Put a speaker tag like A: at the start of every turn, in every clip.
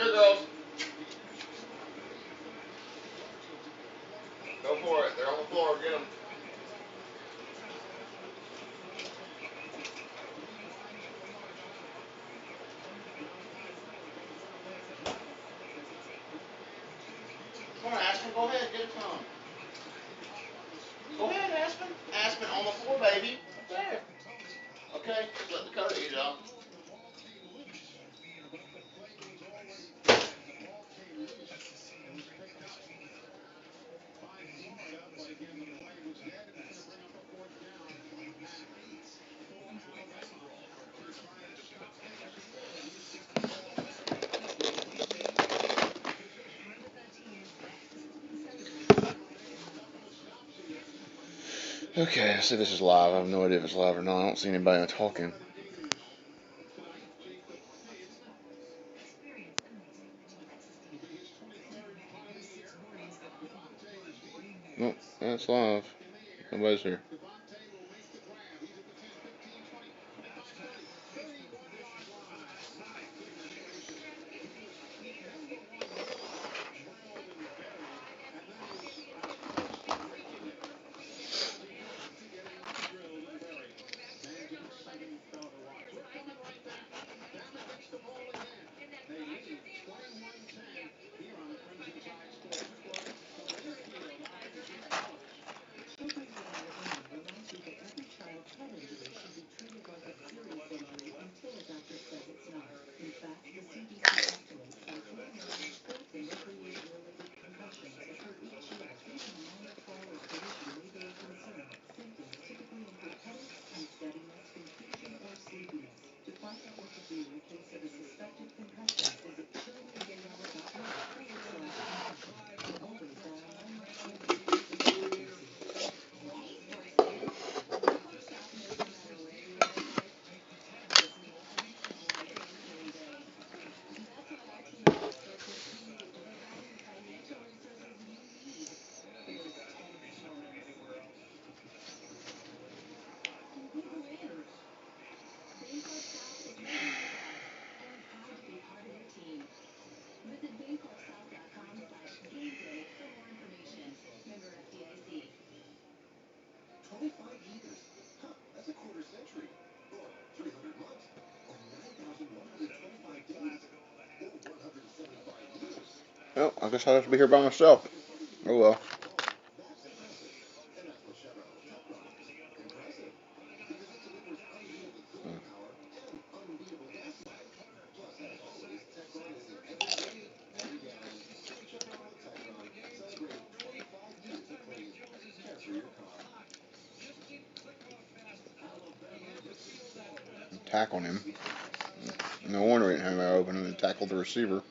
A: Here, girls. Go for it. They're on the floor. Get them. Come on, Aspen. Go ahead. Get it to them. Go ahead, Aspen. Aspen on the floor, baby. Up there. Okay. Just let the cover eat it up. Okay, let's see if this is live. I have no idea if it's live or not. I don't see anybody talking. Nope, that's live. Nobody's here. Well, I guess I'll have to be here by myself. Oh well. Tackling him. No wonder he didn't have that open and then tackled the receiver.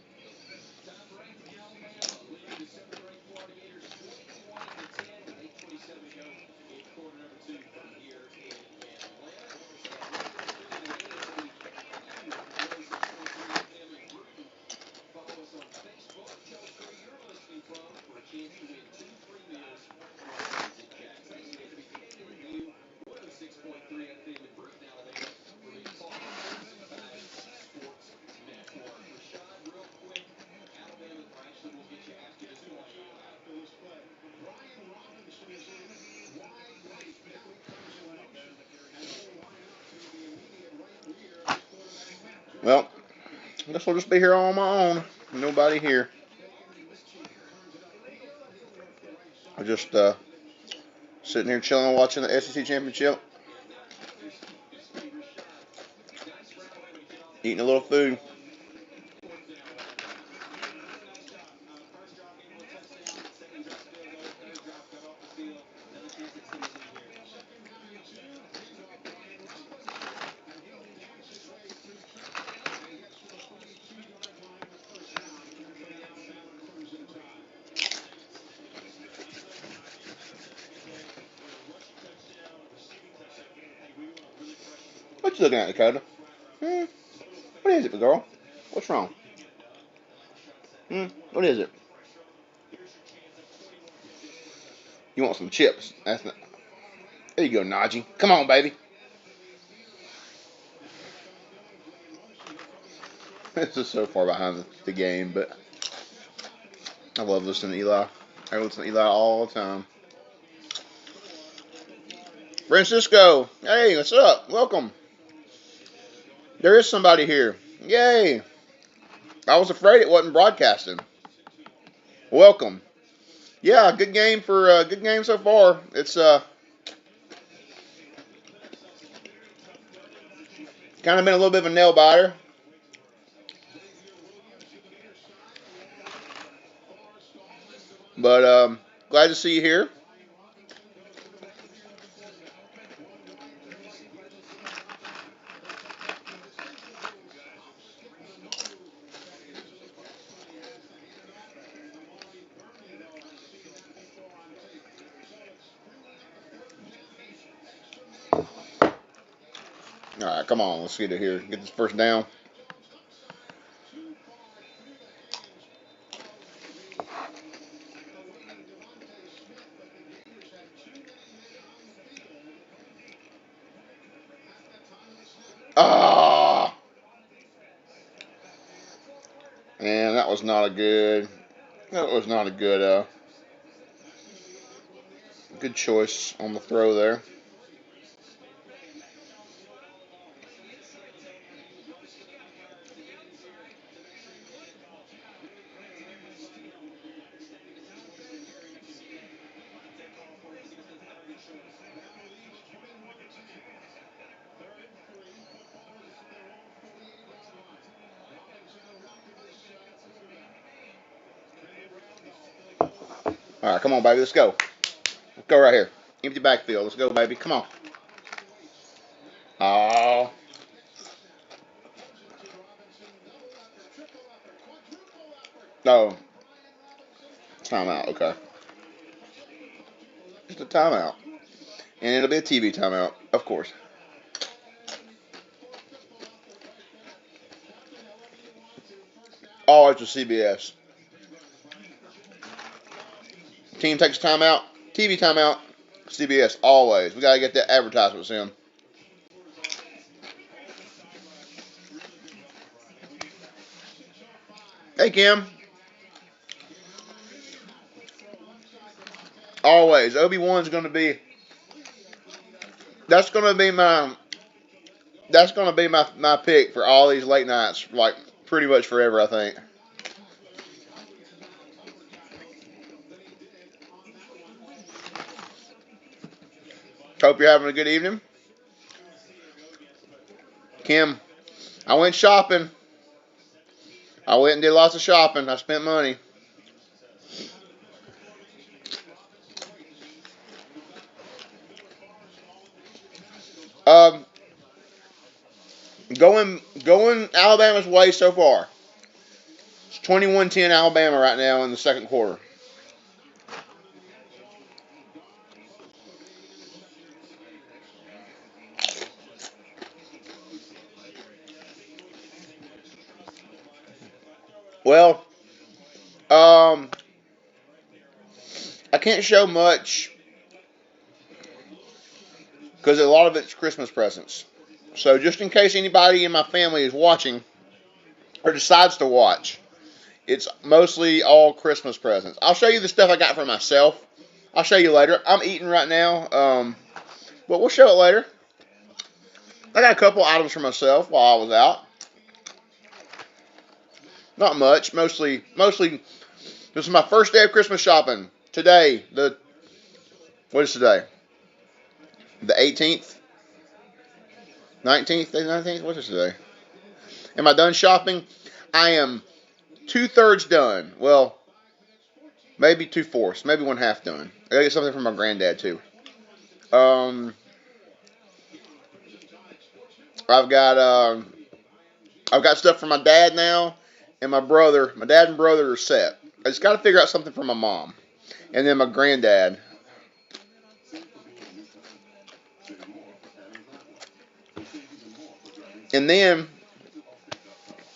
A: Well, I guess I'll just be here on my own. Nobody here. I'm just sitting here chilling, watching the SEC championship, eating a little food. What you looking at, Dakota? What is it, girl? What's wrong? What is it? You want some chips? That's not. There you go, Najee. Come on, baby.
B: This is so far behind the game, but I love listening to Eli. I listen to Eli all the time. Francisco, hey, what's up? Welcome. There is somebody here. Yay! I was afraid it wasn't broadcasting. Welcome. Yeah, good game for good game so far. It's kind of been a little bit of a nail biter, but glad to see you here. All right, come on, let's get it here. Get this first down. Ah, and that was not a good. That was not a good choice on the throw there. All right, come on, baby, let's go. Let's go right here. Empty backfield. Let's go, baby. Come on. Oh, no. Timeout. Okay. Just a timeout. And it'll be a TV timeout, of course. Oh, it's a CBS. Team takes timeout. TV timeout. CBS, always. We got to get that advertisement in. Hey, Kim. Always. Obi-Wan's going to be. That's going to be my. That's going to be my pick for all these late nights, like pretty much forever, I think. Hope you're having a good evening. Kim, I went shopping. I went and did lots of shopping. I spent money. Um, going Alabama's way so far. It's 21-10 Alabama right now in the second quarter. Well, um, I can't show much because a lot of it's Christmas presents. So just in case anybody in my family is watching or decides to watch, it's mostly all Christmas presents. I'll show you the stuff I got for myself. I'll show you later. I'm eating right now, but we'll show it later. I got a couple items for myself while I was out. Not much. Mostly. This is my first day of Christmas shopping. Today, what is today? The 18th, 19th, 19th. What is today? Am I done shopping? I am 2/3 done. Well, maybe 2/4, maybe 1/2 done. I gotta get something from my granddad too. Um, I've got I've got stuff for my dad now and my brother. My dad and brother are set. I just got to figure out something for my mom and then my granddad. And then,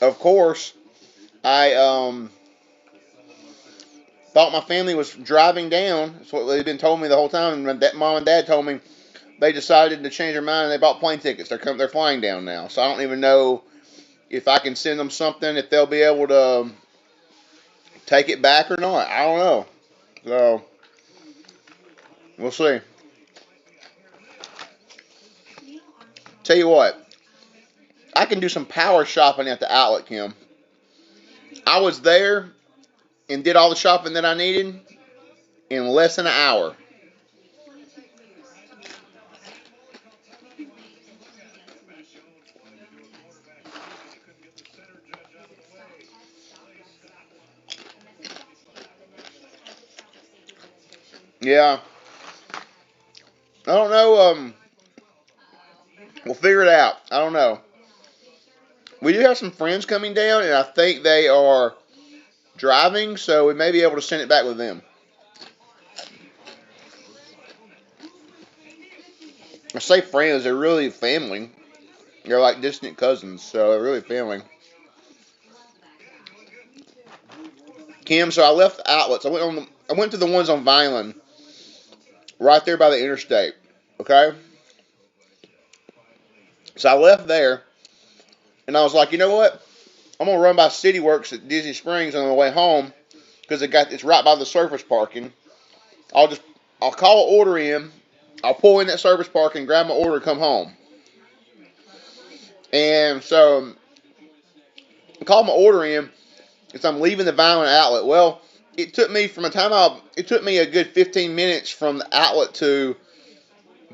B: of course, I thought my family was driving down. That's what they've been told me the whole time. And my mom and dad told me they decided to change their mind and they bought plane tickets. They're flying down now. So I don't even know if I can send them something, if they'll be able to take it back or not. I don't know. So we'll see. Tell you what, I can do some power shopping at the outlet, Kim. I was there and did all the shopping that I needed in less than an hour. Yeah. I don't know. We'll figure it out. I don't know. We do have some friends coming down, and I think they are driving, so we may be able to send it back with them. I say friends, they're really family. They're like distant cousins, so they're really family. Kim, so I left the outlets. I went to the ones on Vineland, right there by the interstate. Okay? So I left there, and I was like, you know what? I'm gonna run by City Works at Disney Springs on the way home because it's right by the surface parking. I'll call an order in. I'll pull in that surface parking, grab my order, come home. And so I called my order in as I'm leaving the Vineland outlet. Well, it took me it took me a good 15 minutes from the outlet to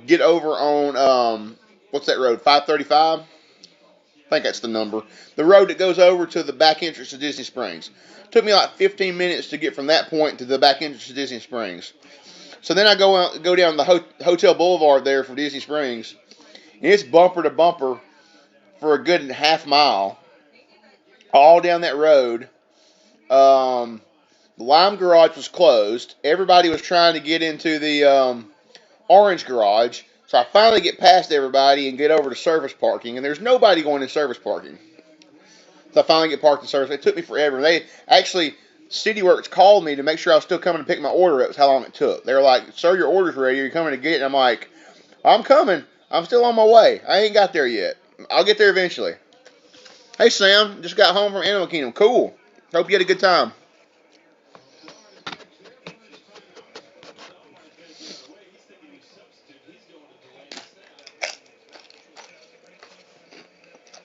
B: get over on what's that road? 535. I think that's the number. The road that goes over to the back entrance to Disney Springs. Took me like 15 minutes to get from that point to the back entrance to Disney Springs. So then I go down the Hotel Boulevard there for Disney Springs, and it's bumper to bumper for a good half mile, all down that road. The Lime Garage was closed. Everybody was trying to get into the Orange Garage. So I finally get past everybody and get over to service parking, and there's nobody going in service parking. So I finally get parked in service. It took me forever. They actually, CityWorks called me to make sure I was still coming to pick my order up. That's how long it took. They were like, sir, your order's ready. Are you coming to get it? And I'm like, I'm coming. I'm still on my way. I ain't got there yet. I'll get there eventually. Hey, Sam. Just got home from Animal Kingdom. Cool. Hope you had a good time.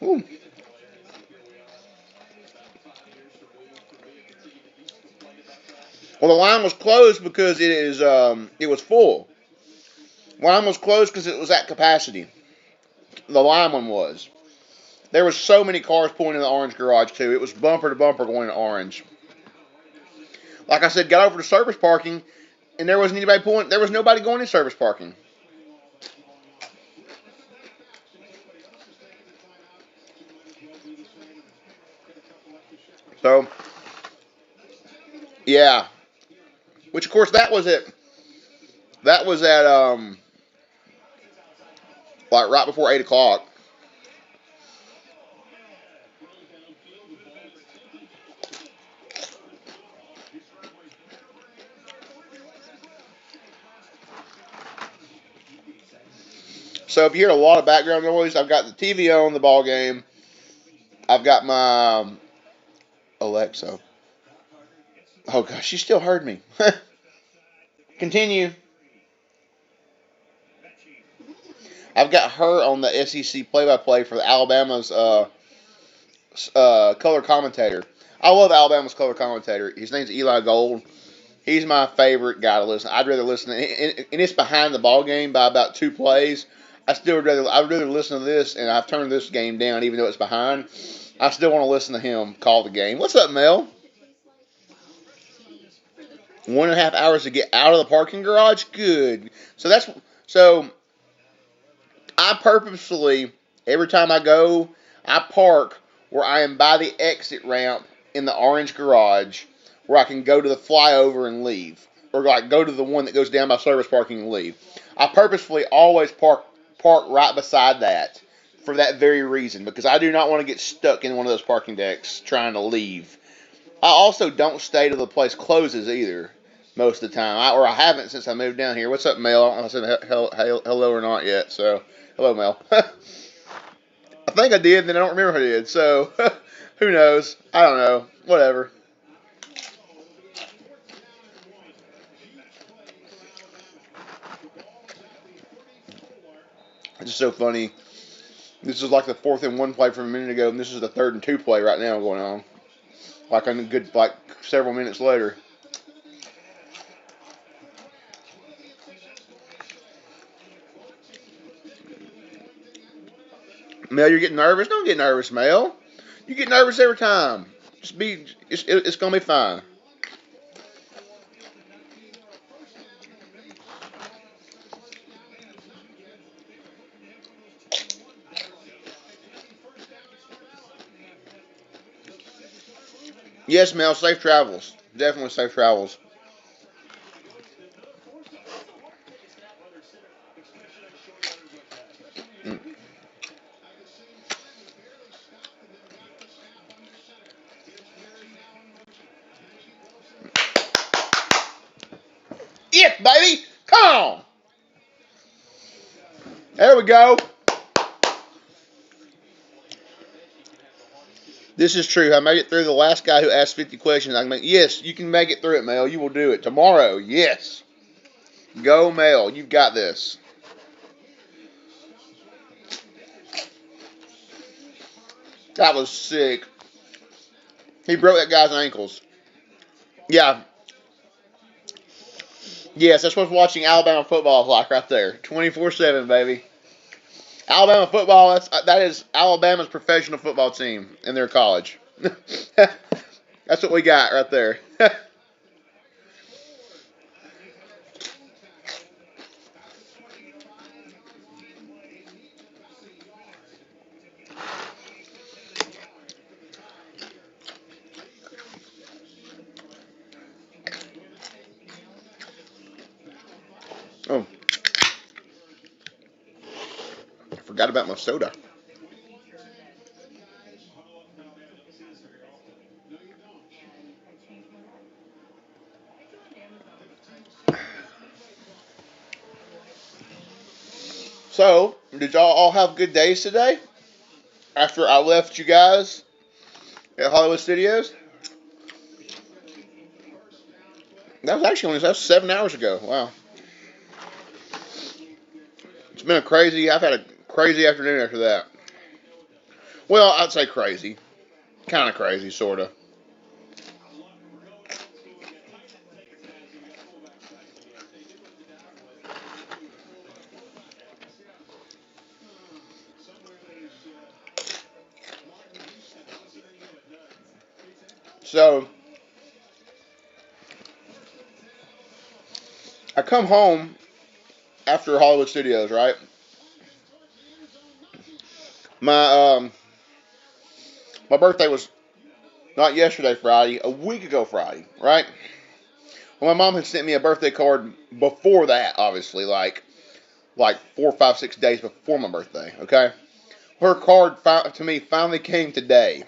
B: Ooh. Well, the line was closed because it was full. Line was closed because it was at capacity. The lime one was. There was so many cars pulling in the Orange Garage too. It was bumper to bumper going to Orange. Like I said, got over to service parking, and there wasn't anybody pulling. There was nobody going in service parking. So, yeah. Which of course that was it. That was at like right before 8 o'clock. So if you hear a lot of background noise, I've got the TV on the ball game. I've got my Alexa. Oh gosh, she still heard me. Continue. I've got her on the SEC play-by-play for the Alabama's color commentator. I love Alabama's color commentator. His name's Eli Gold. He's my favorite guy to listen. I'd rather listen to, and it's behind the ball game by about 2 plays. I'd rather listen to this, and I've turned this game down even though it's behind. I still want to listen to him call the game. What's up, Mel? 1.5 hours to get out of the parking garage? Good. So I purposefully, every time I go, I park where I am by the exit ramp in the Orange Garage where I can go to the flyover and leave. Or like go to the one that goes down by service parking and leave. I purposefully always park right beside that for that very reason. Because I do not want to get stuck in one of those parking decks trying to leave. I also don't stay till the place closes either. Most of the time. I haven't since I moved down here. What's up, Mel? I don't know if I said hello or not yet. So, hello, Mel. I think I did, and then I don't remember if I did. So, who knows? I don't know. Whatever. It's just so funny. This is like the 4th-and-1 play from a minute ago, and this is the 3rd-and-2 play right now going on. Like a good, like several minutes later. Mel, you're getting nervous? Don't get nervous, Mel. You get nervous every time. Just be, it's gonna be fine. Yes, Mel, safe travels. Definitely safe travels. Mm. Yes, baby! Come on! There we go. This is true. I made it through the last guy who asked 50 questions. Yes, you can make it through it, Mel. You will do it. Tomorrow, yes. Go, Mel. You've got this. That was sick. He broke that guy's ankles. Yeah. Yes, that's what watching Alabama football is like right there. 24/7, baby. Alabama football, that is Alabama's professional football team in their college. That's what we got right there. Oh, I forgot about my soda. So, did y'all all have good days today? After I left you guys at Hollywood Studios? That was 7 hours ago. Wow. It's been I've had a crazy afternoon after that. Well, I'd say crazy. Kind of crazy, sort of. So, I come home after Hollywood Studios, right? My my birthday was not yesterday Friday, a week ago Friday, right? Well, my mom had sent me a birthday card before that, obviously, like 4, 5, 6 days before my birthday. Okay, her card to me finally came today,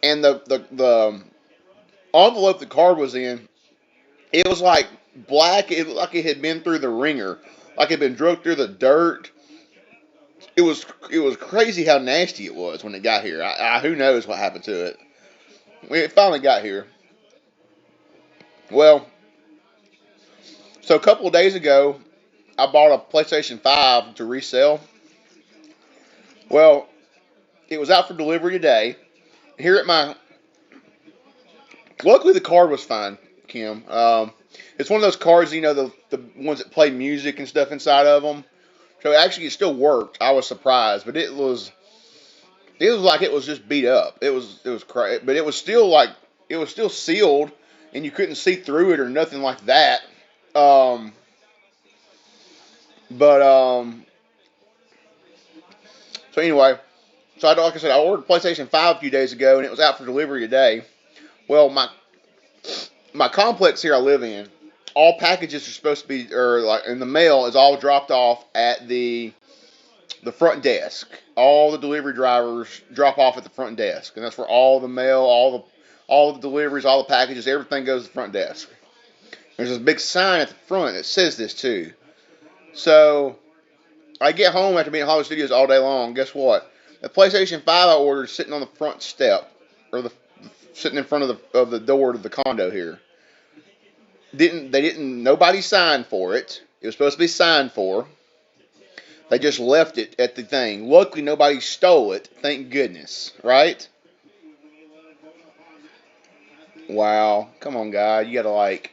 B: and the envelope the card was in, it was like black. It looked like it had been through the ringer, like it had been drugged through the dirt. It was crazy how nasty it was when it got here. Who knows what happened to it? It finally got here. Well, so a couple of days ago, I bought a PlayStation 5 to resell. Well, it was out for delivery today. Here at my, luckily the card was fine, Kim. It's one of those cards, the ones that play music and stuff inside of them. So actually, it still worked. I was surprised, but it was like it was just beat up. It was crazy, but it was still sealed, and you couldn't see through it or nothing like that. Um, but so anyway, like I said, I ordered PlayStation 5 a few days ago, and it was out for delivery today. Well, my complex here I live in, all packages are supposed to be, or like in the mail is all dropped off at the front desk. All the delivery drivers drop off at the front desk, and that's where all the mail, all the deliveries, all the packages, everything goes to the front desk. There's this big sign at the front that says this too. So I get home after being at Hollywood Studios all day long. Guess what? The PlayStation 5 I ordered is sitting on the front step, or sitting in front of the door to the condo here. Nobody signed for it. It was supposed to be signed for. They just left it at the thing. Luckily, nobody stole it. Thank goodness, right? Wow, come on, God, you gotta like.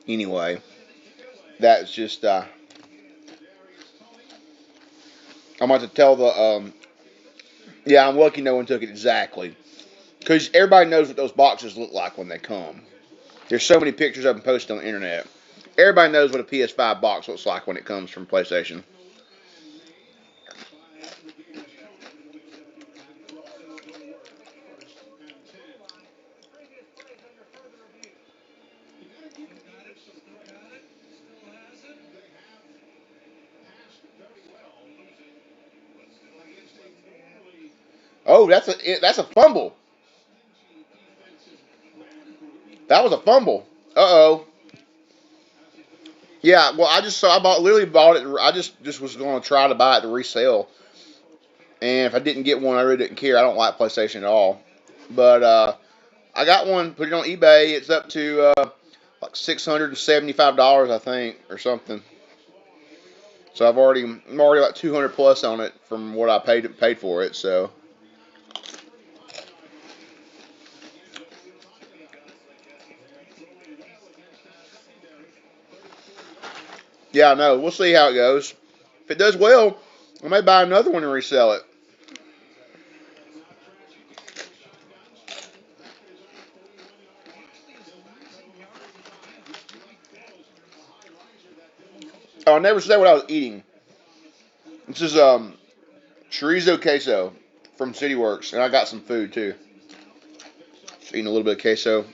B: Anyway, that's just. I'm about to tell the. Yeah, I'm lucky no one took it exactly, because everybody knows what those boxes look like when they come. There's so many pictures of them posted on the internet. Everybody knows what a PS5 box looks like when it comes from PlayStation. Oh, that's a fumble. That was a fumble. Uh-oh. Yeah, well, I literally bought it. I just was going to try to buy it to resell, and if I didn't get one, I really didn't care. I don't like PlayStation at all, but I got one. Put it on eBay. It's up to like $675, I think, or something. So I'm already like 200 plus on it from what I paid for it. So yeah, no, we'll see how it goes. If it does well, I may buy another one and resell it. Oh, I never said what I was eating. This is chorizo queso from CityWorks, and I got some food too. Just eating a little bit of queso.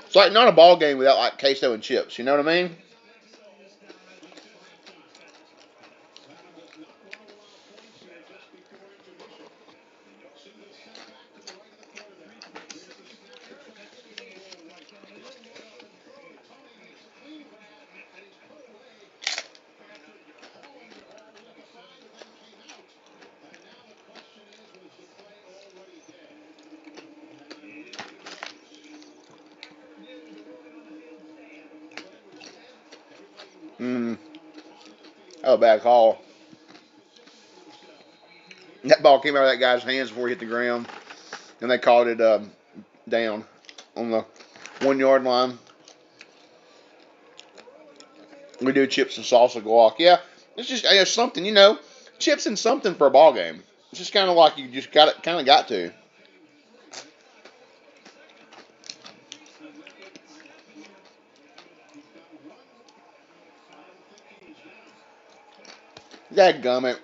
B: It's like not a ball game without like queso and chips. You know what I mean? Mm. Oh, bad call. That ball came out of that guy's hands before he hit the ground, and they called it down on the 1 yard line. We do chips and salsa guac. Yeah, it's something, chips and something for a ball game. It's just kind of like you just got to. Dadgummit.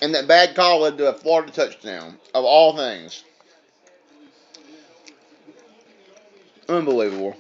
B: And that bad call led to a Florida touchdown, of all things. Unbelievable.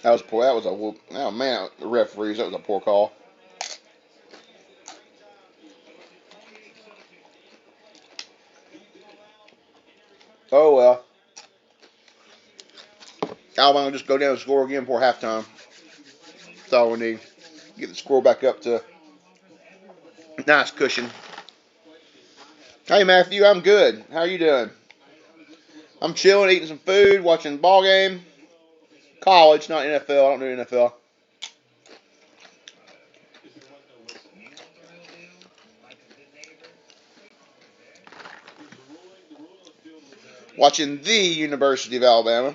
B: That was poor. That was a whoop. Oh man, the referees. That was a poor call. Oh well. Alabama will just go down and score again before halftime. That's all we need. Get the score back up to nice cushion. Hey Matthew, I'm good. How are you doing? I'm chilling, eating some food, watching ball game. College, not NFL. I don't do NFL. Watching the University of Alabama.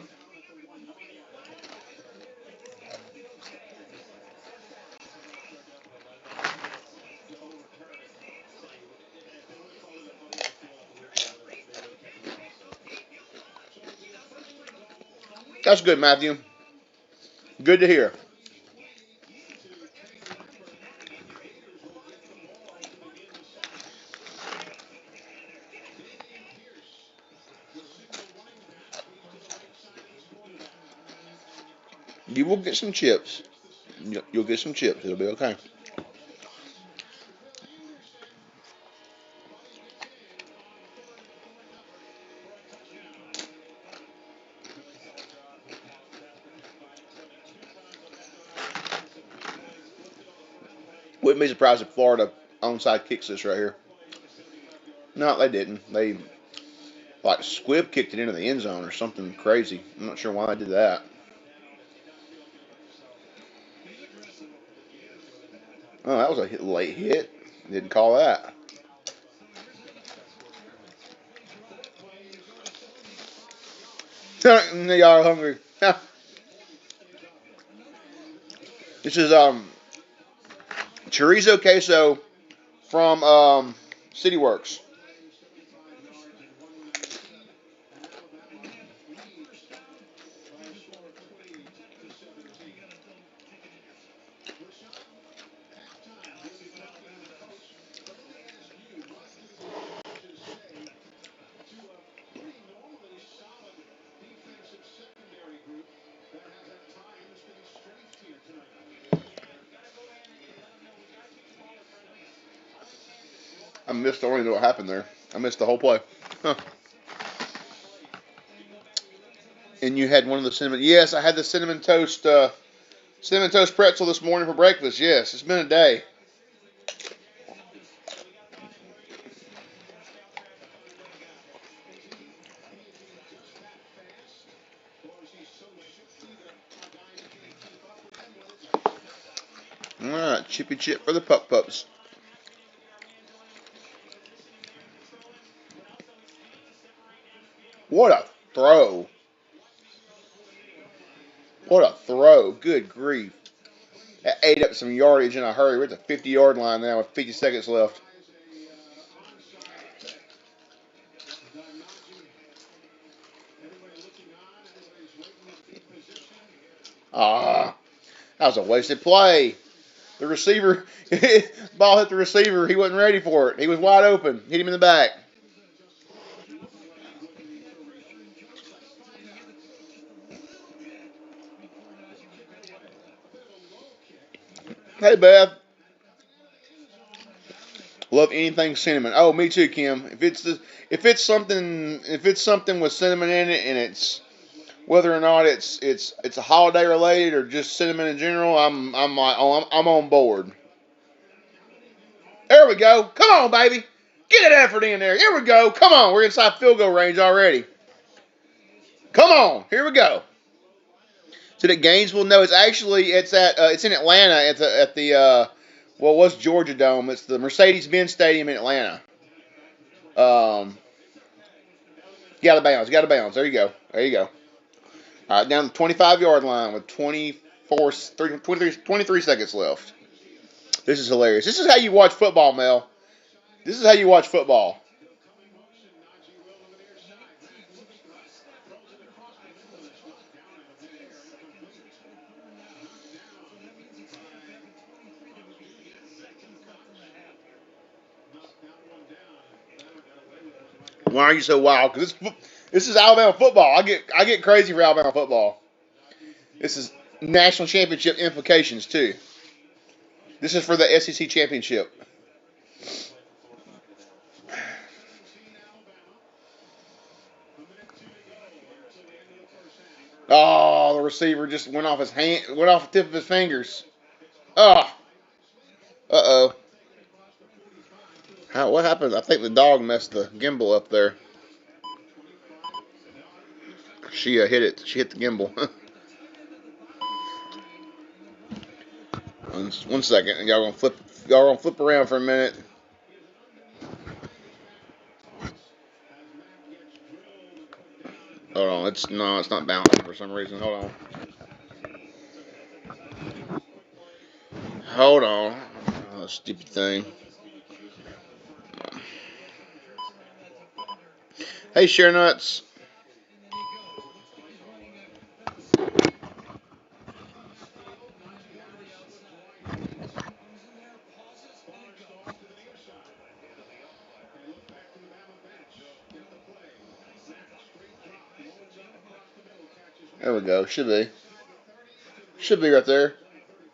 B: That's good, Matthew. Good to hear. You will get some chips. You'll get some chips. It'll be okay. Wouldn't be surprised if Florida onside kicks this right here. No, they didn't. They like Squibb kicked it into the end zone or something crazy. I'm not sure why they did that. Oh, that was a late hit. Didn't call that. Y'all are hungry. This is chorizo queso from City Works. I missed. I don't even know what happened there. I missed the whole play. Huh. And you had one of the cinnamon. Yes, I had the cinnamon toast pretzel this morning for breakfast. Yes, it's been a day. All right, chippy chip for the pup pups. What a throw! What a throw! Good grief! That ate up some yardage in a hurry. We're at the 50-yard line now with 50 seconds left. Ah, that was a wasted play. The receiver, ball hit the receiver. He wasn't ready for it. He was wide open. Hit him in the back. Hey, Beth. Love anything cinnamon. Oh, me too, Kim. If it's something with cinnamon in it, and it's whether or not it's a holiday related or just cinnamon in general, I'm like, oh, I'm on board. There we go. Come on, baby. Get that effort in there. Here we go. Come on. We're inside field goal range already. Come on. Here we go. So that Gainesville? No, it's in Atlanta. It's at the what's Georgia Dome? It's the Mercedes-Benz Stadium in Atlanta. Get out of bounds. Get out of bounds. There you go. There you go. All right, down the 25-yard line with 23 seconds left. This is hilarious. This is how you watch football, Mel. This is how you watch football. Why are you so wild? Because this is Alabama football. I get crazy for Alabama football. This is national championship implications too. This is for the SEC championship. Oh, the receiver just went off the tip of his fingers. Oh, uh-oh. What happened? I think the dog messed the gimbal up there. She hit it. She hit the gimbal. One second. Y'all gonna flip around for a minute. Hold on. It's not bouncing for some reason. Hold on. Hold on. Oh, stupid thing. Hey, Share Nuts. There we go. Should be. Should be right there.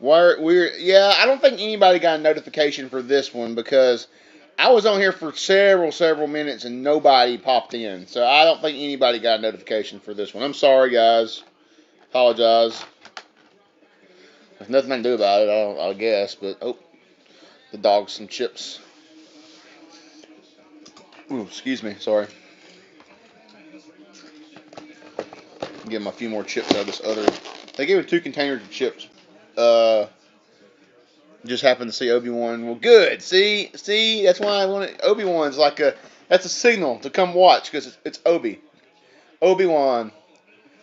B: Yeah, I don't think anybody got a notification for this one because I was on here for several minutes and nobody popped in. So I don't think anybody got a notification for this one. I'm sorry, guys. Apologize. There's nothing I can do about it, I guess. But, the dog's some chips. Ooh, excuse me. Sorry. Give him a few more chips out of this other. They gave him 2 containers of chips. Just happened to see Obi-Wan. Well, good. See, that's why I wanted. Obi-Wan's that's a signal to come watch because it's Obi-Wan.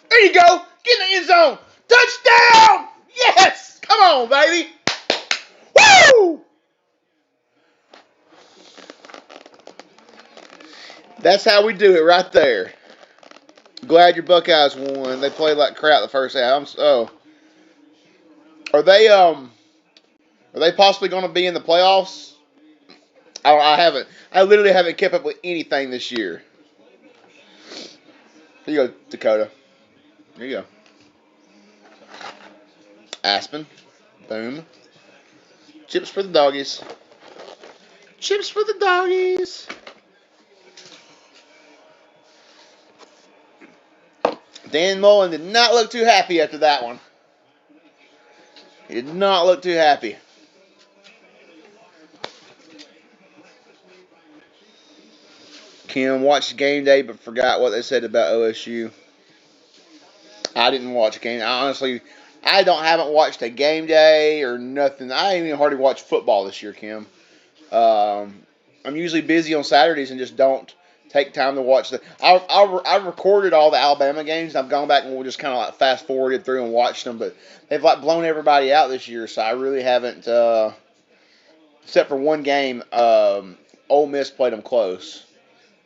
B: There you go. Get in the end zone. Touchdown. Yes. Come on, baby. Woo! That's how we do it right there. Glad your Buckeyes won. They played like crap the first half. Are they possibly going to be in the playoffs? I literally haven't kept up with anything this year. Here you go, Dakota. Here you go. Aspen. Boom. Chips for the doggies. Chips for the doggies. Dan Mullen did not look too happy after that one. He did not look too happy. Kim watched game day but forgot what they said about OSU. I didn't watch game. Haven't watched a game day or nothing. I ain't even hardly watched football this year, Kim. I'm usually busy on Saturdays and just don't take time to watch I recorded all the Alabama games. I've gone back and we'll just kind of fast forwarded through and watched them, but they've blown everybody out this year, so I really haven't, except for one game. Ole Miss played them close,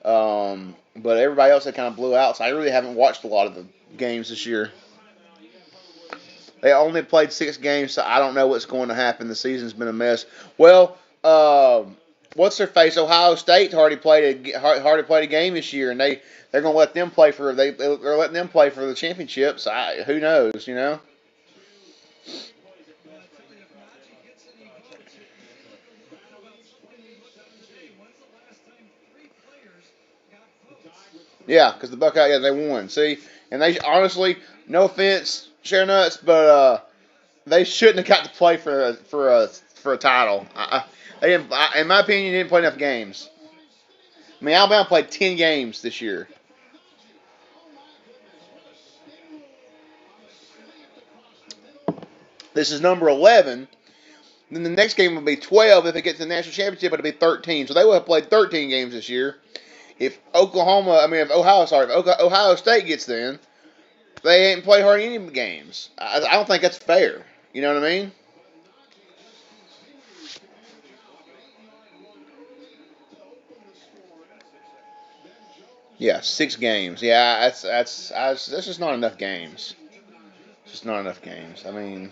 B: but everybody else they kind of blew out, so I really haven't watched a lot of the games this year. They only played 6 games, so I don't know what's going to happen. The season's been a mess. Well, what's their face? Ohio State already played a game this year, and they're going to let them play they're letting them play for the championships. Who knows, you know? Yeah, because the Buckeyes, they won. See, and they honestly, no offense, share nuts, but they shouldn't have got to play for a title. They didn't, in my opinion, they didn't play enough games. I mean, Alabama played 10 games this year. This is number 11. Then the next game will be 12. If it gets to the national championship, it'll be 13. So they will have played 13 games this year. If Ohio State gets in, they ain't played hardly any games. I don't think that's fair. You know what I mean? Yeah, 6 games. Yeah, that's just not enough games. It's just not enough games. I mean,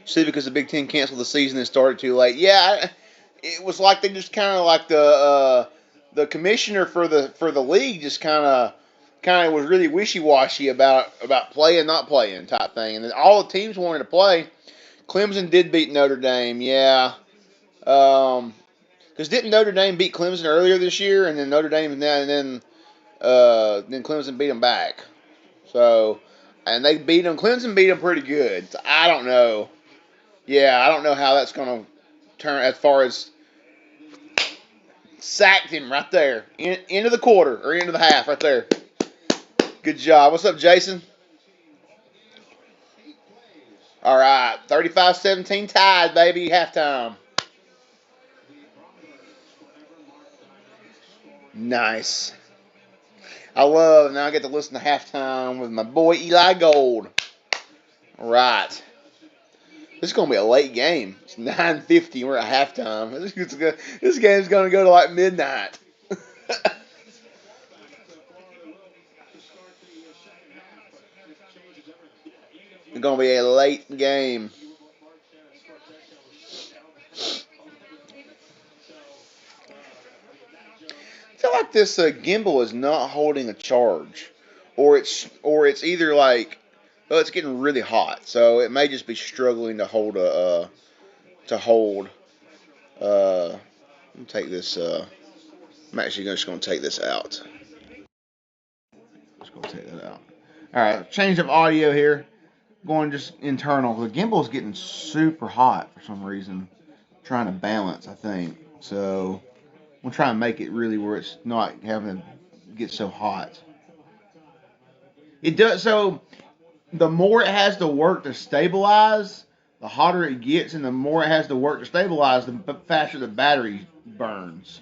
B: see, because the Big Ten canceled the season and started too late. Yeah, it was like they just kind of like the commissioner for the league just kind of was really wishy washy about playing not playing type thing, and then all the teams wanted to play. Clemson did beat Notre Dame, yeah. Because didn't Notre Dame beat Clemson earlier this year, and then Notre Dame and then Clemson beat them back. So, and they beat them. Clemson beat them pretty good. So I don't know. Yeah, I don't know how that's going to turn as far as sacked him right there. Into the quarter or into the half right there. Good job. What's up, Jason? All right. 35-17 tied, baby. Halftime. Nice. Now I get to listen to halftime with my boy Eli Gold. All right. This is going to be a late game. It's 9:50. We're at halftime. This game's going to go to like midnight. It's going to be a late game. feel like this gimbal is not holding a charge, or it's either like, well, it's getting really hot, so it may just be struggling to hold to hold. Let me take this. I'm actually just going to take this out. Just going to take that out. All right, change of audio here. Going just internal. The gimbal's getting super hot for some reason. Trying to balance, I think. So I'm trying to make it really where it's not having to get so hot. It does so. The more it has to work to stabilize, the hotter it gets, and the more it has to work to stabilize, the faster the battery burns.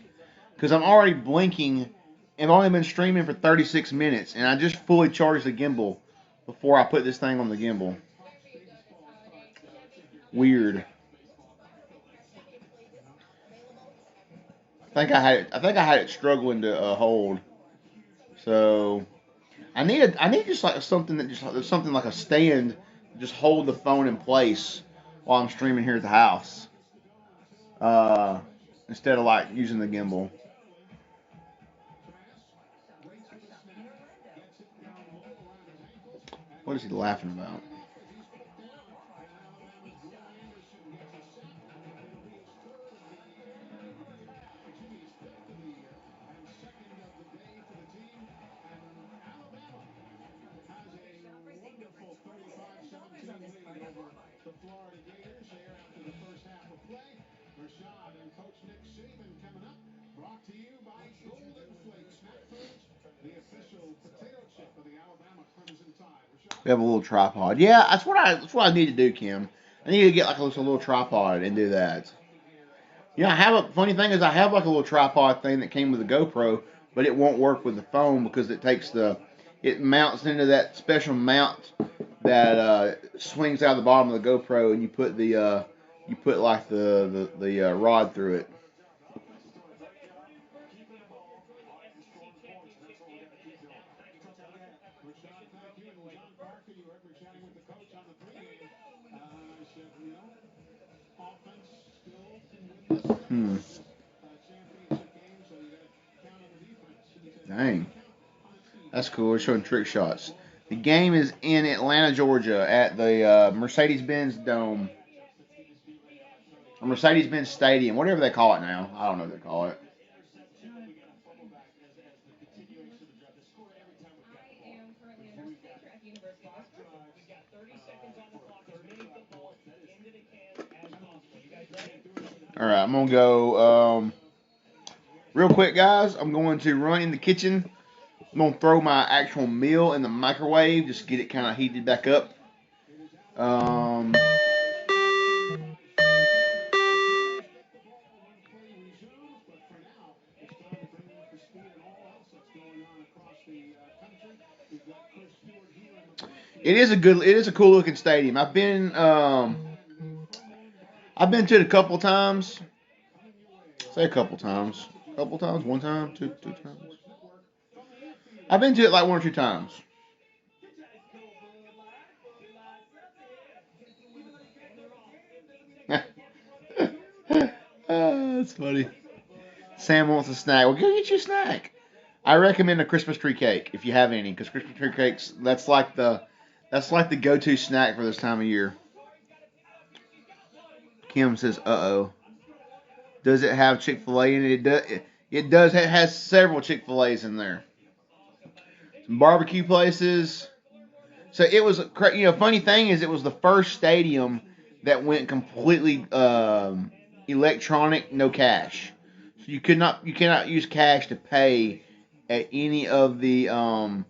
B: Because I'm already blinking. I've only been streaming for 36 minutes, and I just fully charged the gimbal before I put this thing on the gimbal. Weird. I think I had it struggling to hold. So I need just like something that just something like a stand to just hold the phone in place while I'm streaming here at the house. Instead of like using the gimbal. What is he laughing about? We have a little tripod. Yeah, that's what I need to do, Kim. I need to get like a little tripod and do that. Yeah, I have a funny thing is I have like a little tripod thing that came with the GoPro, but it won't work with the phone because it mounts into that special mount that swings out of the bottom of the GoPro, and you put like the rod through it. Hmm. Dang. That's cool. We're showing trick shots. The game is in Atlanta, Georgia, at the Mercedes-Benz Dome. Or Mercedes-Benz Stadium, whatever they call it now. I don't know what they call it. All right, I'm going to go real quick, guys. I'm going to run in the kitchen. I'm going to throw my actual meal in the microwave, just get it kind of heated back up. Um, it is a cool looking stadium. I've been to it a couple times. Say a couple times. Couple times, one time, two times. I've been to it like one or two times. That's funny. Sam wants a snack. Well, go get you a snack. I recommend a Christmas tree cake if you have any, because Christmas tree cakes that's like the go-to snack for this time of year. Kim says, "Uh oh." Does it have Chick-fil-A in it? It does. It does. It has several Chick-fil-A's in there. Some barbecue places. So it was, funny thing is, it was the first stadium that went completely electronic, no cash. So you cannot use cash to pay at any of the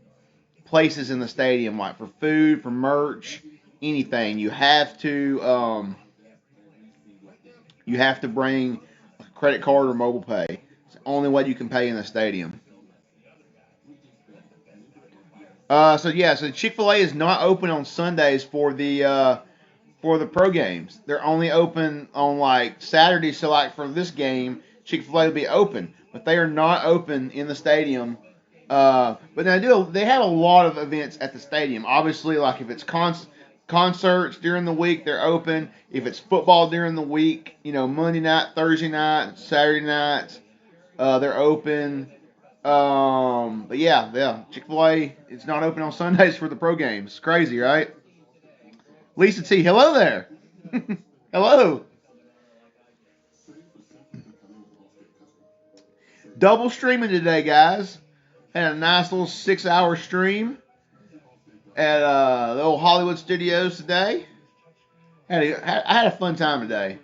B: places in the stadium, like for food, for merch, anything. You have to bring a credit card or mobile pay. It's the only way you can pay in the stadium. So Chick Fil A is not open on Sundays for the pro games. They're only open on like Saturdays. So like for this game, Chick Fil A will be open, but they are not open in the stadium. But they have a lot of events at the stadium. Obviously, like if it's concerts during the week, they're open. If it's football during the week, Monday night, Thursday night, Saturday night, they're open. But yeah, Chick-fil-A, it's not open on Sundays for the pro games. Crazy, right? Lisa T, hello there. Hello. Double streaming today, guys. Had a nice little 6-hour stream at the old Hollywood Studios today. I had a fun time today.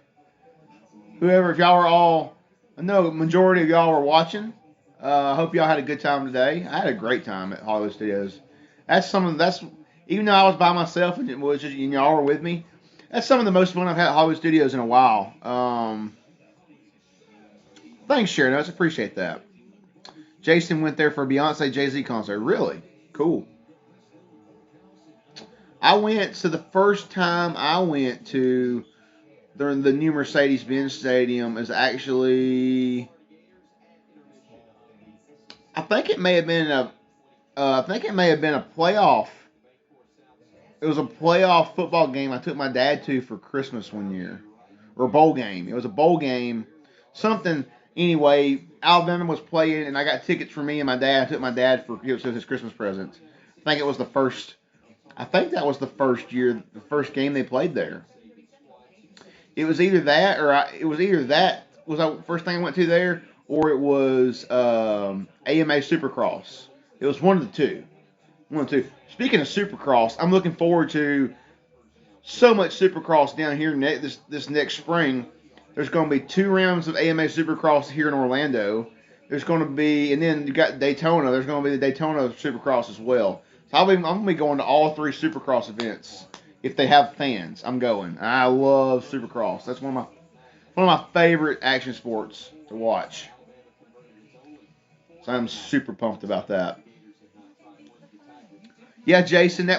B: Whoever, if y'all were all, I know the majority of y'all were watching. I hope y'all had a good time today. I had a great time at Hollywood Studios. That's even though I was by myself and it was just y'all were with me. That's some of the most fun I've had at Hollywood Studios in a while. Thanks, Sharon. I appreciate that. Jason went there for a Beyonce Jay-Z concert. Really? Cool. I went to the first time I went to during the new Mercedes-Benz Stadium is actually I think it may have been a playoff. It was a playoff football game I took my dad to for Christmas one year. Or a bowl game. It was a bowl game. Something anyway, Alabama was playing and I got tickets for me and my dad. I took my dad for his Christmas presents. I think that was the first year, the first game they played there. It was either that was the first thing I went to there, or it was AMA Supercross. It was one of the two. One of the two. Speaking of Supercross, I'm looking forward to so much Supercross down here this next spring. There's going to be 2 rounds of AMA Supercross here in Orlando. There's going to be, and then you got Daytona. There's going to be the Daytona Supercross as well. So I'm going to be going to all 3 Supercross events. If they have fans, I'm going. I love Supercross. That's one of my favorite action sports to watch. So I'm super pumped about that. Yeah, Jason, my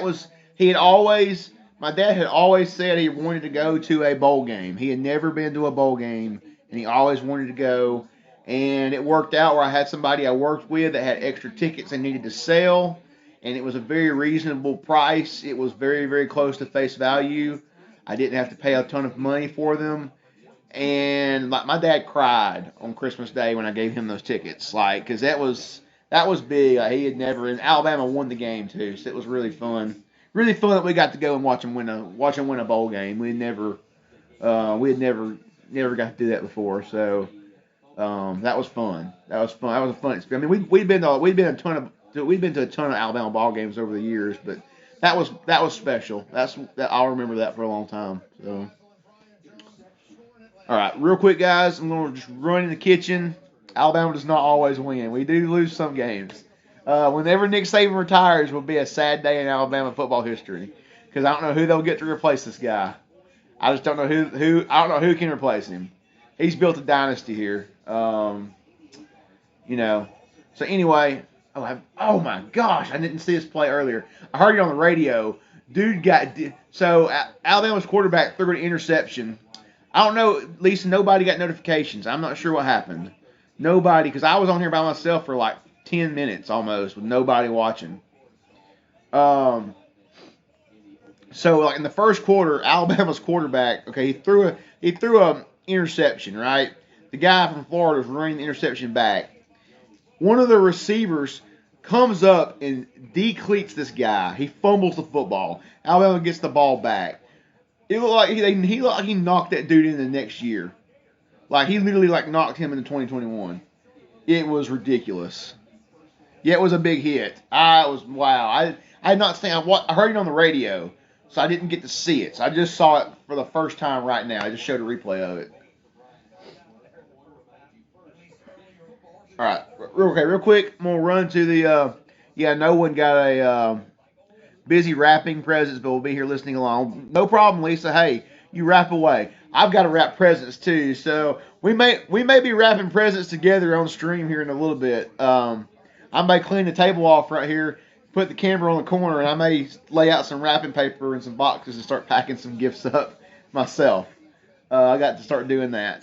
B: dad had always said he wanted to go to a bowl game. He had never been to a bowl game, and he always wanted to go. And it worked out where I had somebody I worked with that had extra tickets they needed to sell, and it was a very reasonable price. It was very, very close to face value. I didn't have to pay a ton of money for them. And my dad cried on Christmas Day when I gave him those tickets, because that was big. He had never, and Alabama won the game too, so it was really fun. Really fun that we got to go and watch him win a bowl game. We had never got to do that before, so that was fun. That was a fun experience. I mean, we'd been to a ton of Alabama ball games over the years, but that was special. I'll remember that for a long time. So, all right, real quick, guys, I'm gonna just run in the kitchen. Alabama does not always win. We do lose some games. Whenever Nick Saban retires, will be a sad day in Alabama football history because I don't know who they'll get to replace this guy. I just don't know who. I don't know who can replace him. He's built a dynasty here. So anyway, oh my gosh, I didn't see this play earlier. I heard it on the radio. Alabama's quarterback threw an interception. I don't know, Lisa, nobody got notifications. I'm not sure what happened. Nobody, because I was on here by myself for like 10 minutes almost with nobody watching. So like in the first quarter, Alabama's quarterback, okay, he threw a interception, right? The guy from Florida was running the interception back. One of the receivers comes up and decleats this guy. He fumbles the football. Alabama gets the ball back. It looked like he knocked that dude in the next year. Like he literally knocked him into 2021. It was ridiculous. Yeah, it was a big hit. Wow. I had not seen. I heard it on the radio, so I didn't get to see it. So I just saw it for the first time right now. I just showed a replay of it. All right, real quick. I'm gonna run to the. No one got a busy wrapping presents, but we'll be here listening along. No problem, Lisa. Hey, you wrap away. I've got to wrap presents too, so we may be wrapping presents together on stream here in a little bit. I may clean the table off right here, put the camera on the corner, and I may lay out some wrapping paper and some boxes and start packing some gifts up myself. I got to start doing that.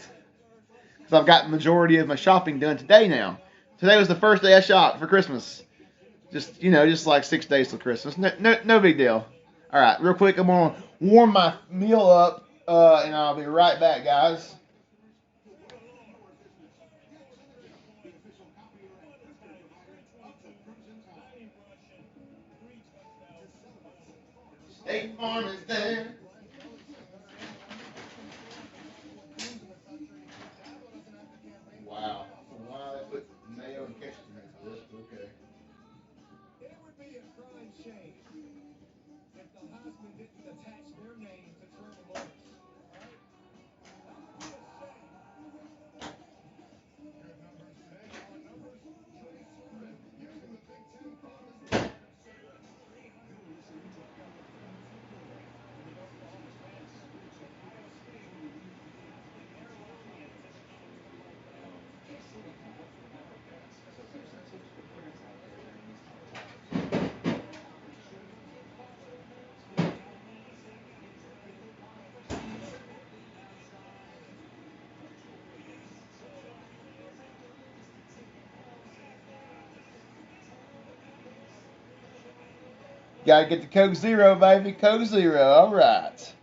B: Because I've got the majority of my shopping done today now. Today was the first day I shopped for Christmas. Just like 6 days till Christmas. No big deal. All right, real quick, I'm going to warm my meal up, and I'll be right back, guys. Farm is there. Wow. Wow, they put mayo and ketchup in it for this. Okay.
C: It would be a crying shame if the Heisman didn't attach their name to Trevor Lawrence. All right? That would be a shame. Good numbers today. Our numbers, Trey Sermon using the Big Ten promise.
B: Gotta get the Coke Zero, baby. Coke Zero. All right.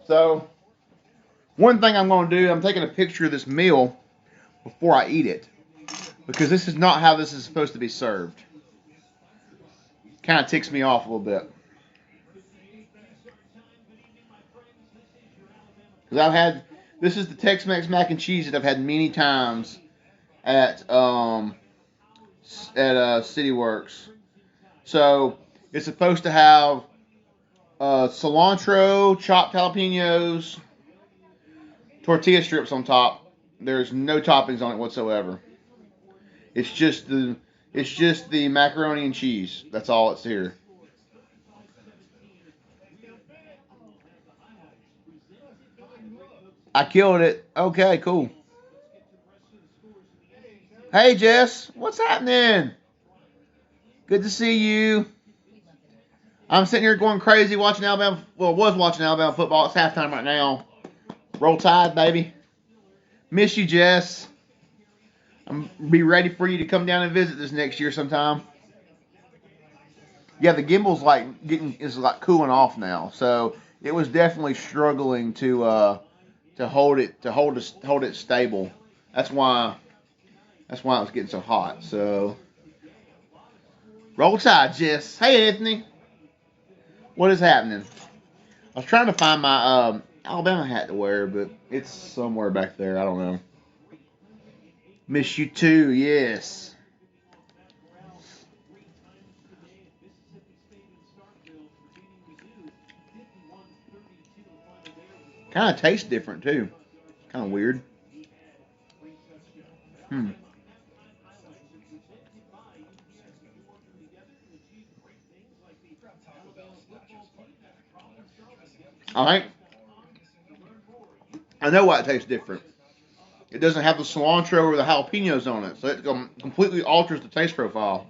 B: So, one thing I'm going to do, I'm taking a picture of this meal before I eat it. Because this is not how this is supposed to be served. Kind of ticks me off a little bit. Because this is the Tex-Mex mac and cheese that I've had many times at City Works. So, it's supposed to have cilantro, chopped jalapenos, tortilla strips on top. There's no toppings on it whatsoever. It's just the macaroni and cheese. That's all it's here. I killed it. Okay, cool. Hey Jess, what's happening? Good to see you. I'm sitting here going crazy watching Alabama. Well, was watching Alabama football. It's halftime right now. Roll Tide, baby. Miss you, Jess. I'm be ready for you to come down and visit this next year sometime. Yeah, the gimbal's is cooling off now, so it was definitely struggling to hold it stable. That's why it was getting so hot. So Roll Tide, Jess. Hey, Anthony. What is happening? I was trying to find my Alabama hat to wear, but it's somewhere back there. I don't know. Miss you too, yes. Kind of tastes different too. Kind of weird. I know why it tastes different. It doesn't have the cilantro or the jalapenos on it, so it completely alters the taste profile.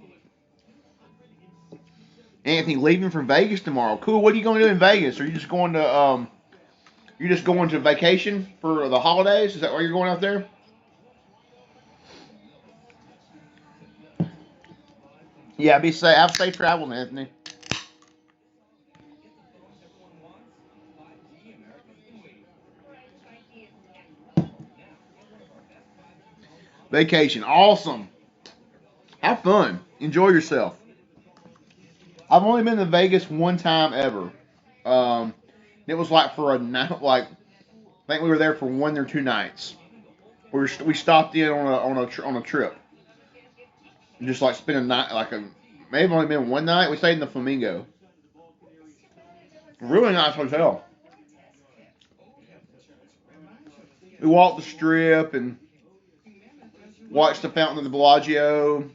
B: Anthony leaving for Vegas tomorrow. Cool. What are you going to do in Vegas? Are you just going to vacation for the holidays? Is that why you're going out there? Yeah, be safe. Have safe travel, Anthony. Vacation, awesome. Have fun. Enjoy yourself. I've only been to Vegas one time ever. It was like for a night. I think we were there for 1 or 2 nights. We stopped in on a trip. Just like spend a night, May have only been one night. We stayed in the Flamingo. Really nice hotel. We walked the strip and watched the Fountain of the Bellagio.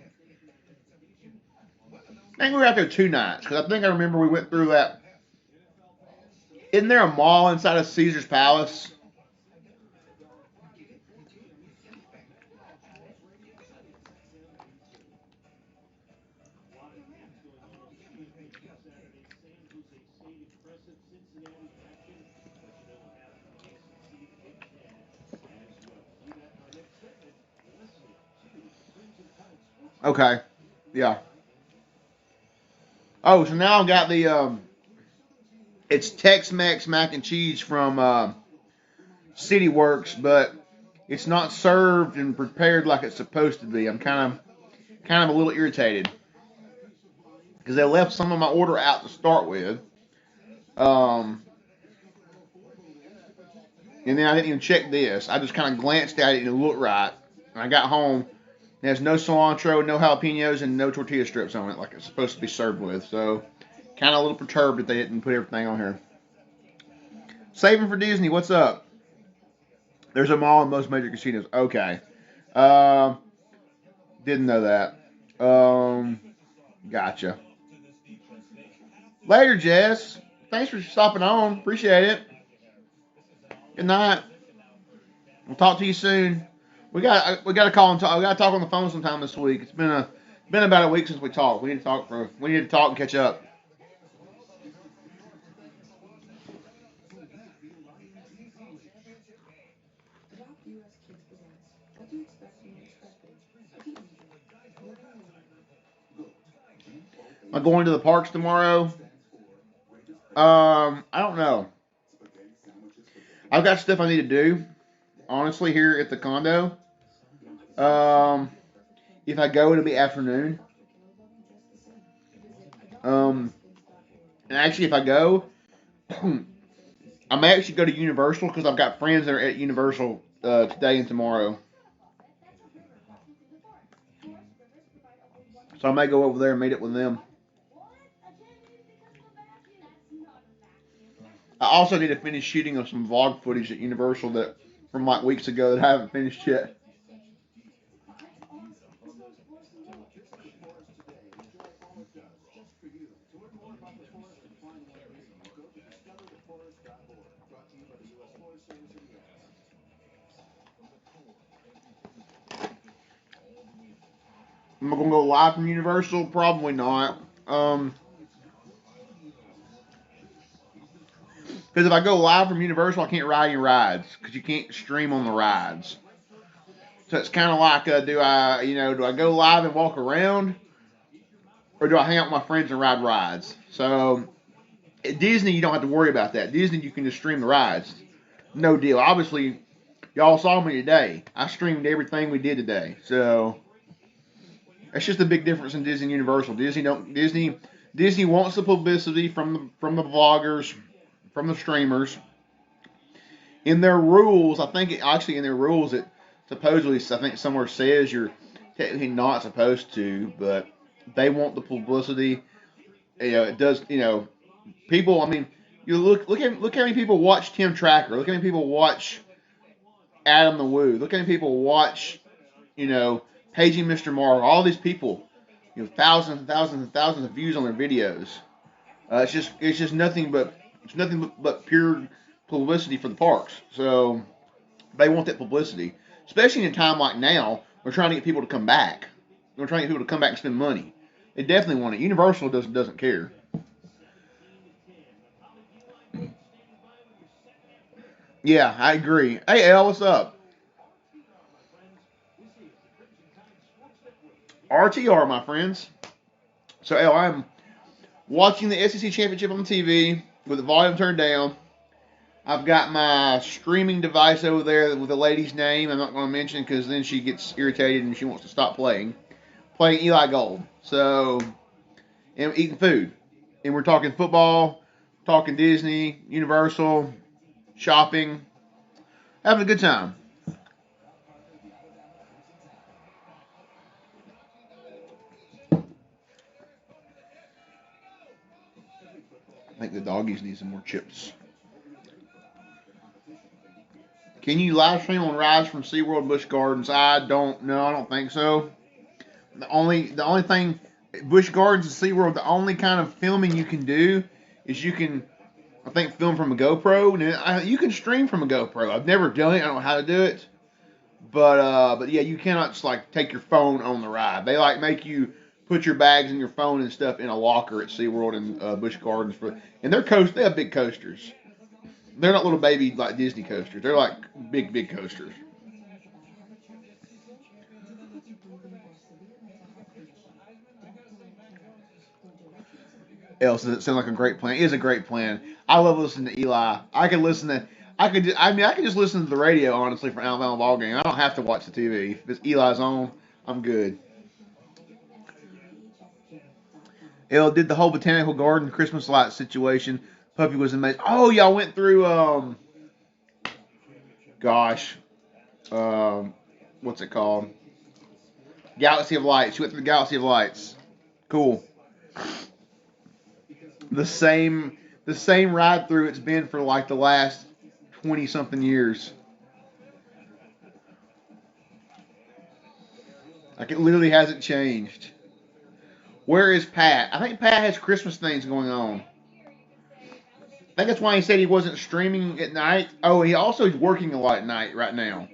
B: I think we were out there 2 nights because I think I remember we went through that. Isn't there a mall inside of Caesar's Palace? Okay. Yeah. Oh, so now I've got the it's Tex-Mex mac and cheese from City Works, but it's not served and prepared like it's supposed to be. I'm kind of a little irritated because they left some of my order out to start with, um, and then I didn't even check this. I just kind of glanced at it and it looked right. And I got home. There's no cilantro, no jalapenos, and no tortilla strips on it like it's supposed to be served with. So, kind of a little perturbed that they didn't put everything on here. Saving for Disney, what's up? There's a mall in most major casinos. Okay. Didn't know that. Gotcha. Later, Jess. Thanks for stopping on. Appreciate it. Good night. We'll talk to you soon. We got to call and talk. We got to talk on the phone sometime this week. It's been about a week since we talked. We need to talk and catch up. Am I going to the parks tomorrow? I don't know. I've got stuff I need to do. Honestly, here at the condo. If I go, it'll be afternoon. And actually, if I go, I may actually go to Universal because I've got friends that are at Universal today and tomorrow. So I may go over there and meet up with them. I also need to finish shooting of some vlog footage at Universal that from like weeks ago that I haven't finished yet. Am I gonna go live from Universal? Probably not. Because if I go live from Universal, I can't ride any rides because you can't stream on the rides. So it's kind of like, do I go live and walk around, or do I hang out with my friends and ride rides? So at Disney, you don't have to worry about that. Disney, you can just stream the rides, no deal. Obviously, y'all saw me today. I streamed everything we did today. So that's just a big difference in Disney and Universal. Disney wants the publicity from the vloggers, from the streamers. In their rules, in their rules it supposedly, I think somewhere says you're technically not supposed to, but they want the publicity. It does. People. I mean, you look how many people watch Tim Tracker. Look how many people watch Adam the Woo. Look how many people watch, Paging Mr. Marvel. All these people, thousands and thousands and thousands of views on their videos. It's just nothing but pure publicity for the parks. So they want that publicity, especially in a time like now. We're trying to get people to come back. We're trying to get people to come back and spend money. They definitely want it. Universal doesn't care. Yeah, I agree. Hey, Al, what's up? RTR, my friends. So, Al, I'm watching the SEC Championship on the TV with the volume turned down. I've got my streaming device over there with a lady's name I'm not going to mention because then she gets irritated and she wants to stop playing. Playing Eli Gold. So, and eating food. And we're talking football, talking Disney, Universal, shopping, having a good time. think the doggies need some more chips. Can you live stream on rides from SeaWorld Busch Gardens? I don't know. I don't think so. The only thing, Busch Gardens and SeaWorld, the only kind of filming you can do is you can, I think, film from a GoPro. And you can stream from a GoPro. I've never done it. I don't know how to do it. But yeah, you cannot just like take your phone on the ride. They like make you put your bags and your phone and stuff in a locker at SeaWorld and Busch Gardens and they have big coasters. They're not little baby like Disney coasters. They're like big coasters. Else does it sound like a great plan? It is a great plan. I love listening to Eli. I could just listen to the radio honestly for Alabama ball game. I don't have to watch the TV. If it's Eli's on, I'm good. Elle did the whole botanical garden Christmas light situation. Puppy was amazing. Oh, y'all went through what's it called? Galaxy of Lights. You went through the Galaxy of Lights. Cool. The same ride through it's been for like the last 20 something years. Like it literally hasn't changed. Where is Pat? I think Pat has Christmas things going on. I think that's why he said he wasn't streaming at night. Oh, he also is working a lot at night right now.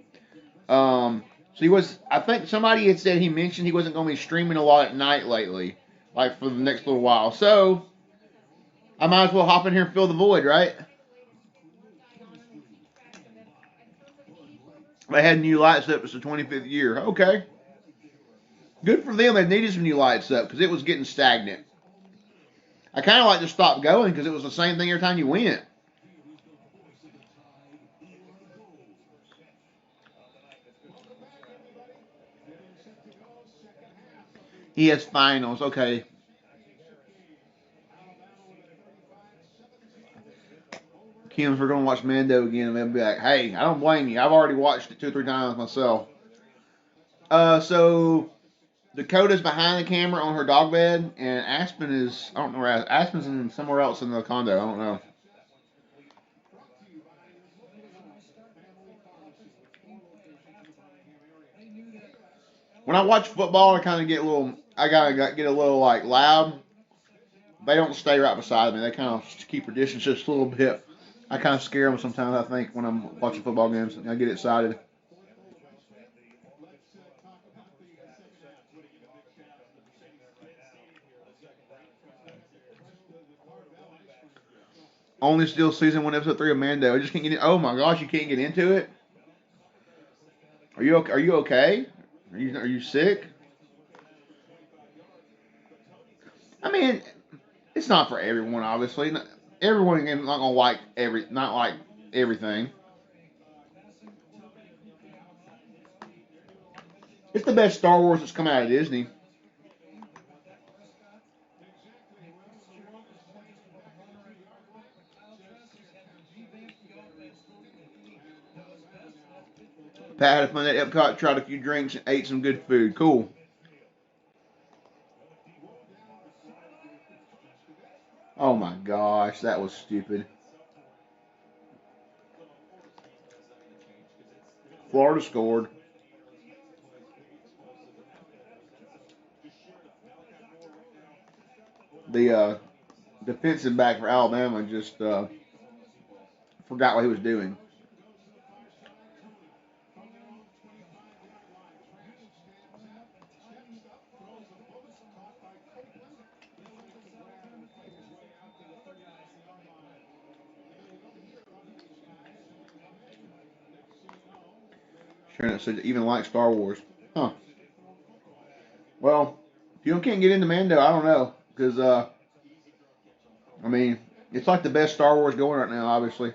B: So he was. I think somebody had said he mentioned he wasn't going to be streaming a lot at night lately, like for the next little while. So I might as well hop in here and fill the void, right? They had new lights up. It's the 25th year. Okay. Good for them. They needed some new lights up because it was getting stagnant. I kind of like to stop going because it was the same thing every time you went. He has finals. Okay. Kim's, we're going to watch Mando again, and they'll be like, hey, I don't blame you. I've already watched it 2 or 3 times myself. So Dakota's behind the camera on her dog bed, and Aspen is, I don't know where, Aspen's in somewhere else in the condo. I don't know. When I watch football, I kind of get a little, I gotta get a little like loud. They don't stay right beside me. They kind of keep their distance just a little bit. I kind of scare them sometimes, I think, when I'm watching football games. I get excited. Only still season 1, episode 3 of Mando. I just can't get in. Oh my gosh, you can't get into it? Are you okay? Are you sick? I mean, it's not for everyone, obviously. Everyone is not gonna like everything. It's the best Star Wars that's come out of Disney. Pat had fun at Epcot, tried a few drinks, and ate some good food. Cool. Oh my gosh, that was stupid. Florida scored. The defensive back for Alabama just forgot what he was doing. Sharon said even like Star Wars. Huh. Well, if you can't get into Mando, I don't know. Because, I mean, it's like the best Star Wars going right now, obviously.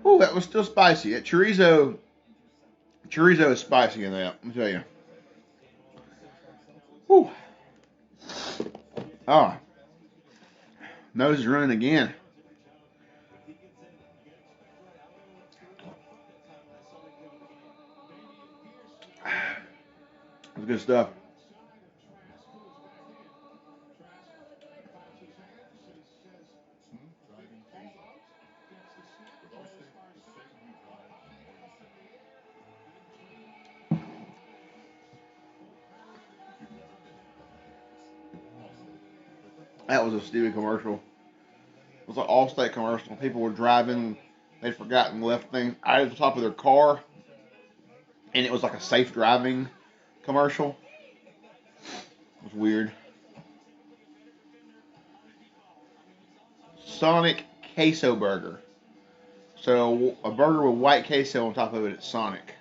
B: Oh, that was still spicy. That chorizo is spicy in that. Let me tell you. Whew. Oh, nose is running again. That's good stuff. That was a stupid commercial. It was an Allstate commercial. People were driving, they'd forgotten left things out of the top of their car, and it was like a safe driving commercial. It was weird. Sonic Queso Burger. So a burger with white queso on top of it. It's Sonic.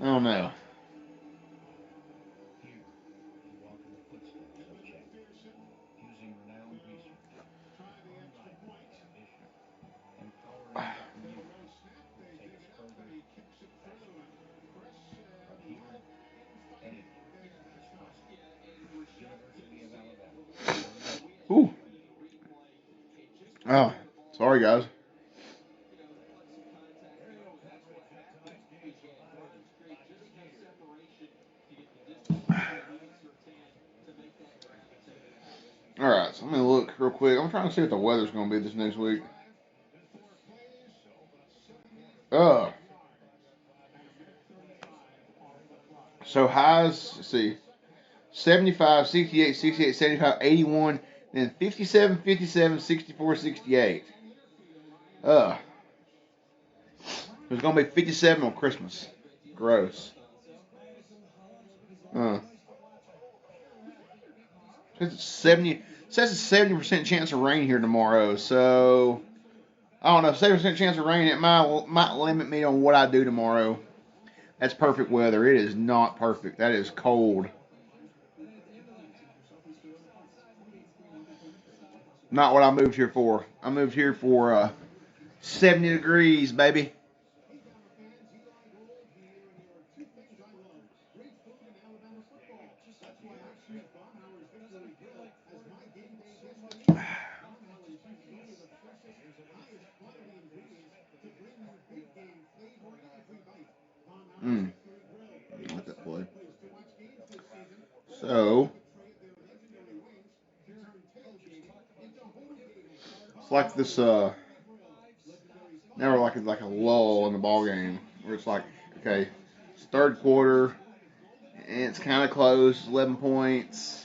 B: I don't know. Ooh. Oh, sorry guys. All right, so I'm gonna look real quick. I'm trying to see what the weather's gonna be this next week. Uh, so highs. Let's see. 75, 68, 68, 75, 81, then 57, 57, 64, 68. There's going to be 57 on Christmas. Gross. Says it's 70% chance of rain here tomorrow. So, I don't know, 70% chance of rain. It might limit me on what I do tomorrow. That's perfect weather. It is not perfect. That is cold. Not what I moved here for. I moved here for 70 degrees, baby. Let that play. So, it's like this, now we're like a lull in the ball game where it's like, okay, it's third quarter, and it's kind of close, 11 points.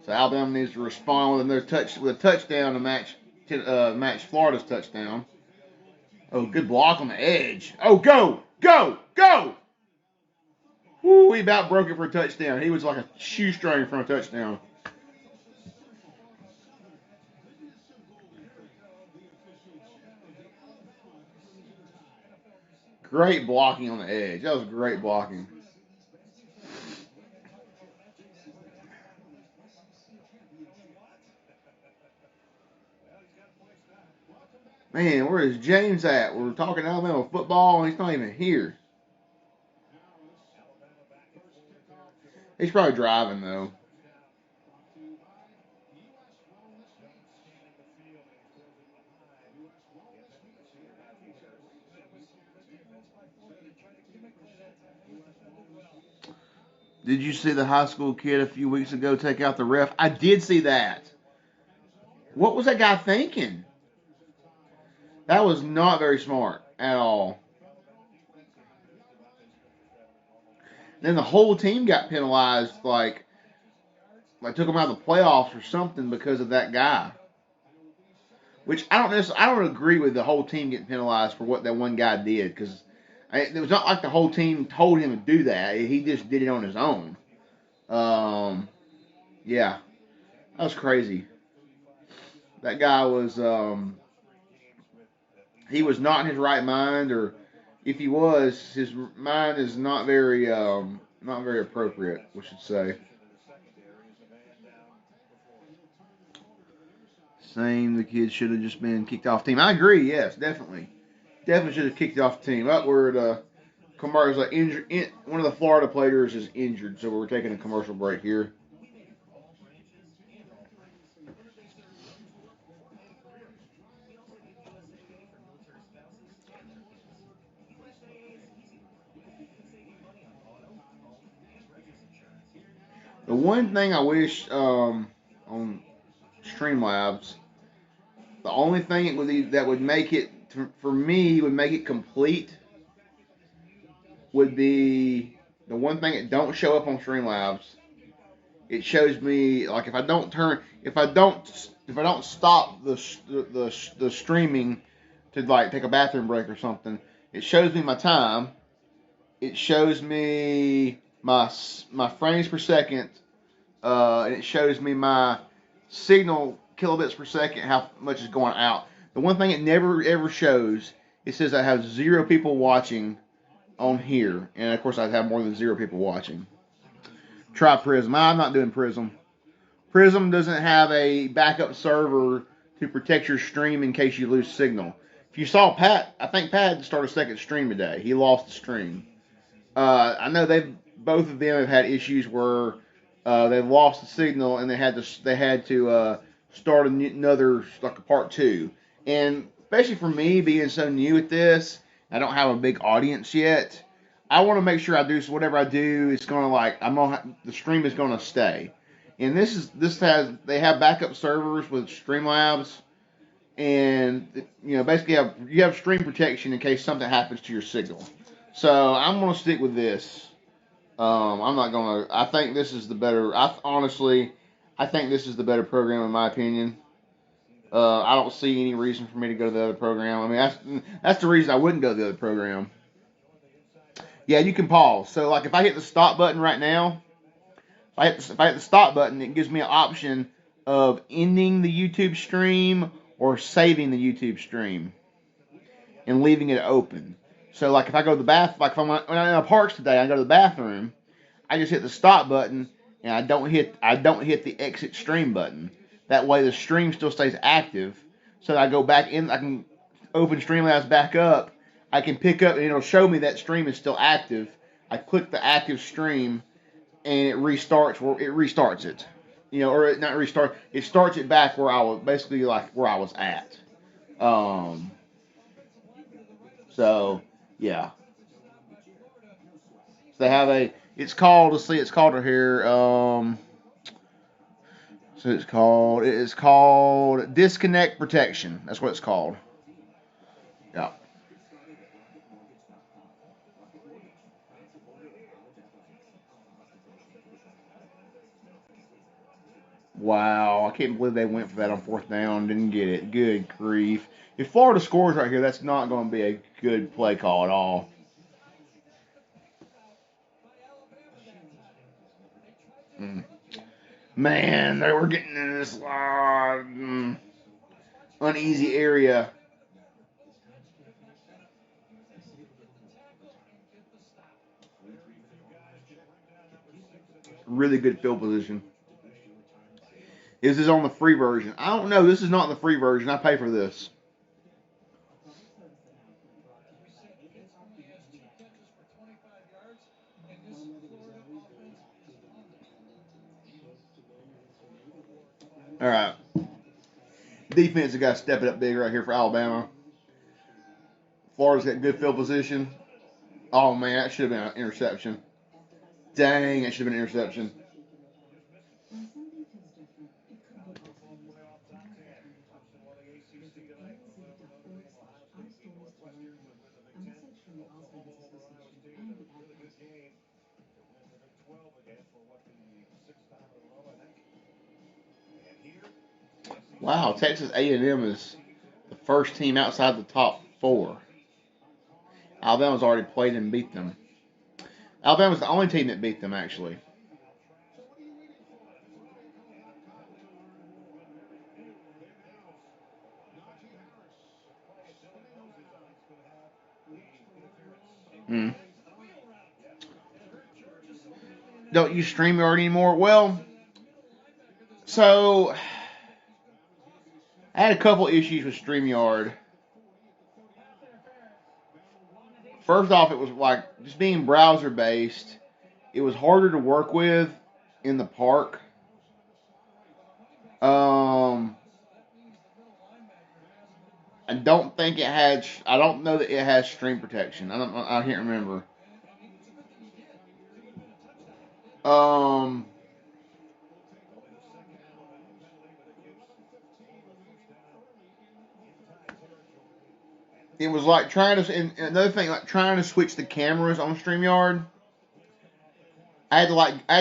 B: So Alabama needs to respond with a touchdown to match Florida's touchdown. Oh, good block on the edge. Oh, go, go, go! Woo, he about broke it for a touchdown. He was like a shoestring from a touchdown. Great blocking on the edge. That was great blocking. Man, where is James at? We're talking Alabama football, and he's not even here. He's probably driving, though. Did you see the high school kid a few weeks ago take out the ref? I did see that. What was that guy thinking? That was not very smart at all. Then the whole team got penalized, like took them out of the playoffs or something because of that guy. Which I don't agree with the whole team getting penalized for what that one guy did because it was not like the whole team told him to do that. He just did it on his own. Yeah, that was crazy. That guy was he was not in his right mind, or if he was, his mind is not very appropriate, we should say. Saying the kids should have just been kicked off the team. I agree. Yes, definitely. Definitely should have kicked off the team. Upward. Commercial injured. One of the Florida players is injured, so we're taking a commercial break here. The one thing I wish on Streamlabs, the only thing that would make it for me would make it complete would be the one thing that don't show up on Streamlabs. It shows me like if I don't stop the streaming to like take a bathroom break or something, it shows me my time. It shows me my frames per second, and it shows me my signal kilobits per second, how much is going out. The one thing it never ever shows, it says I have 0 people watching on here, and of course I have more than 0 people watching. Try Prism. I'm not doing Prism. Prism doesn't have a backup server to protect your stream in case you lose signal. If you saw Pat, I think Pat had to start a second stream today. He lost the stream. I know both of them have had issues where they lost the signal and they had to start another like a part 2. And especially for me being so new at this, I don't have a big audience yet. I want to make sure I do whatever I do. It's gonna the stream is gonna stay. And they have backup servers with Streamlabs, and basically you have stream protection in case something happens to your signal. So I'm gonna stick with this. I'm not gonna. I think this is the better. I think this is the better program in my opinion. I don't see any reason for me to go to the other program. I mean, that's the reason I wouldn't go to the other program. Yeah, you can pause. So like if I hit the stop button right now, if I hit the stop button, it gives me an option of ending the YouTube stream or saving the YouTube stream and leaving it open. So like if I go to the when I'm in the parks today, I go to the bathroom, I just hit the stop button and I don't hit the exit stream button. That way the stream still stays active. So I go back in, I can open Streamlabs back up. I can pick up and it'll show me that stream is still active. I click the active stream and it restarts it. Or it not restart. It starts it back where I was where I was at. So yeah. So they have it's called right here. So it is called Disconnect Protection. That's what it's called. Yeah. Wow, I can't believe they went for that on 4th down. Didn't get it. Good grief. If Florida scores right here, that's not going to be a good play call at all. Man, they were getting in this uneasy area. Really good field position. Is this on the free version? I don't know. This is not the free version. I pay for this. All right. Defense has got to step it up big right here for Alabama. Florida's got good field position. Oh, man, that should have been an interception. Dang, that should have been an interception. Wow, Texas A&M is the first team outside the top 4. Alabama's already played and beat them. Alabama's the only team that beat them, actually. Don't you StreamYard anymore? Well, so I had a couple issues with StreamYard. First off, it was like just being browser based. It was harder to work with in the park. I don't think it had. I don't know that it has stream protection. I can't remember. It was like trying to. And another thing, like trying to switch the cameras on StreamYard. I had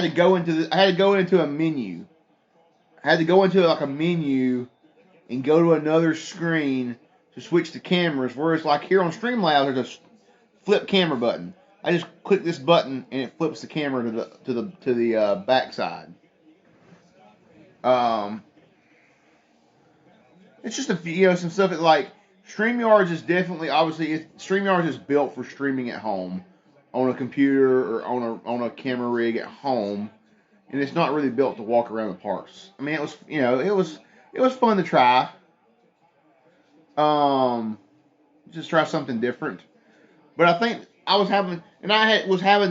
B: to go into a menu. I had to go into like a menu and go to another screen to switch the cameras. Whereas like here on Streamlabs, there's a flip camera button. I just click this button and it flips the camera to the back side. It's just some stuff that like StreamYard is definitely StreamYard is built for streaming at home on a computer or on a camera rig at home, and it's not really built to walk around the parks. I mean, it was fun to try. Just try something different. But I think I was having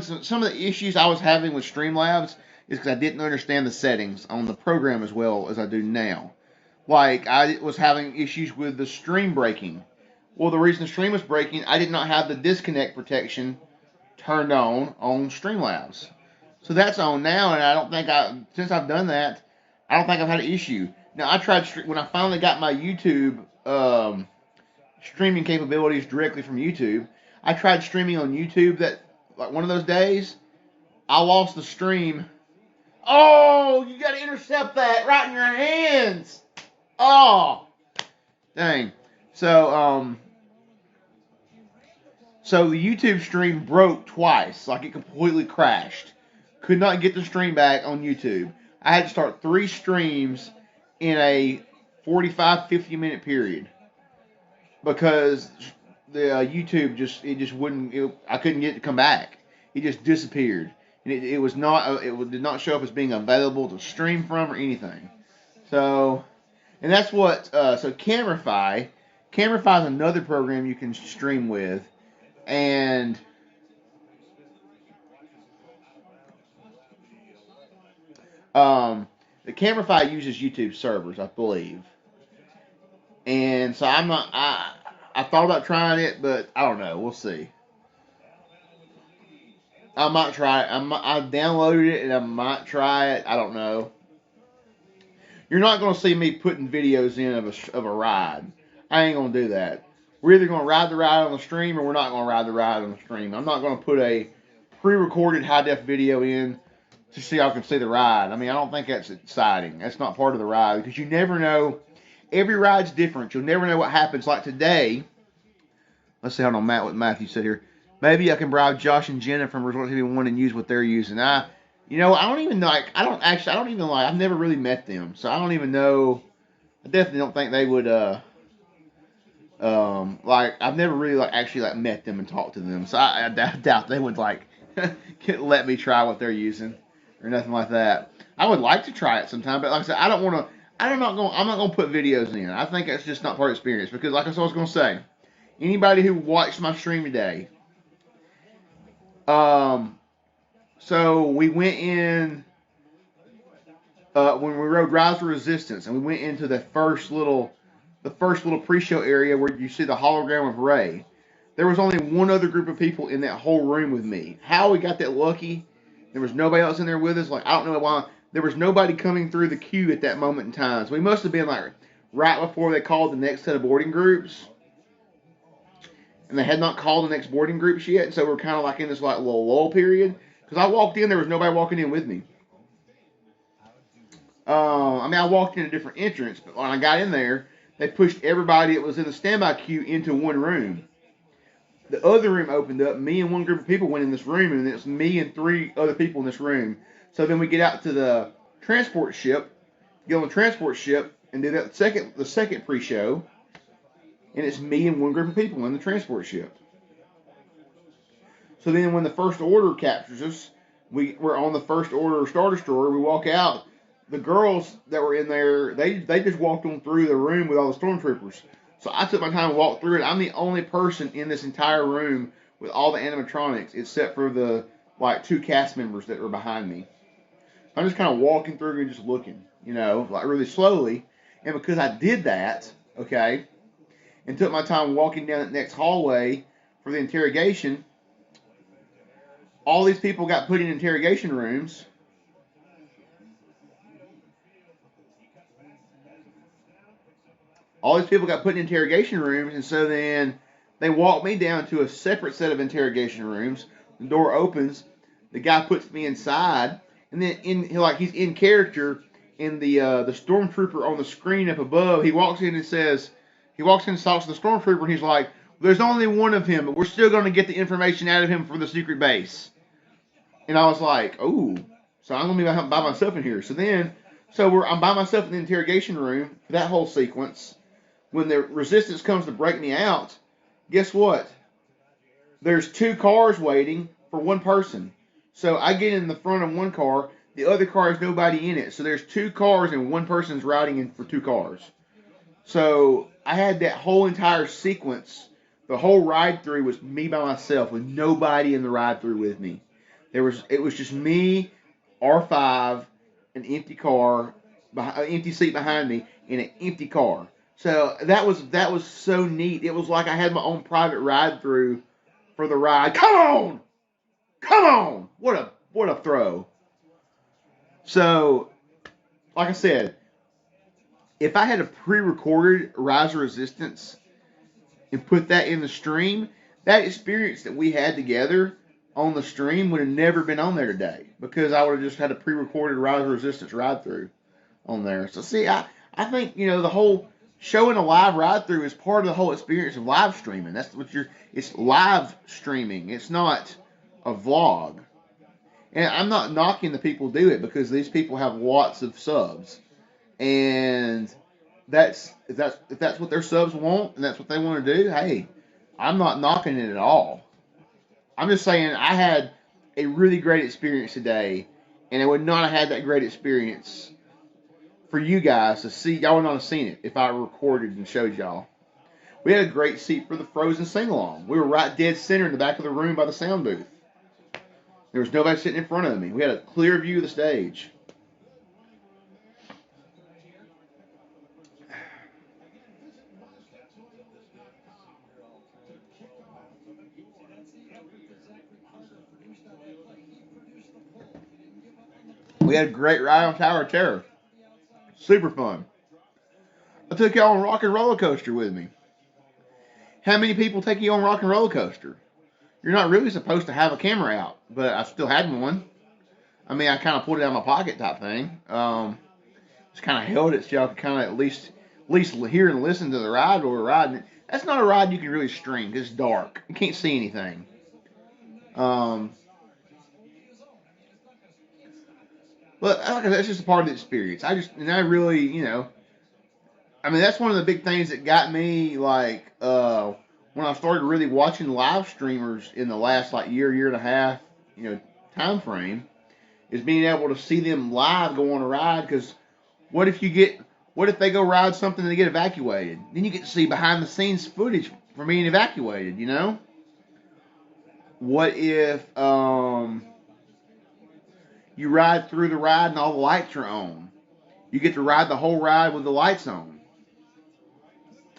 B: some of the issues I was having with Streamlabs is because I didn't understand the settings on the program as well as I do now. Like, I was having issues with the stream breaking. Well, the reason the stream was breaking, I did not have the disconnect protection turned on Streamlabs. So that's on now, and since I've done that, I don't think I've had an issue. Now, I tried, when I finally got my YouTube streaming capabilities directly from YouTube, I tried streaming on YouTube like one of those days, I lost the stream. Oh, you got to intercept that right in your hands. Oh, dang. So the YouTube stream broke twice. Like, it completely crashed. Could not get the stream back on YouTube. I had to start 3 streams in a 45-50 minute period because the YouTube just wouldn't. I couldn't get it to come back. It just disappeared, and it did not show up as being available to stream from or anything. So, and that's what. So Camify is another program you can stream with, and the Camify uses YouTube servers, I believe. And so I thought about trying it, but I don't know. We'll see. I might try it. I downloaded it and I might try it. I don't know. You're not going to see me putting videos in of a ride. I ain't going to do that. We're either going to ride the ride on the stream or we're not going to ride the ride on the stream. I'm not going to put a pre-recorded high-def video in to see how I can see the ride. I mean, I don't think that's exciting. That's not part of the ride because you never know. Every ride's different. You'll never know what happens. Like today, let's see, hold on, Matt, what Matthew said here. Maybe I can bribe Josh and Jenna from Resort TV 1 and use what they're using. I don't even like. I've never really met them, so I don't even know. I definitely don't think they would. I've never really actually met them and talked to them, so I doubt they would let me try what they're using or nothing like that. I would like to try it sometime, but like I said, I don't want to. I'm not going to put videos in. I think that's just not part of the experience because, like I was going to say, anybody who watched my stream today. So we went in when we rode Rise of Resistance, and we went into the first little pre-show area where you see the hologram of Rey. There was only one other group of people in that whole room with me. How we got that lucky? There was nobody else in there with us. I don't know why. There was nobody coming through the queue at that moment in time. So we must have been right before they called the next set of boarding groups. And they had not called the next boarding groups yet. So we're kind of in this little lull period. Because I walked in, there was nobody walking in with me. I walked in a different entrance. But when I got in there, they pushed everybody that was in the standby queue into one room. The other room opened up. Me and one group of people went in this room. And it's me and 3 other people in this room. So then we get out to the transport ship, get on the transport ship, and do the second pre-show. And it's me and one group of people in the transport ship. So then when the First Order captures us, we're on the First Order Star Destroyer. We walk out. the girls that were in there, they just walked on through the room with all the stormtroopers. So I took my time and walked through it. I'm the only person in this entire room with all the animatronics, except for the like 2 cast members that were behind me. I'm just kind of walking through and just looking, like really slowly. And because I did that, okay, and took my time walking down that next hallway for the interrogation, all these people got put in interrogation rooms. All these people got put in interrogation rooms, and so then they walked me down to a separate set of interrogation rooms. The door opens, the guy puts me inside, and then he's in character. In the stormtrooper on the screen up above, he walks in and talks to the stormtrooper, and he's like, "There's only one of him, but we're still going to get the information out of him for the secret base." And I was like, "Oh, so I'm going to be by myself in here." I'm by myself in the interrogation room for that whole sequence. When the resistance comes to break me out, guess what? There's 2 cars waiting for one person. So I get in the front of one car, the other car has nobody in it. So there's 2 cars and one person's riding in for 2 cars. So I had that whole entire sequence. The whole ride through was me by myself with nobody in the ride through with me. It was just me, R5, an empty car, an empty seat behind me, and an empty car. So that was so neat. It was like I had my own private ride through for the ride. Come on! What a throw! So, like I said, if I had a pre-recorded Rise of Resistance and put that in the stream, that experience that we had together on the stream would have never been on there today, because I would have just had a pre-recorded Rise of Resistance ride through on there. So see, I think the whole showing a live ride through is part of the whole experience of live streaming. That's what it's live streaming. It's not a vlog. And I'm not knocking the people who do it, because these people have lots of subs. And if that's what their subs want and that's what they want to do, hey, I'm not knocking it at all. I'm just saying I had a really great experience today, and I would not have had that great experience for you guys to see. Y'all would not have seen it if I recorded and showed y'all. We had a great seat for the Frozen sing-along. We were right dead center in the back of the room by the sound booth. There was nobody sitting in front of me. We had a clear view of the stage. We had a great ride on Tower of Terror. Super fun. I took y'all on Rock and Roller Coaster with me. How many people take you on Rock and Roller Coaster? You're not really supposed to have a camera out, but I still had one. I mean, I kind of pulled it out of my pocket type thing. Just kind of held it so y'all could kind of at least hear and listen to the ride while we're riding it. That's not a ride you can really stream because it's dark. You can't see anything. But that's just a part of the experience. I really, I mean, that's one of the big things that got me, like, when I started really watching live streamers in the last, like, year and a half, time frame, is being able to see them live go on a ride. Because what if they go ride something and they get evacuated? Then you get to see behind the scenes footage from being evacuated, What if, you ride through the ride and all the lights are on? You get to ride the whole ride with the lights on.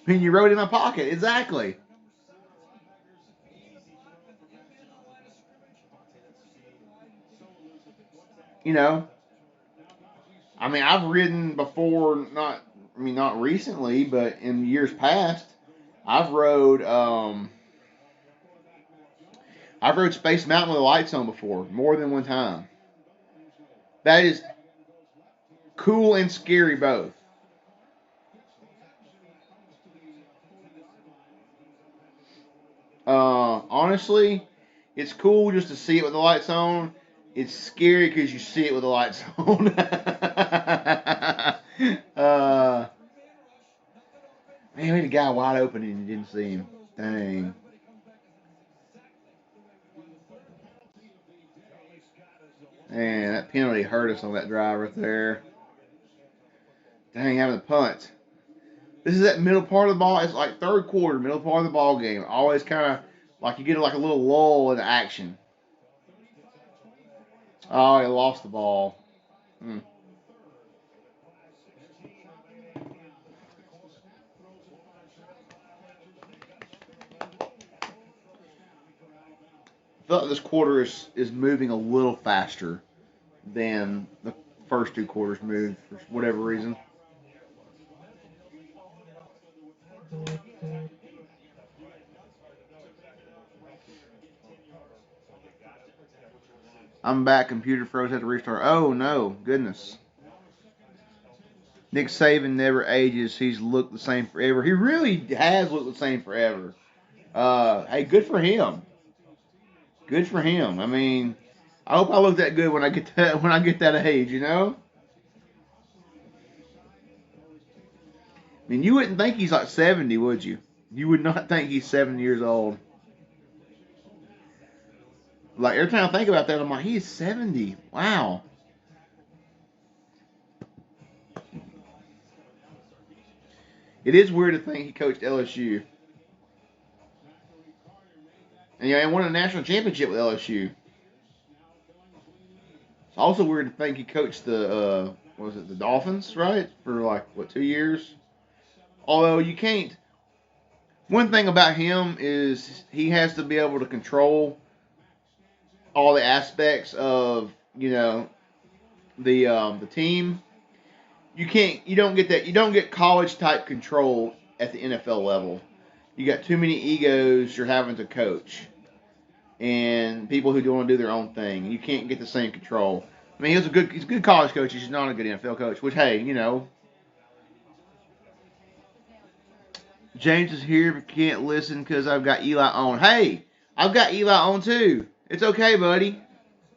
B: And you rode in my pocket, exactly. I mean, I've ridden before, not recently, but in years past, I've rode Space Mountain with the lights on before, more than one time. That is cool and scary both. Honestly, it's cool just to see it with the lights on. It's scary because you see it with the lights on. Man, we had a guy wide open and you didn't see him. Dang. Man, that penalty hurt us on that drive right there. Dang, having a punt. This is that middle part of the ball. It's like third quarter, middle part of the ball game. Always kind of like you get like a little lull in action. Oh, he lost the ball. Hmm. I feel like this quarter is moving a little faster than the first two quarters moved for whatever reason. I'm back. Computer froze. Had to restart. Oh no, goodness. Nick Saban never ages. He's looked the same forever. He really has looked the same forever. Hey, good for him. Good for him. I mean, I hope I look that good when I get that age. You know. I mean, you wouldn't think he's like 70, would you? You would not think he's 70 years old. Like every time I think about that, I'm like, he's 70. Wow. It is weird to think he coached LSU. And he won a national championship with LSU. It's also weird to think he coached the what was it, the Dolphins, right? For like what, 2 years? Although you can't. One thing about him is he has to be able to control all the aspects of the team. You don't get that. You don't get college type control at the NFL level. You got too many egos you're having to coach, and people who don't want to do their own thing. You can't get the same control. I mean, he's a good college coach. He's not a good NFL coach. Which, hey, James is here but can't listen because I've got Eli on. Hey, I've got Eli on too. It's okay, buddy.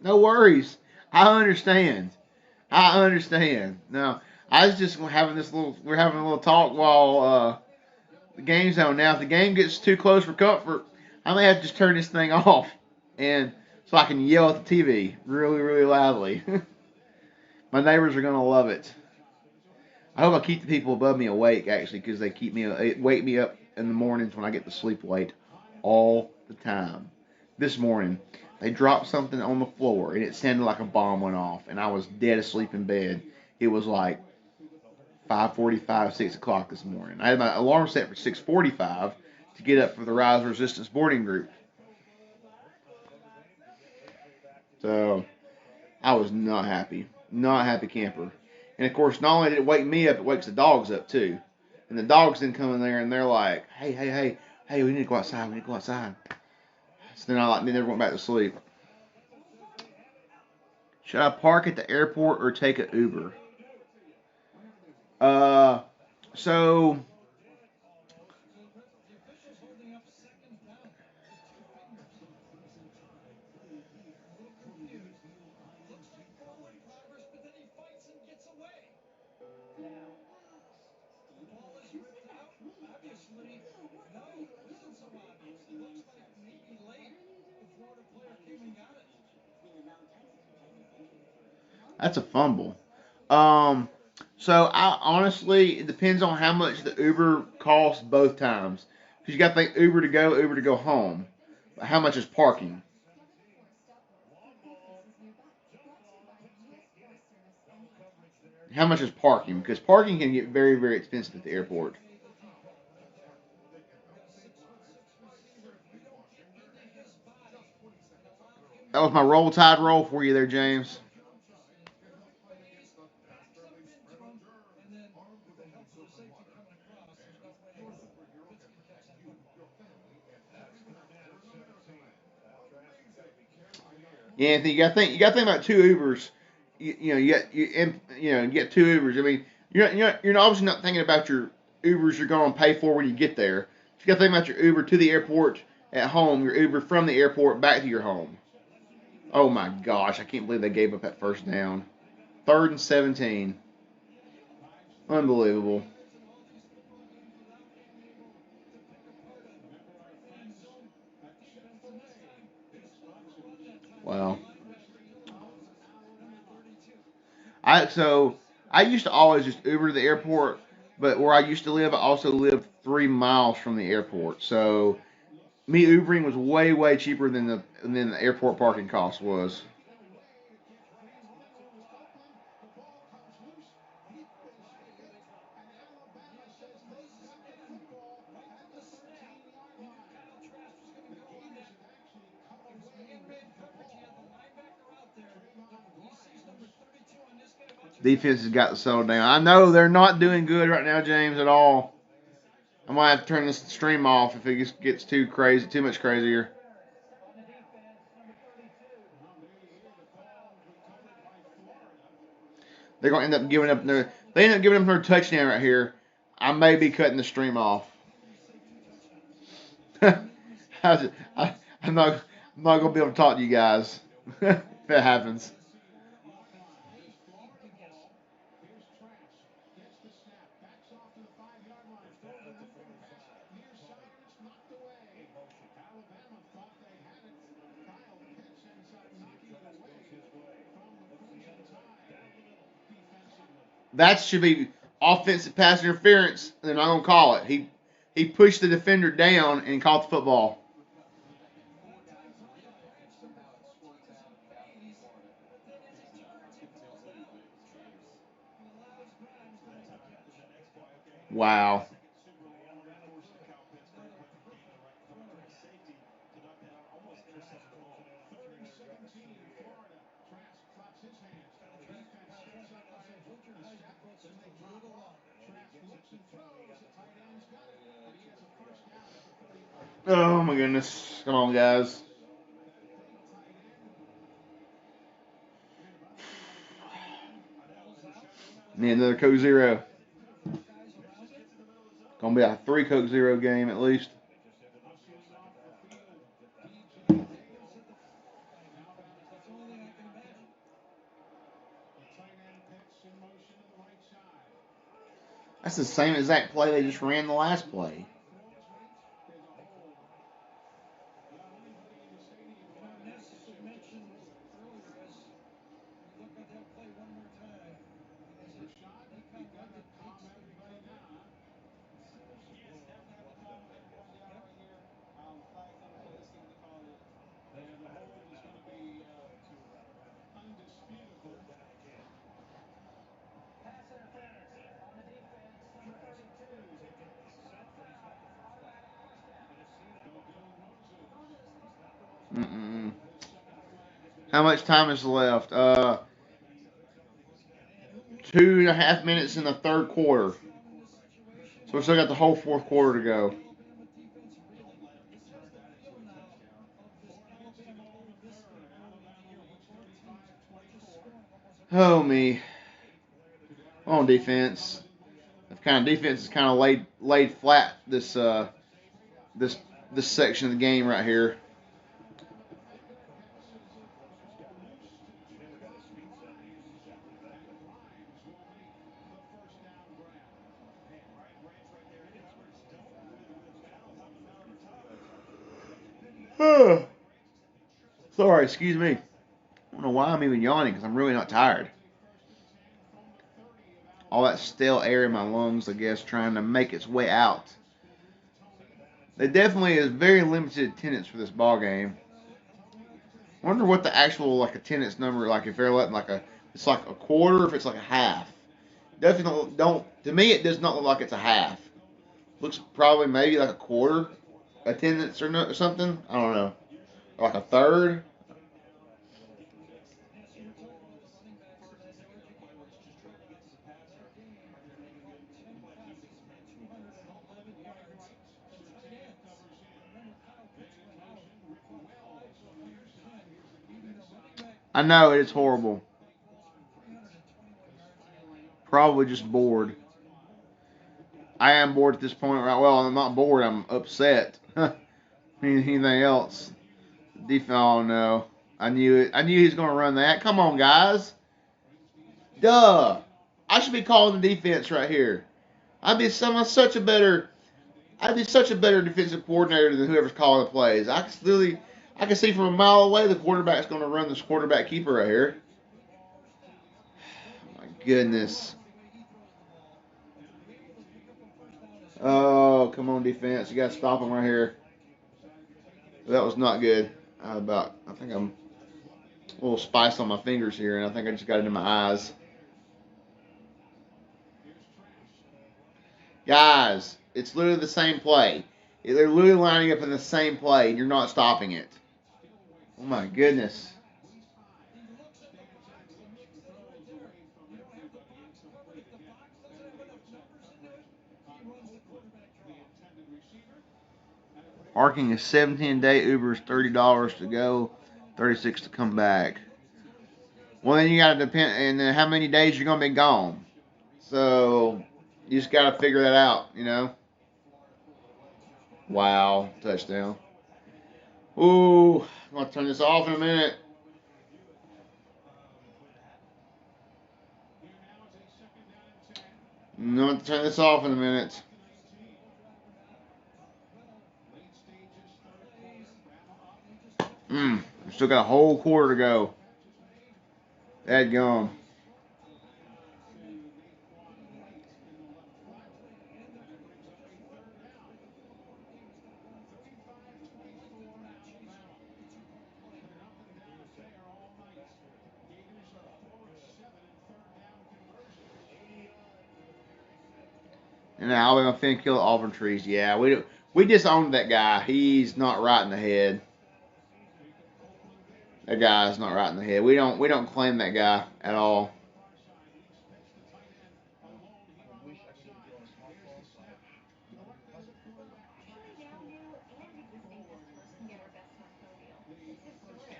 B: No worries. I understand. I understand. No, I was just having we're having a little talk while the game's on. Now, if the game gets too close for comfort, I may have to just turn this thing off, and so I can yell at the TV really, really loudly. My neighbors are gonna love it. I hope I keep the people above me awake, actually, because they wake me up in the mornings when I get to sleep late all the time. This morning, they dropped something on the floor, and it sounded like a bomb went off, and I was dead asleep in bed. It was like 5:45, 6 o'clock this morning. I had my alarm set for 6:45 to get up for the Rise Resistance boarding group. So I was not happy. Not happy camper. And of course, not only did it wake me up, it wakes the dogs up too. And the dogs then come in there and they're like, hey, hey, hey, hey, we need to go outside. We need to go outside. So then they never went back to sleep. Should I park at the airport or take an Uber? Uh, so that's a fumble. Um, so I honestly, it depends on how much the Uber costs both times. Because you got to think Uber to go, Uber to go home. But how much is parking? How much is parking? Because parking can get very, very expensive at the airport. That was my roll tide roll for you there, James. Yeah, Anthony, you got to think about two Ubers. You get two Ubers. I mean, you're obviously not thinking about your Ubers you're going to pay for when you get there. You got to think about your Uber to the airport at home, your Uber from the airport back to your home. Oh my gosh, I can't believe they gave up that first down. 3rd and 17. Unbelievable. Wow. I so I used to always just Uber to the airport, but where I used to live, I also lived 3 miles from the airport. So me Ubering was way, way cheaper than the airport parking cost was. Defense has got to settle down. I know they're not doing good right now, James, at all. I might have to turn this stream off if it gets too crazy, too much crazier. They're gonna end up giving up their. They end up giving up their touchdown right here. I may be cutting the stream off. I, I'm not. I'm not gonna be able to talk to you guys if that happens. That should be offensive pass interference. They're not gonna call it. He pushed the defender down and caught the football. Wow. Oh my goodness. Come on, guys. Need another Coke Zero. Gonna be a 3 Coke Zero game at least. That's the same exact play they just ran the last play. Mm-mm. How much time is left? 2.5 minutes in the third quarter. So we still got the whole fourth quarter to go. Oh me. On defense. Defense is kind of laid flat this this section of the game right here. Sorry, excuse me. I don't know why I'm even yawning because I'm really not tired. All that stale air in my lungs, I guess, trying to make its way out. There definitely is very limited attendance for this ball game. Wonder what the actual attendance number if they're letting it's like a quarter, if it's like a half. Definitely don't. To me, it does not look like it's a half. Looks probably maybe like a quarter attendance or something. I don't know. Or like a third. I know it's horrible. Probably just bored. I am bored at this point. Right? Well, I'm not bored. I'm upset. Anything else? Oh no! I knew it. I knew he was going to run that. Come on, guys. Duh. I should be calling the defense right here. I'd be such a better. I'd be such a better defensive coordinator than whoever's calling the plays. I can see from a mile away the quarterback's going to run this quarterback keeper right here. Oh my goodness. Oh, come on, defense. You got to stop him right here. That was not good. I think I'm a little spiced on my fingers here, and I think I just got it in my eyes. Guys, it's literally the same play. They're literally lining up in the same play, and you're not stopping it. Oh, my goodness. Parking is 17-day. Uber is $30 to go, $36 to come back. Well, then you got to depend, and then how many days you're gonna be gone. So you just got to figure that out, you know. Wow, touchdown. Ooh, I'm gonna turn this off in a minute. I'm gonna turn this off in a minute. We still got a whole quarter to go. Dadgum. And Alabama fin kill Auburn trees. Yeah, we disowned that guy. He's not right in the head. That guy's not right in the head. We don't claim that guy at all.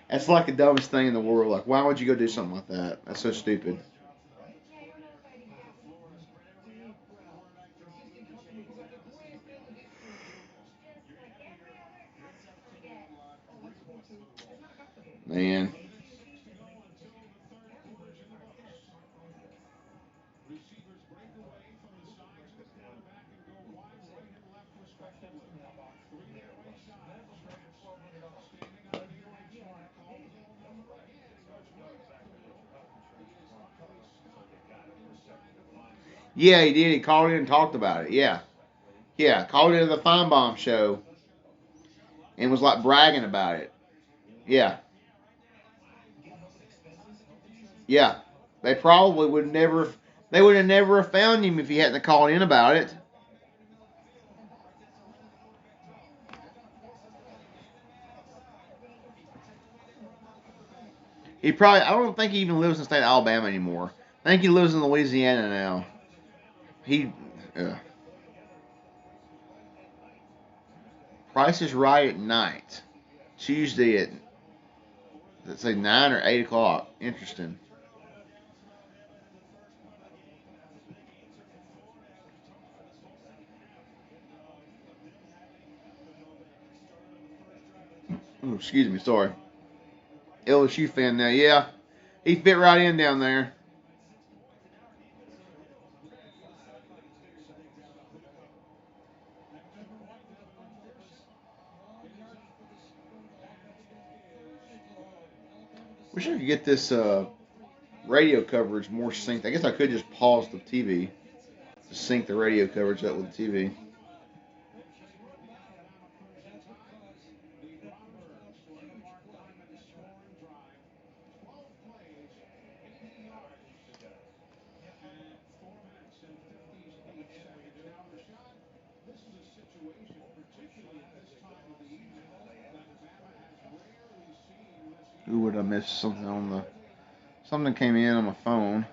B: That's like the dumbest thing in the world. Like, why would you go do something like that? That's so stupid. Man. Yeah, he did. He called in and talked about it. Yeah. Yeah, called into the Feinbaum show and was like bragging about it. Yeah. Yeah. They probably would never, they would have never found him if he hadn't called in about it. He probably, I don't think he even lives in the state of Alabama anymore. I think he lives in Louisiana now. He, Price is Right at night. Tuesday at, let's say 9 or 8 o'clock. Interesting. Ooh, excuse me, sorry. LSU fan now. Yeah, he fit right in down there. Wish I could get this radio coverage more synced. I guess I could just pause the TV to sync the radio coverage up with the TV. Who would I miss something on the? Something came in on my phone.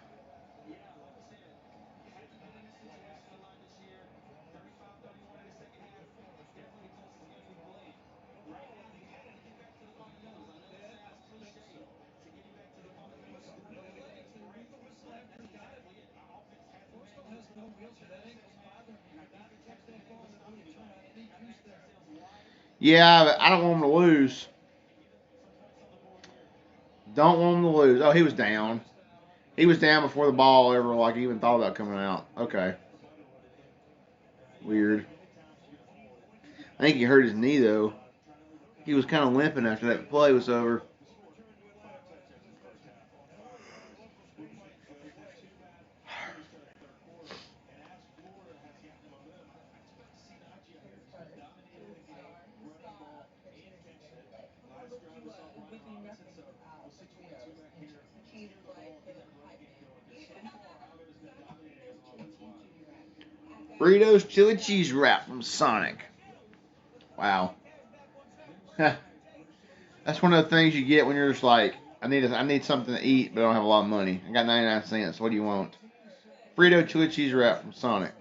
B: Yeah, I don't want him to lose. Don't want him to lose. Oh, he was down. He was down before the ball ever even thought about coming out. Okay. Weird. I think he hurt his knee though. He was kind of limping after that play was over. Fritos chili cheese wrap from Sonic. Wow. That's one of the things you get when you're just like, I need something to eat, but I don't have a lot of money. I got 99 cents. What do you want? Frito chili cheese wrap from Sonic.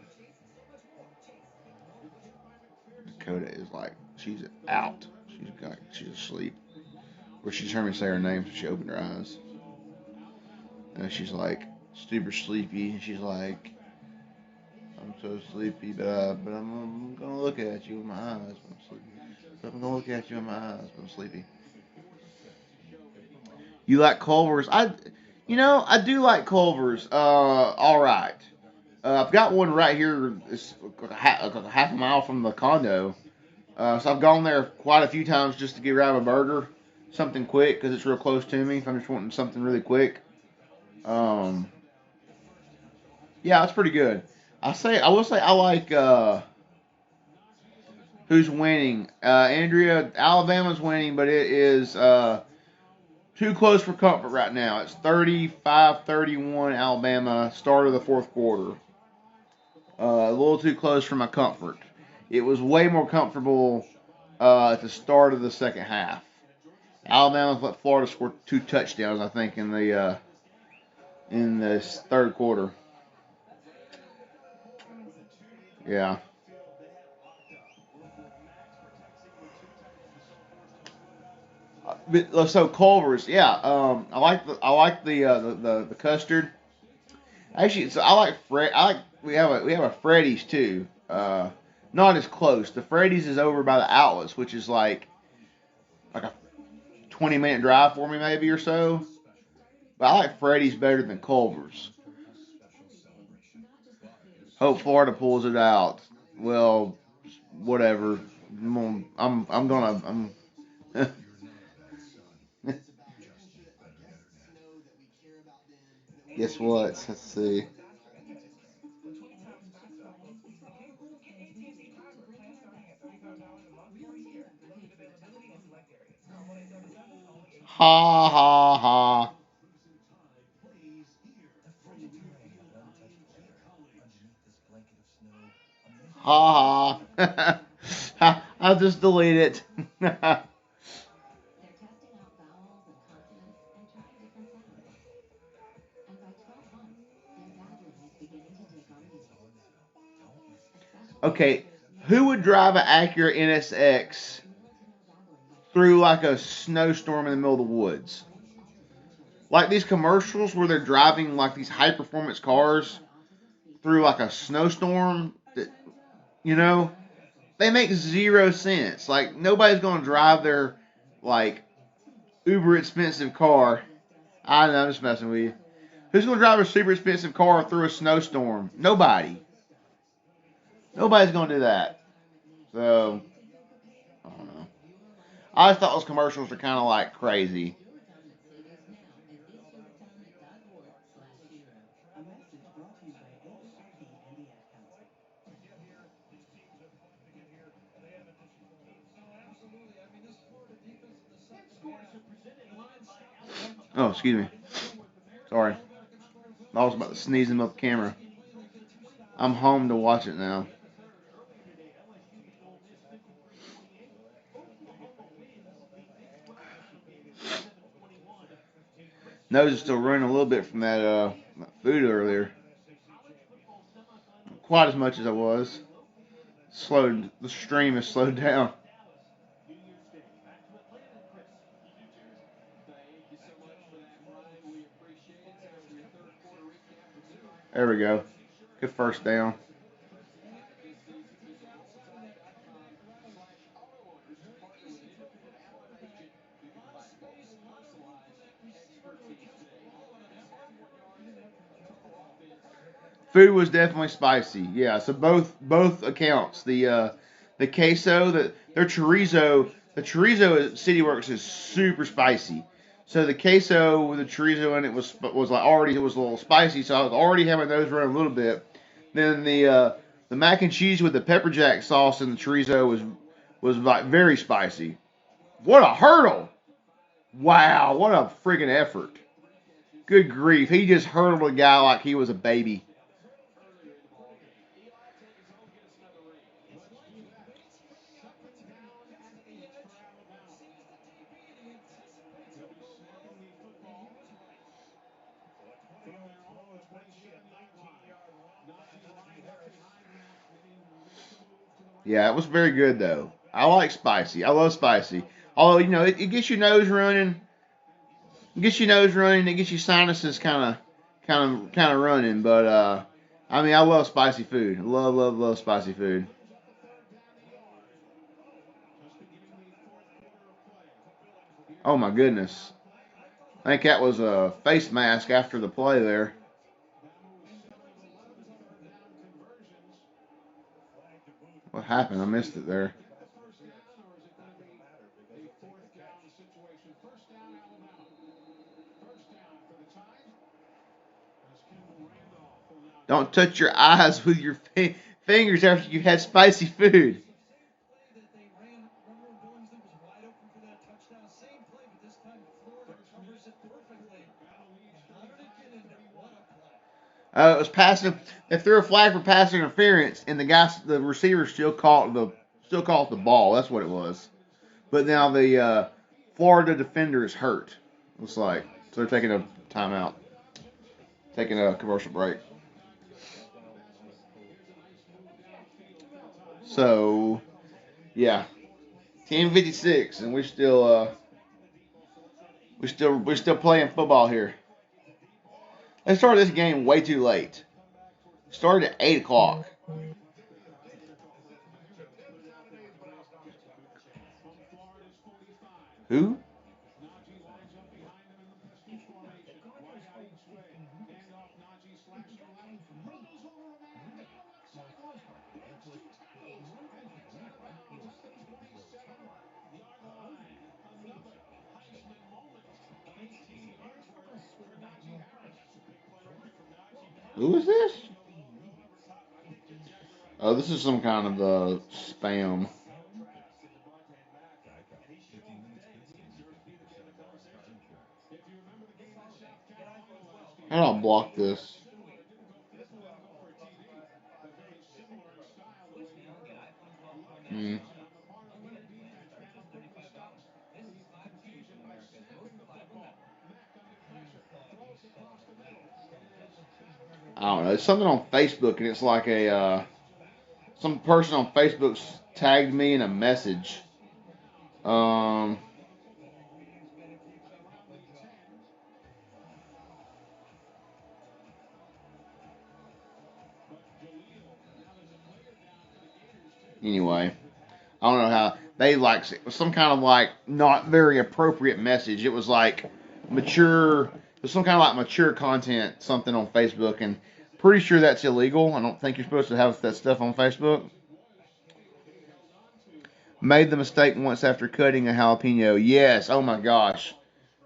B: Dakota is like, she's out. She's asleep. Or she's heard me say her name, so she opened her eyes. And she's like super sleepy, and she's like, I'm so sleepy, but I'm gonna look at you with my eyes when I'm sleepy. But I'm gonna look at you with my eyes when I'm sleepy. You like Culver's? I do like Culver's. All right. I've got one right here. It's half a mile from the condo. So I've gone there quite a few times just to get grab a burger, something quick because it's real close to me. If I'm just wanting something really quick. Yeah, it's pretty good. I will say I like who's winning. Andrea, Alabama's winning, but it is too close for comfort right now. It's 35-31 Alabama, start of the fourth quarter. A little too close for my comfort. It was way more comfortable at the start of the second half. Alabama let Florida score 2 touchdowns, I think, in the third quarter. Yeah. So Culver's, yeah. I like the custard. Actually, so we have a Freddy's too. Not as close. The Freddy's is over by the Outlets, which is like a 20-minute drive for me maybe or so. But I like Freddy's better than Culver's. Hope Florida pulls it out. Well, whatever. Guess what? Let's see. Ha ha ha. Ha ha. I'll just delete it. Okay, who would drive an Acura NSX through like a snowstorm in the middle of the woods? Like these commercials where they're driving like these high performance cars through like a snowstorm, they make 0 sense. Like nobody's gonna drive their like uber expensive car. I know, I'm just messing with you. Who's gonna drive a super expensive car through a snowstorm? Nobody. Nobody's gonna do that. So I don't know. I just thought those commercials were kind of like crazy. Oh, excuse me. Sorry. I was about to sneeze in the camera. I'm home to watch it now. Nose is still running a little bit from that food earlier. Quite as much as I was. The stream has slowed down. There we go. Good first down. Food was definitely spicy. Yeah, so both accounts. The queso, their chorizo, the chorizo at City Works is super spicy. So the queso with the chorizo in it was like already it was a little spicy. So I was already having those run a little bit. Then the mac and cheese with the pepper jack sauce and the chorizo was like very spicy. What a hurdle! Wow, what a freaking effort. Good grief. He just hurdled a guy like he was a baby. Yeah, it was very good though. I like spicy. I love spicy. Although it gets your nose running, it gets your nose running, it gets your sinuses kind of running. But I mean, I love spicy food. Love, love, love spicy food. Oh my goodness. I think that was a face mask after the play there. What happened? I missed it there. Don't touch your eyes with your fingers after you had spicy food. It was passing. They threw a flag for pass interference, and the receiver still called the ball. That's what it was. But now the Florida defender is hurt. Looks like so they're taking a timeout, taking a commercial break. So yeah, 10:56, and we're still playing football here. They started this game way too late. Started at 8 o'clock. Who? Who is this? Oh, this is some kind of spam. How do I block this? Hmm. I don't know. It's something on Facebook, and it's like some person on Facebook tagged me in a message. Um. Anyway, I don't know how they like it was some kind of like not very appropriate message. It was like mature. It was some kind of like mature content, something on Facebook, and pretty sure that's illegal. I don't think you're supposed to have that stuff on Facebook. Made the mistake once after cutting a jalapeno. Yes. Oh my gosh,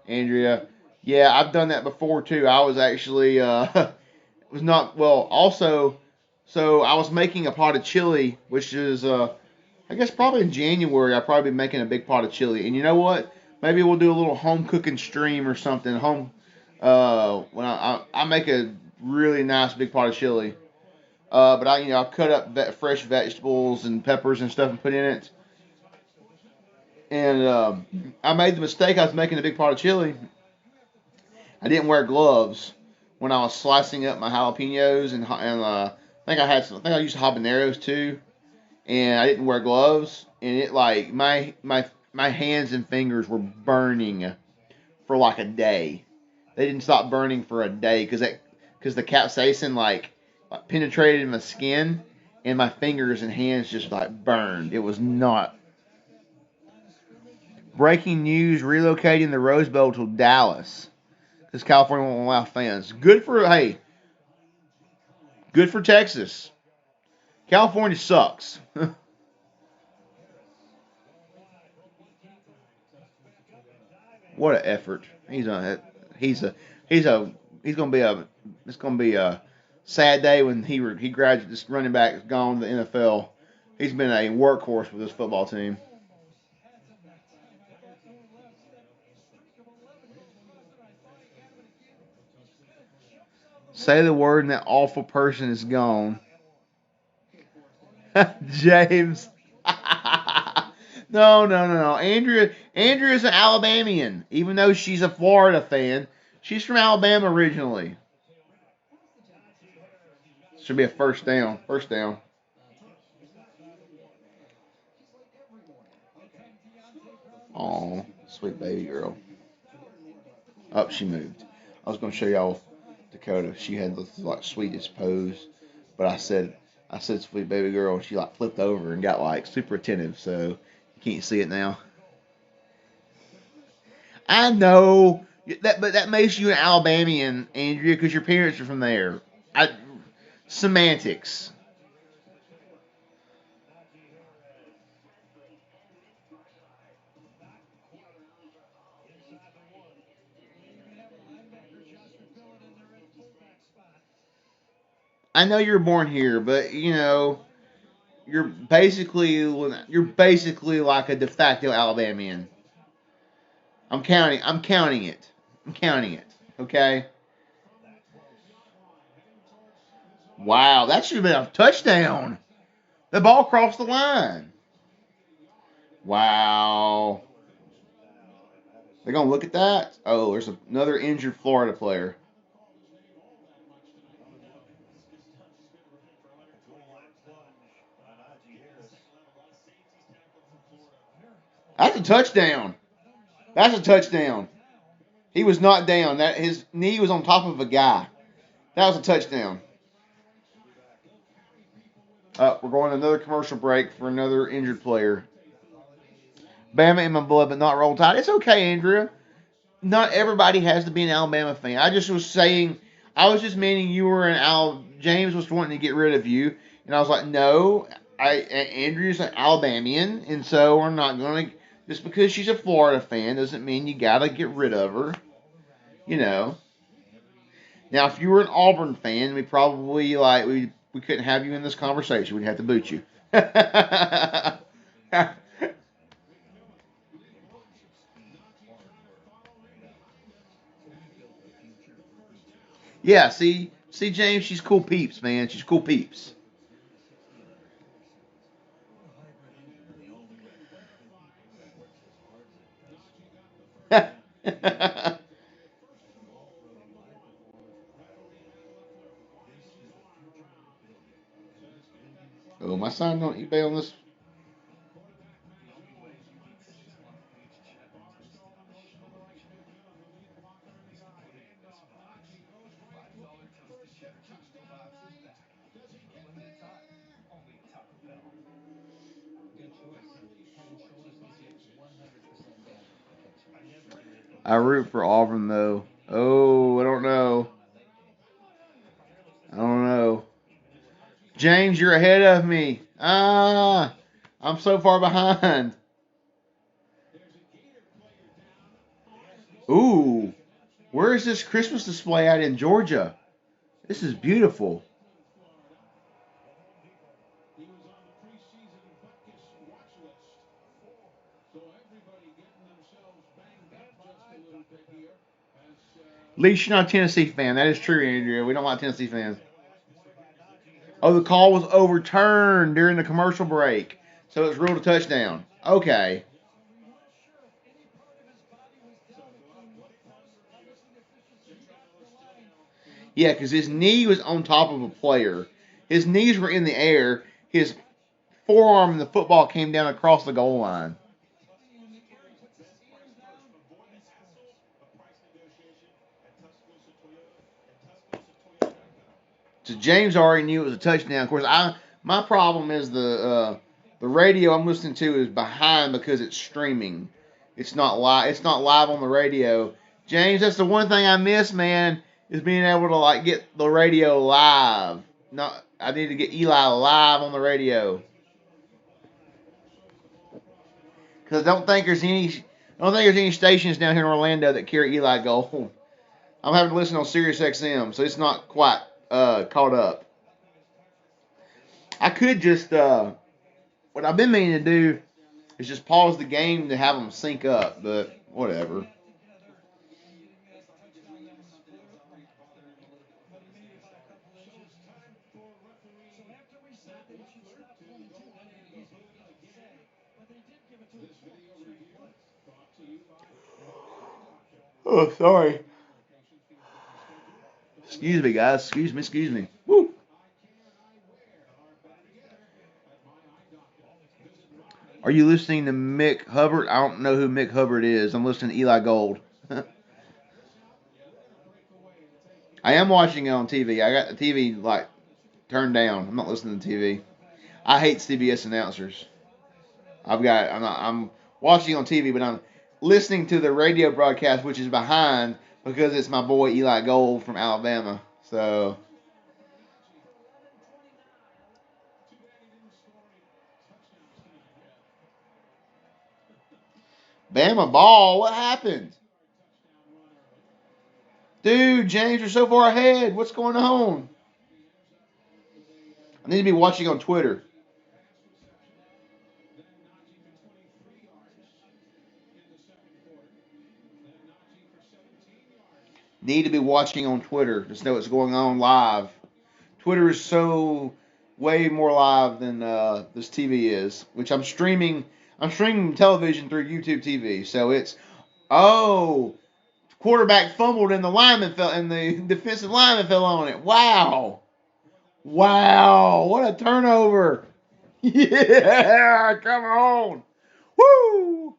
B: Andrea. Yeah, I've done that before too. I was actually was not well. Also, so I was making a pot of chili, which is I guess probably in January I'll probably be making a big pot of chili. And you know what? Maybe we'll do a little home cooking stream or something. When I make a really nice big pot of chili. But I cut up fresh vegetables and peppers and stuff and put in it. And I made the mistake. I was making a big pot of chili. I didn't wear gloves when I was slicing up my jalapenos I think I used habaneros too, and I didn't wear gloves, and it like my hands and fingers were burning for like a day. They didn't stop burning for a day because the capsaicin like penetrated my skin, and my fingers and hands just like burned. It was not. Breaking news: relocating the Rose Bowl to Dallas because California won't allow fans. Good for Texas. California sucks. What an effort. He's a he's a he's gonna be a it's gonna be a sad day when he graduates. This running back is gone to the NFL. He's been a workhorse with this football team. Say the word and that awful person is gone. James. No. Andrea's an Alabamian, even though she's a Florida fan. She's from Alabama originally. Should be a first down. First down. Oh, sweet baby girl. Up, she moved. I was going to show y'all Dakota. She had the like sweetest pose, but I said sweet baby girl, and she like flipped over and got like super attentive. So you can't see it now. I know that, but that makes you an Alabamian, Andrea, because your parents are from there. Semantics. I know you're born here, but you know you're basically like a de facto Alabamian. I'm counting it. I'm counting it. Okay. Wow, that should have been a touchdown. The ball crossed the line. Wow. They're gonna look at that. Oh, there's another injured Florida player. That's a touchdown. That's a touchdown. He was not down. That his knee was on top of a guy. That was a touchdown. We're going to another commercial break for another injured player. Bama in my blood, but not Roll Tide. It's okay, Andrea. Not everybody has to be an Alabama fan. I just was saying, I was just meaning you were an James was wanting to get rid of you, and I was like, no, Andrea's an Alabamian, and so we're not going to. Just because she's a Florida fan doesn't mean you got to get rid of her. You know. Now, if you were an Auburn fan, we probably we couldn't have you in this conversation. We'd have to boot you. Yeah, see, James, she's cool peeps, man. She's cool peeps. Oh, my son on eBay on this. I root for Auburn though. Oh, I don't know. I don't know. James, you're ahead of me. I'm so far behind. Ooh, where is this Christmas display at in Georgia? This is beautiful. At least you're not a Tennessee fan. That is true, Andrea. We don't like Tennessee fans. Oh, the call was overturned during the commercial break, so it's ruled a touchdown. Okay. Yeah, because his knee was on top of a player. His knees were in the air. His forearm and the football came down across the goal line. So James already knew it was a touchdown. Of course, my problem is the radio I'm listening to is behind because it's streaming. It's not live. It's not live on the radio. James, that's the one thing I miss, man, is being able to like get the radio live. Not, I need to get Eli live on the radio because I don't think there's any stations down here in Orlando that carry Eli Gold. I'm having to listen on Sirius XM, so it's not quite caught up. I could just what I've been meaning to do is just pause the game to have them sync up, but whatever. Oh, sorry. Excuse me, guys. Excuse me. Woo. Are you listening to Mick Hubbard? I don't know who Mick Hubbard is. I'm listening to Eli Gold. I am watching it on TV. I got the TV like turned down. I'm not listening to TV. I hate CBS announcers. I'm watching on TV, but I'm listening to the radio broadcast, which is behind because it's my boy Eli Gold from Alabama. So, Bama ball. What happened? Dude, James, you're so far ahead. What's going on? I need to be watching on Twitter. Need to be watching on Twitter to know what's going on live. Twitter is so way more live than this TV is, which I'm streaming. I'm streaming television through YouTube TV, so it's quarterback fumbled and the lineman fell and the defensive lineman fell on it. Wow, what a turnover! Yeah, come on, woo!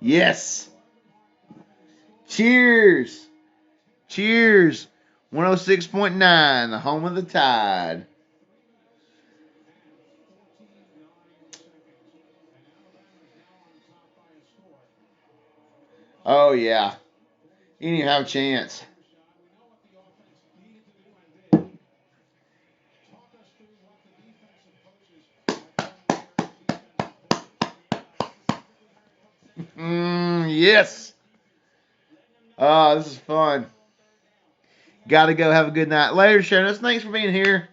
B: Yes, cheers. Cheers. 106.9, the home of the Tide. Oh, yeah. He didn't even have a chance. Yes. This is fun. Gotta go. Have a good night. Later, Sharon. Thanks for being here.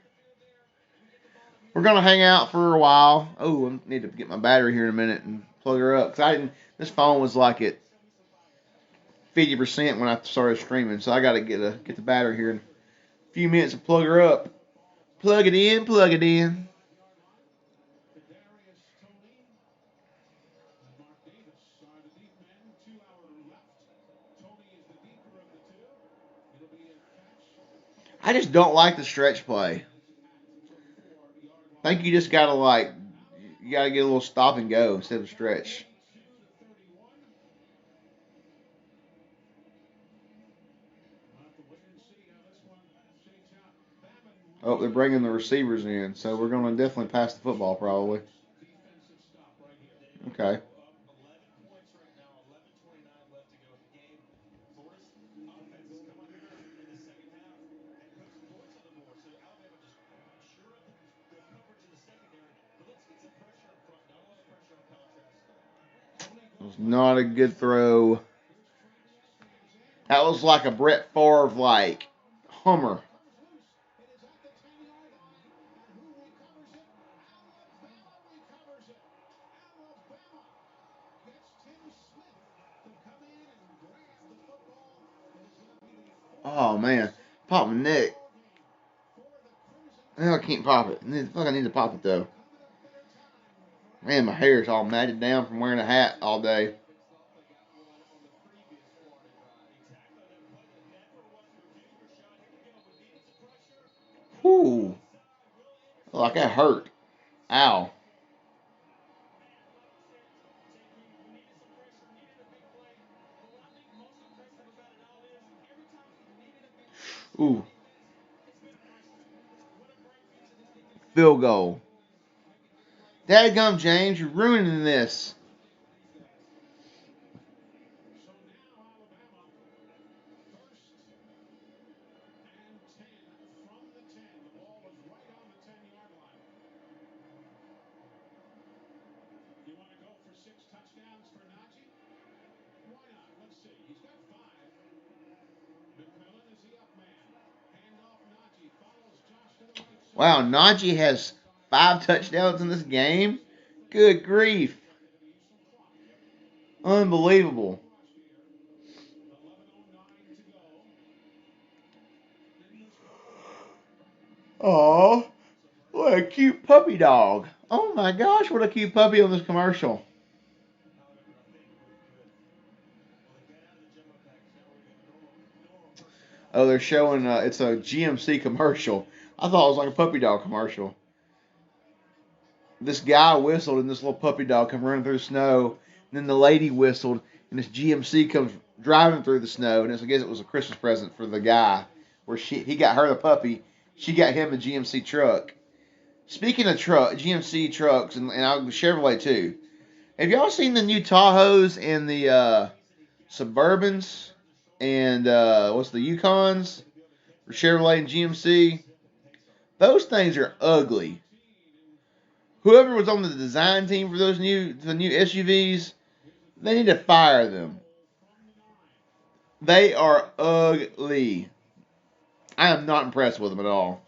B: We're gonna hang out for a while. Oh, I need to get my battery here in a minute and plug her up. This phone was like at 50% when I started streaming, so I gotta get the battery here in a few minutes and plug her up. Plug it in. Plug it in. I just don't like the stretch play. I think you just gotta you gotta get a little stop and go instead of stretch. Oh, they're bringing the receivers in, so we're gonna definitely pass the football probably. Okay. It was not a good throw. That was like a Brett Favre Hummer. Oh man, pop my neck. I can't pop it. I need to pop it though. Man, my hair is all matted down from wearing a hat all day. Whoo! Like that hurt. Ow. Ooh. Field goal. Dadgum, James, you're ruining this. Wow, Najee has 5 touchdowns in this game. Good grief. Unbelievable. Oh, What a cute puppy dog. Oh my gosh, what a cute puppy on this commercial. Oh, they're showing, it's a GMC commercial. I thought it was like a puppy dog commercial. This guy whistled and this little puppy dog come running through the snow. And then the lady whistled and this GMC comes driving through the snow. And I guess it was a Christmas present for the guy. Where he got her the puppy. She got him a GMC truck. Speaking of GMC trucks, and Chevrolet too. Have y'all seen the new Tahoes and the Suburbans and what's the Yukons for Chevrolet and GMC? Those things are ugly. Whoever was on the design team for the new SUVs, they need to fire them. They are ugly. I am not impressed with them at all.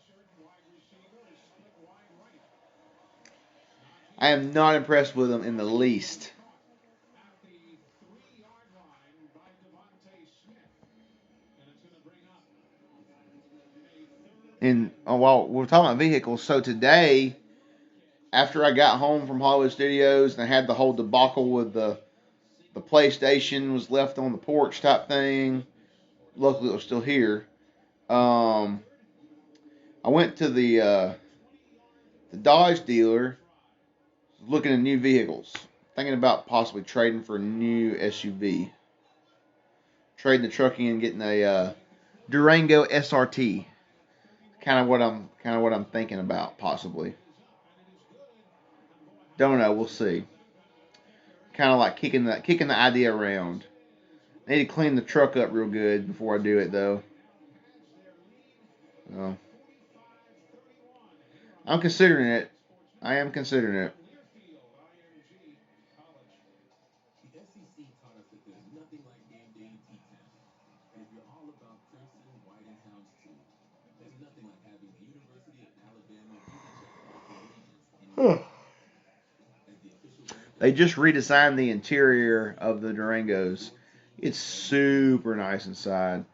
B: I am not impressed with them in the least. And while we're talking about vehicles, so today, after I got home from Hollywood Studios and I had the whole debacle with the PlayStation was left on the porch type thing, luckily it was still here. I went to the Dodge dealer looking at new vehicles, thinking about possibly trading for a new SUV. Trading the truck in and getting a Durango SRT. Kind of what I'm thinking about possibly. Don't know, we'll see. Kind of like kicking the idea around. I need to clean the truck up real good before I do it though. So, I'm considering it. I am considering it. They just redesigned the interior of the Durangos. It's super nice inside.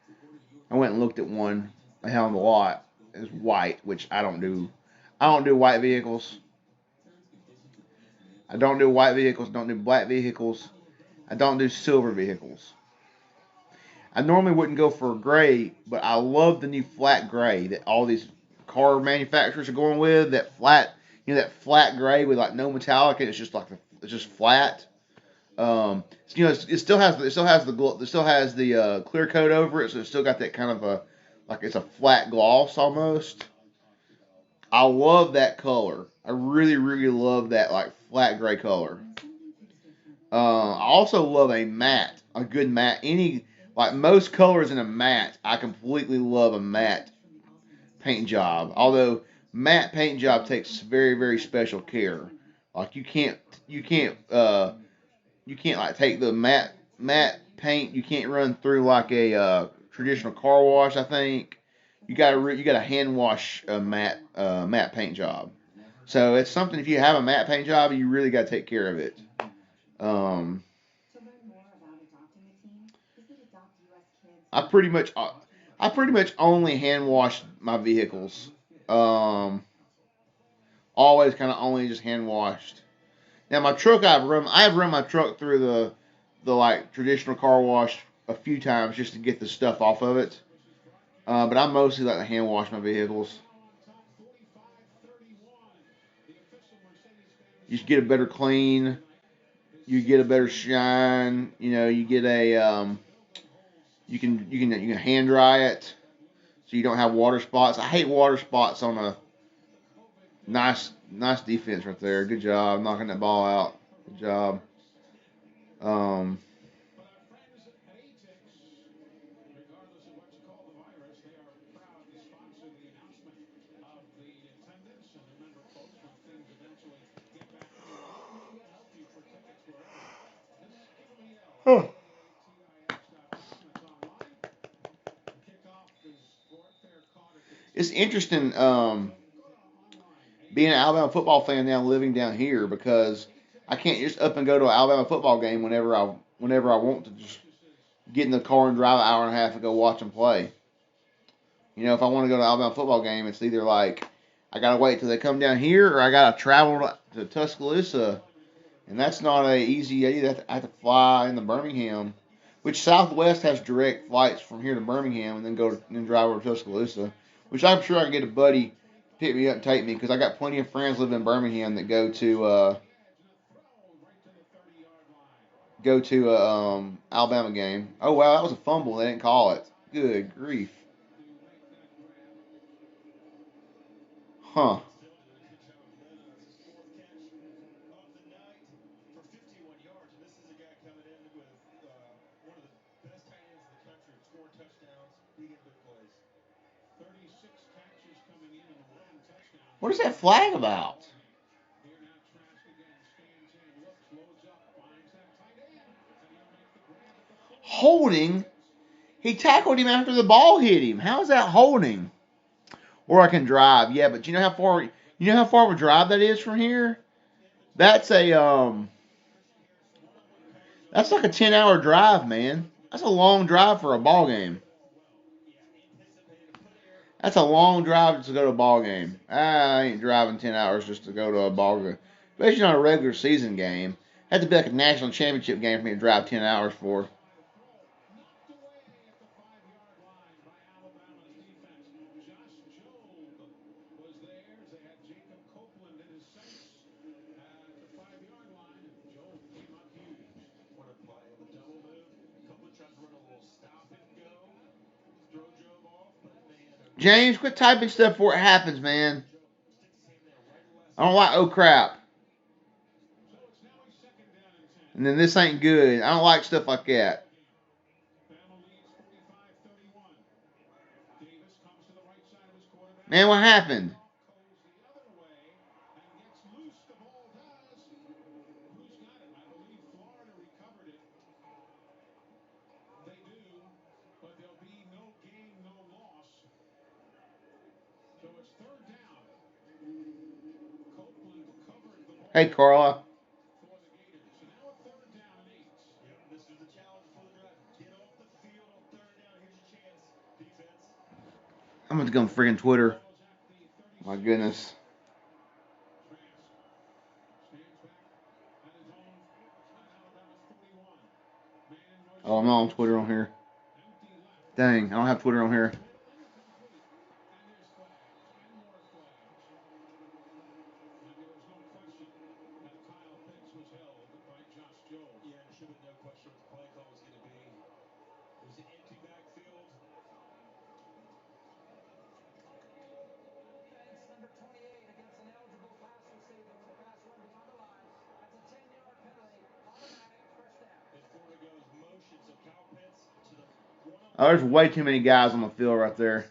B: I went and looked at one I had on the lot. It's white, which I don't do. I don't do white vehicles. I don't do white vehicles. Don't do black vehicles. I don't do silver vehicles. I normally wouldn't go for a gray, but I love the new flat gray that all these car manufacturers are going with. That flat, that flat gray with like no metallic, and it's just like it's just flat. It still has the clear coat over it, so it's still got that kind of like it's a flat gloss almost. I love that color. I really, really love that like flat gray color. I also love a good matte. Like most colors in a matte, I completely love a matte paint job. Although matte paint job takes very, very special care. Like you can't like take the matte paint. You can't run through like a traditional car wash. I think you gotta hand wash a matte paint job. So it's something. If you have a matte paint job, you really gotta take care of it. I pretty much only hand wash my vehicles. Always kind of only just hand washed. Now my truck, I have run my truck through the like traditional car wash a few times just to get the stuff off of it. But I mostly like to hand wash my vehicles. You just get a better clean. You get a better shine. You get a you can hand dry it, so you don't have water spots. I hate water spots on a nice defense right there. Good job knocking that ball out. Good job. It's interesting being an Alabama football fan now, living down here, because I can't just up and go to an Alabama football game whenever I want to. Just get in the car and drive an hour and a half and go watch them play. If I want to go to an Alabama football game, it's either like I gotta wait till they come down here, or I gotta travel to Tuscaloosa, and that's not a easy. I have to fly into Birmingham, which Southwest has direct flights from here to Birmingham, and then drive over to Tuscaloosa, which I'm sure I can get a buddy to pick me up and take me, because I got plenty of friends living in Birmingham that go to Alabama game. Oh wow, that was a fumble. They didn't call it. Good grief. Huh. What is that flag about? Holding? He tackled him after the ball hit him. How is that holding? Or I can drive. Yeah, but you know how far of a drive that is from here? That's that's like a 10-hour drive, man. That's a long drive for a ball game. That's a long drive to go to a ball game. I ain't driving 10 hours just to go to a ball game. Especially not a regular season game. Had to be like a national championship game for me to drive 10 hours for. James, quit typing stuff before it happens, man. I don't like oh crap. And then this ain't good. I don't like stuff like that. Man, what happened? Hey, Carla. I'm going to go on friggin' Twitter. My goodness. Oh, I'm not on Twitter on here. Dang, I don't have Twitter on here. Oh, there's way too many guys on the field right there.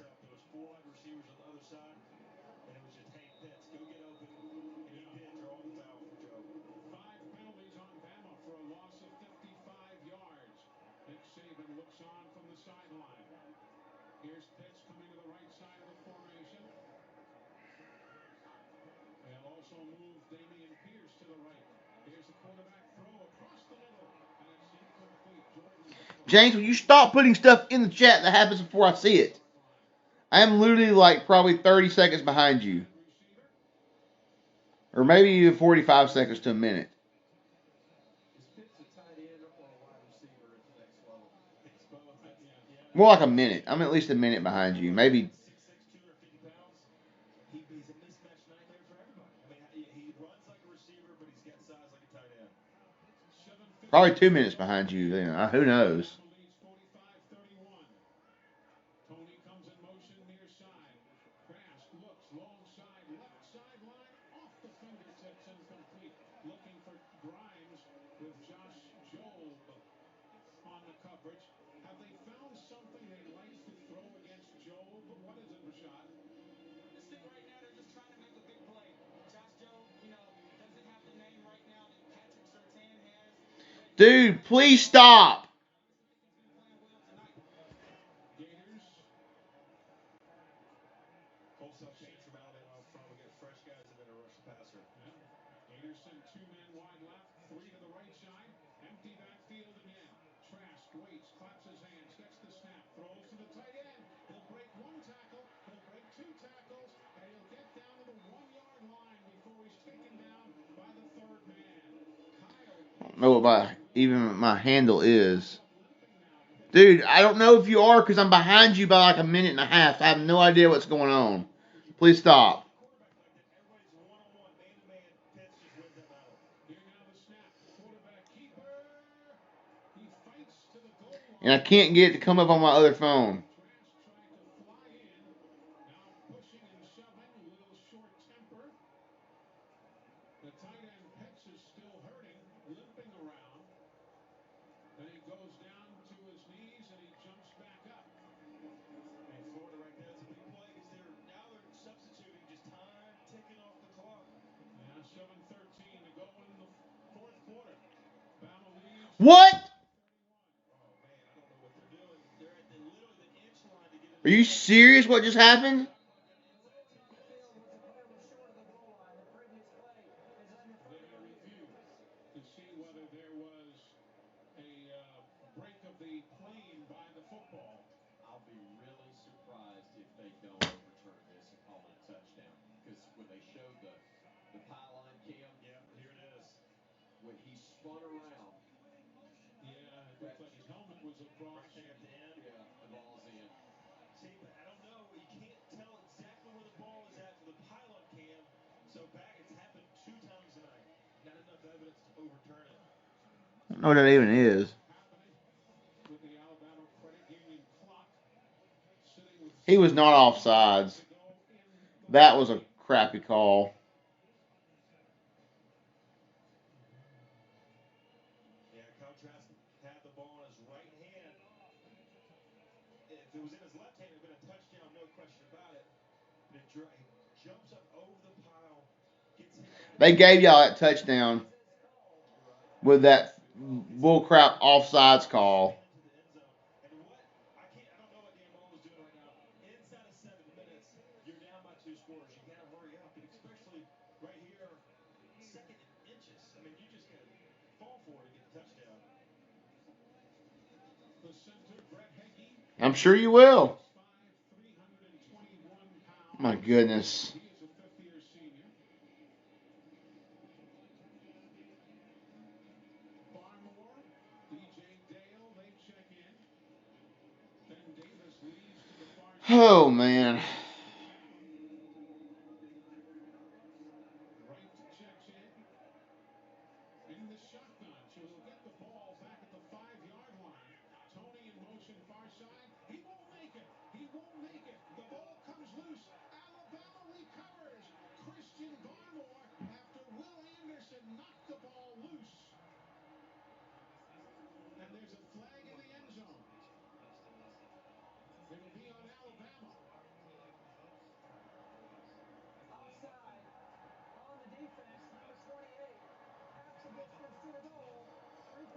B: James, will you stop putting stuff in the chat that happens before I see it? I am literally like probably 30 seconds behind you. Or maybe even 45 seconds to a minute. More like a minute. I'm at least a minute behind you. Maybe. Probably 2 minutes behind you. Who knows? Dude, please stop. I don't know what my handle is. Dude, I don't know if you are because I'm behind you by like a minute and a half. I have no idea what's going on. Please stop. And I can't get it to come up on my other phone. What? Are you serious? What just happened? I don't know what that even is. He was not offsides. That was a crappy call. They gave y'all that touchdown with that bullcrap offsides call. I'm sure you will. My goodness. Oh, man.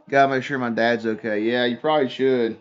B: Gotta make sure my dad's okay. Yeah, you probably should.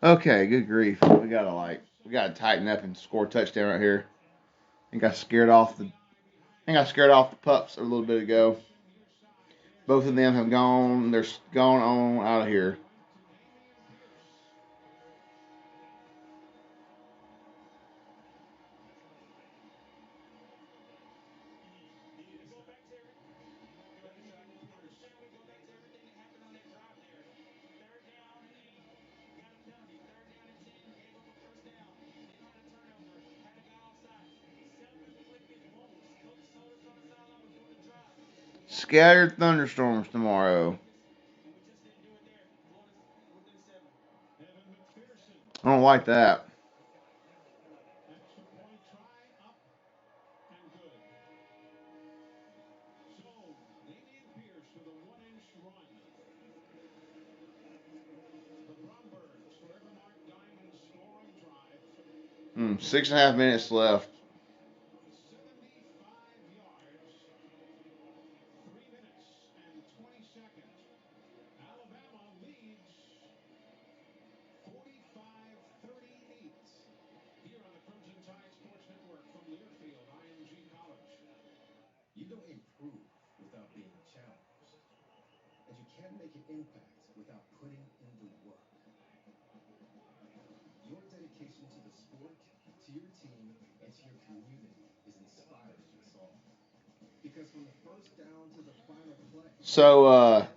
B: Okay, good grief. We gotta tighten up and score a touchdown right here. I think I scared off the pups a little bit ago. Both of them have gone. They're gone on out of here. Scattered thunderstorms tomorrow. I don't like that. Hmm, 6.5 minutes left.
C: make an impact without putting in the work. Your dedication to the sport, to your team, and to your community is inspiring us all. Because from the first down to the final play,
B: So,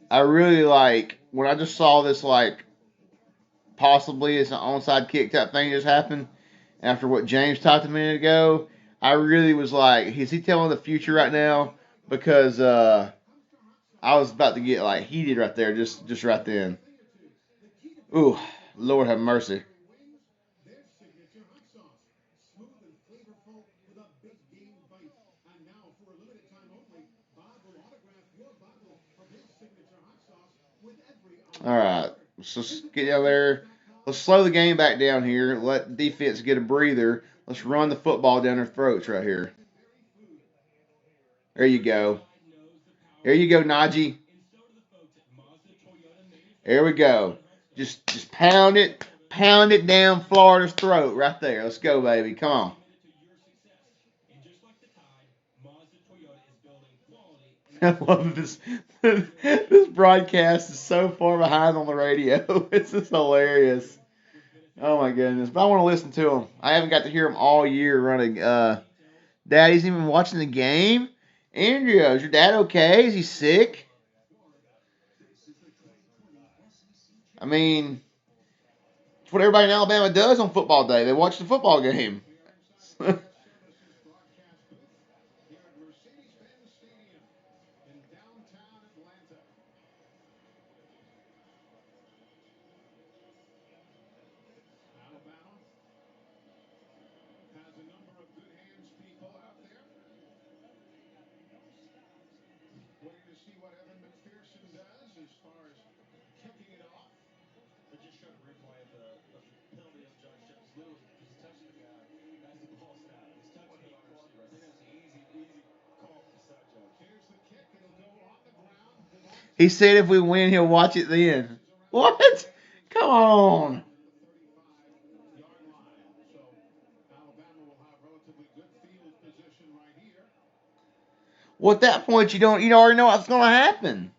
B: I really like, when I just saw this, like, possibly it's an onside kick type thing just happened after what James talked a minute ago. I really was like, is he telling the future right now? Because I was about to get like heated right there, just right then. Ooh, Lord have mercy.
C: their signature hot sauce. Smooth and flavorful with a big game bite. And now, for a limited time only, Bob will autograph your bottle of his signature hot sauce with every
B: All right, so let's get down there. Let's slow the game back down here. Let defense get a breather. Let's run the football down their throats right here. There you go. There you go, Najee. There we go. Just pound it down Florida's throat right there. Let's go, baby. Come on. I love this. This broadcast is so far behind on the radio. It's just hilarious. Oh my goodness! But I want to listen to them. I haven't got to hear them all year running. Daddy's even watching the game. Andrea, is your dad okay? Is he sick? I mean, it's what everybody in Alabama does on football day. They watch the football game. He said if we win, he'll watch it then. What? Come on. Well, at that point, you already know what's going to happen.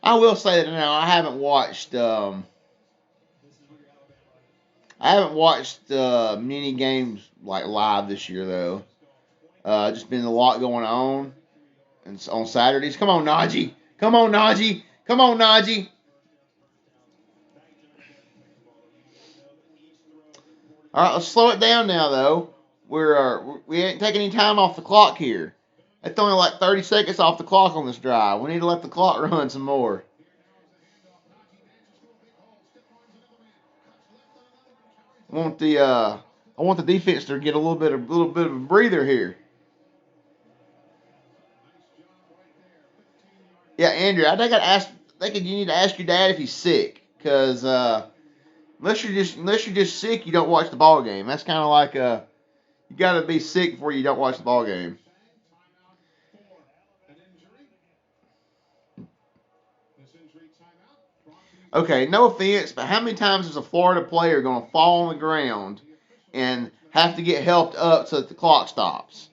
B: I will say that now I haven't watched many games like live this year though. Just been a lot going on, and on Saturdays. Come on, Najee. Come on, Najee. Come on, Najee. All right, let's slow it down now though. We ain't taking any time off the clock here. It's only like 30 seconds off the clock on this drive. We need to let the clock run some more. I want the defense to get a little bit of a breather here. Yeah, Andrew, I think you need to ask your dad if he's sick, because unless you're just sick, you don't watch the ball game. That's kind of like you got to be sick before you don't watch the ball game. Okay, no offense, but how many times is a Florida player going to fall on the ground and have to get helped up so that the clock stops?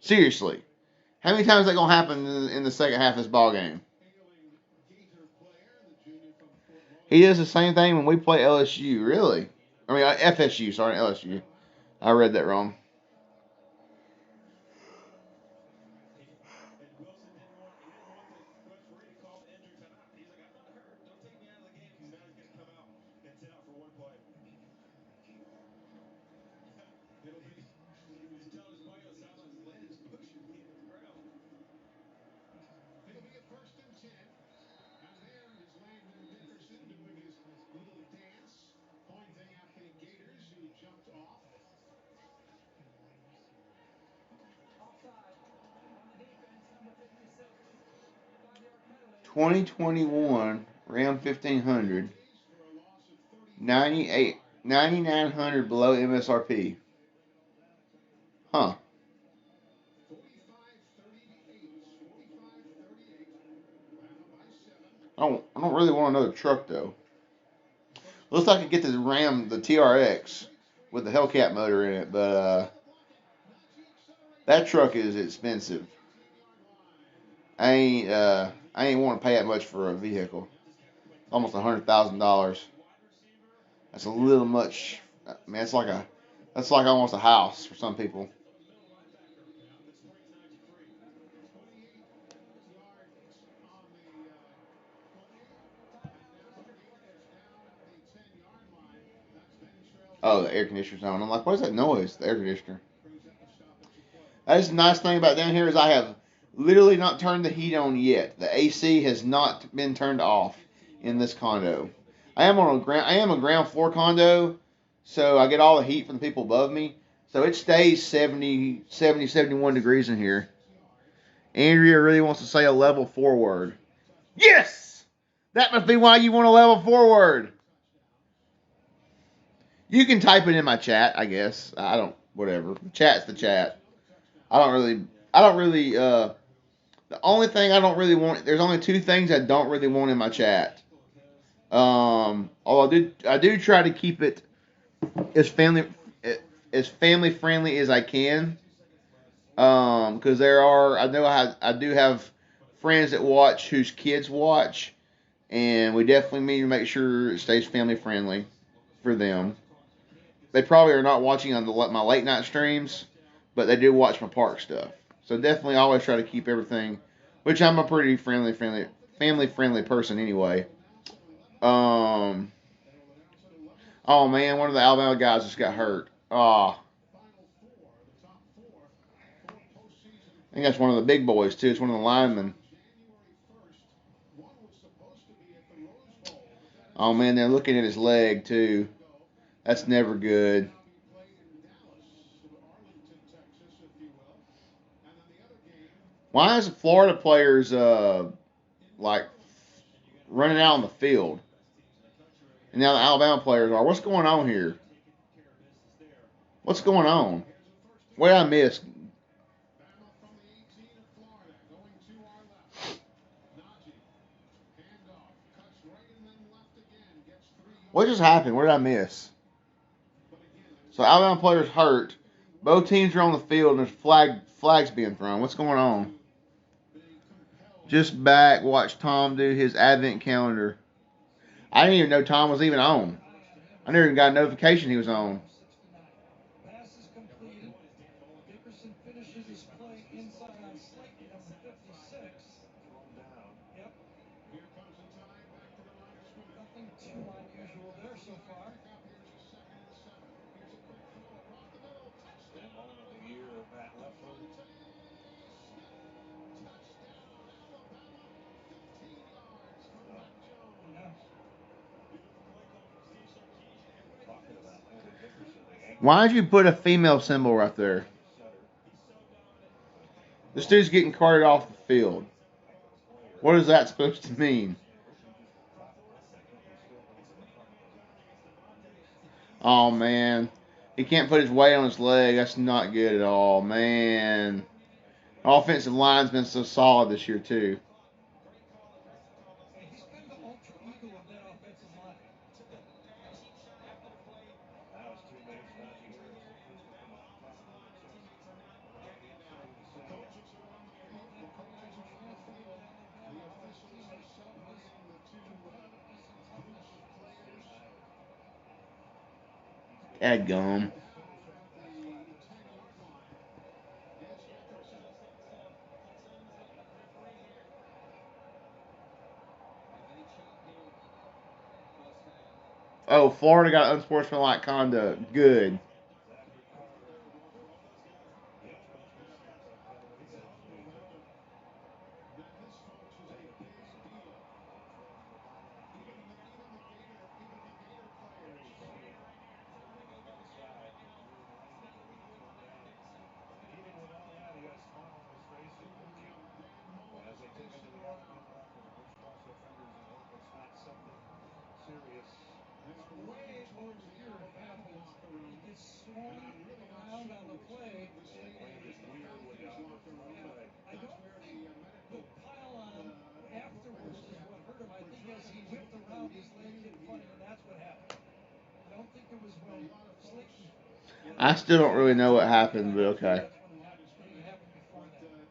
B: Seriously. How many times is that going to happen in the second half of this ball game? He does the same thing when we play LSU, really. I mean, FSU, sorry, LSU. I read that wrong.
C: Jumped off.
B: 2021 Ram 1500, 9,900 below MSRP. Huh. I don't really want another truck though. Looks like I could get the Ram, the TRX, with the Hellcat motor in it, but that truck is expensive. I ain't want to pay that much for a vehicle. Almost $100,000. That's a little much. Man, that's like almost a house for some people. Oh, the air conditioner's on. I'm like, what is that noise? The air conditioner. That's the nice thing about down here is I have literally not turned the heat on yet. The AC has not been turned off in this condo. I am a ground floor condo, so I get all the heat from the people above me. So it stays 71 degrees in here. Andrea really wants to say a level forward. Yes! That must be why you want a level forward. You can type it in my chat, I guess. I don't, whatever. Chat's the chat. I don't really, the only thing I don't really want, there's only two things I don't really want in my chat. Although I do try to keep it as family friendly as I can. Because I do have friends that watch whose kids watch, and we definitely need to make sure it stays family friendly for them. They probably are not watching on my late night streams, but they do watch my park stuff. So definitely always try to keep everything, which I'm a pretty family friendly person anyway. Um, oh man, one of the Alabama guys just got hurt. Oh, I think that's one of the big boys too. It's one of the linemen. Oh man, they're looking at his leg too. That's never good. Why is the Florida players like running out on the field? And now the Alabama players are. What's going on here? What's going on? What did I miss? What just happened? What did I miss? So Alabama players hurt. Both teams are on the field and there's flags being thrown. What's going on? Just back, watch Tom do his advent calendar. I didn't even know Tom was even on. I never even got a notification he was on. Why'd you put a female symbol right there? This dude's getting carted off the field. What is that supposed to mean? Oh, man. He can't put his weight on his leg. That's not good at all, man. The offensive line's been so solid this year, too. Dadgum. Oh, Florida got unsportsmanlike conduct. Good. I still don't really know what happened, but okay.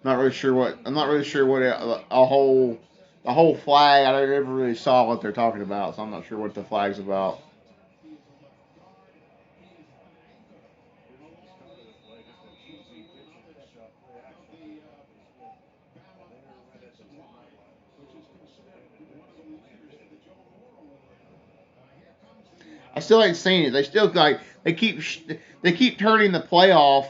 B: Not really sure what. I'm not really sure what the whole flag. I never really saw what they're talking about, so I'm not sure what the flag's about. I still ain't seen it. They still like they keep turning the playoff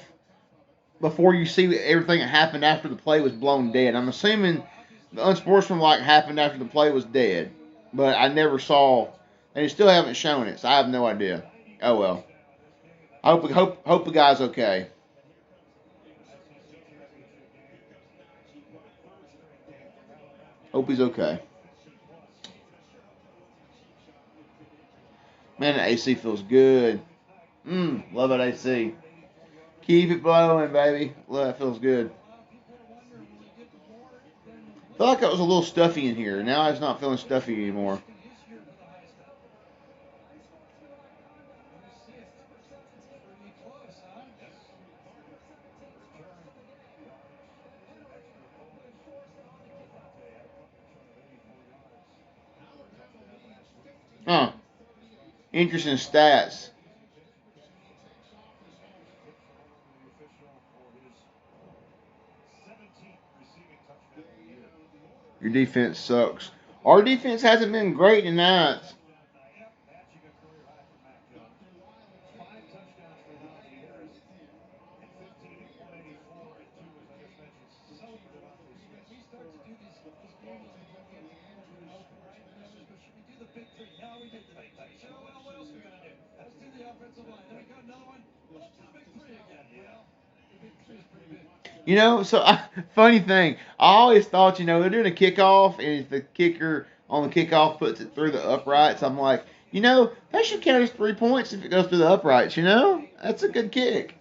B: before you see everything that happened after the play was blown dead. I'm assuming the unsportsmanlike happened after the play was dead, but I never saw, and they still haven't shown it, so I have no idea. Oh well. I hope the guy's okay. Hope he's okay. Man, the AC feels good. Love it AC. Keep it blowing, baby. Love it. Feels good. I felt like it was a little stuffy in here. Now it's not feeling stuffy anymore. Huh. Interesting stats. Your defense sucks. Our defense hasn't been great tonight. You know, funny thing, I always thought, they're doing a kickoff, and if the kicker on the kickoff puts it through the uprights, I'm like, that should count as 3 points if it goes through the uprights. That's a good kick.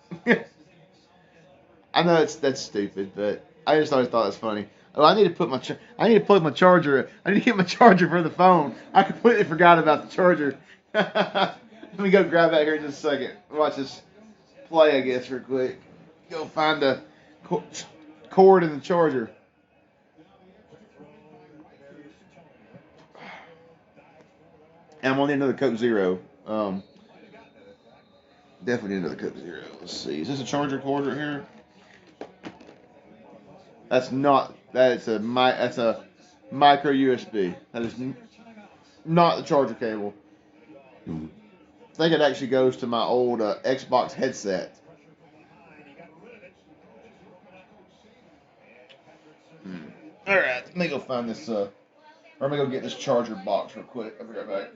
B: I know that's stupid, but I just always thought it was funny. Oh, I need to I need to plug my charger. I need to get my charger for the phone. I completely forgot about the charger. Let me go grab that here in just a second. Watch this play, I guess, real quick. Go find the cord in the charger. And I'm on the end of the Coke Zero. Definitely into the Coke Zero. Let's see. Is this a charger cord right here? That's not. That's a micro USB. That is not the charger cable. I think it actually goes to my old Xbox headset. All right, let me go find this. Or let me go get this charger box real quick. I'll be right back.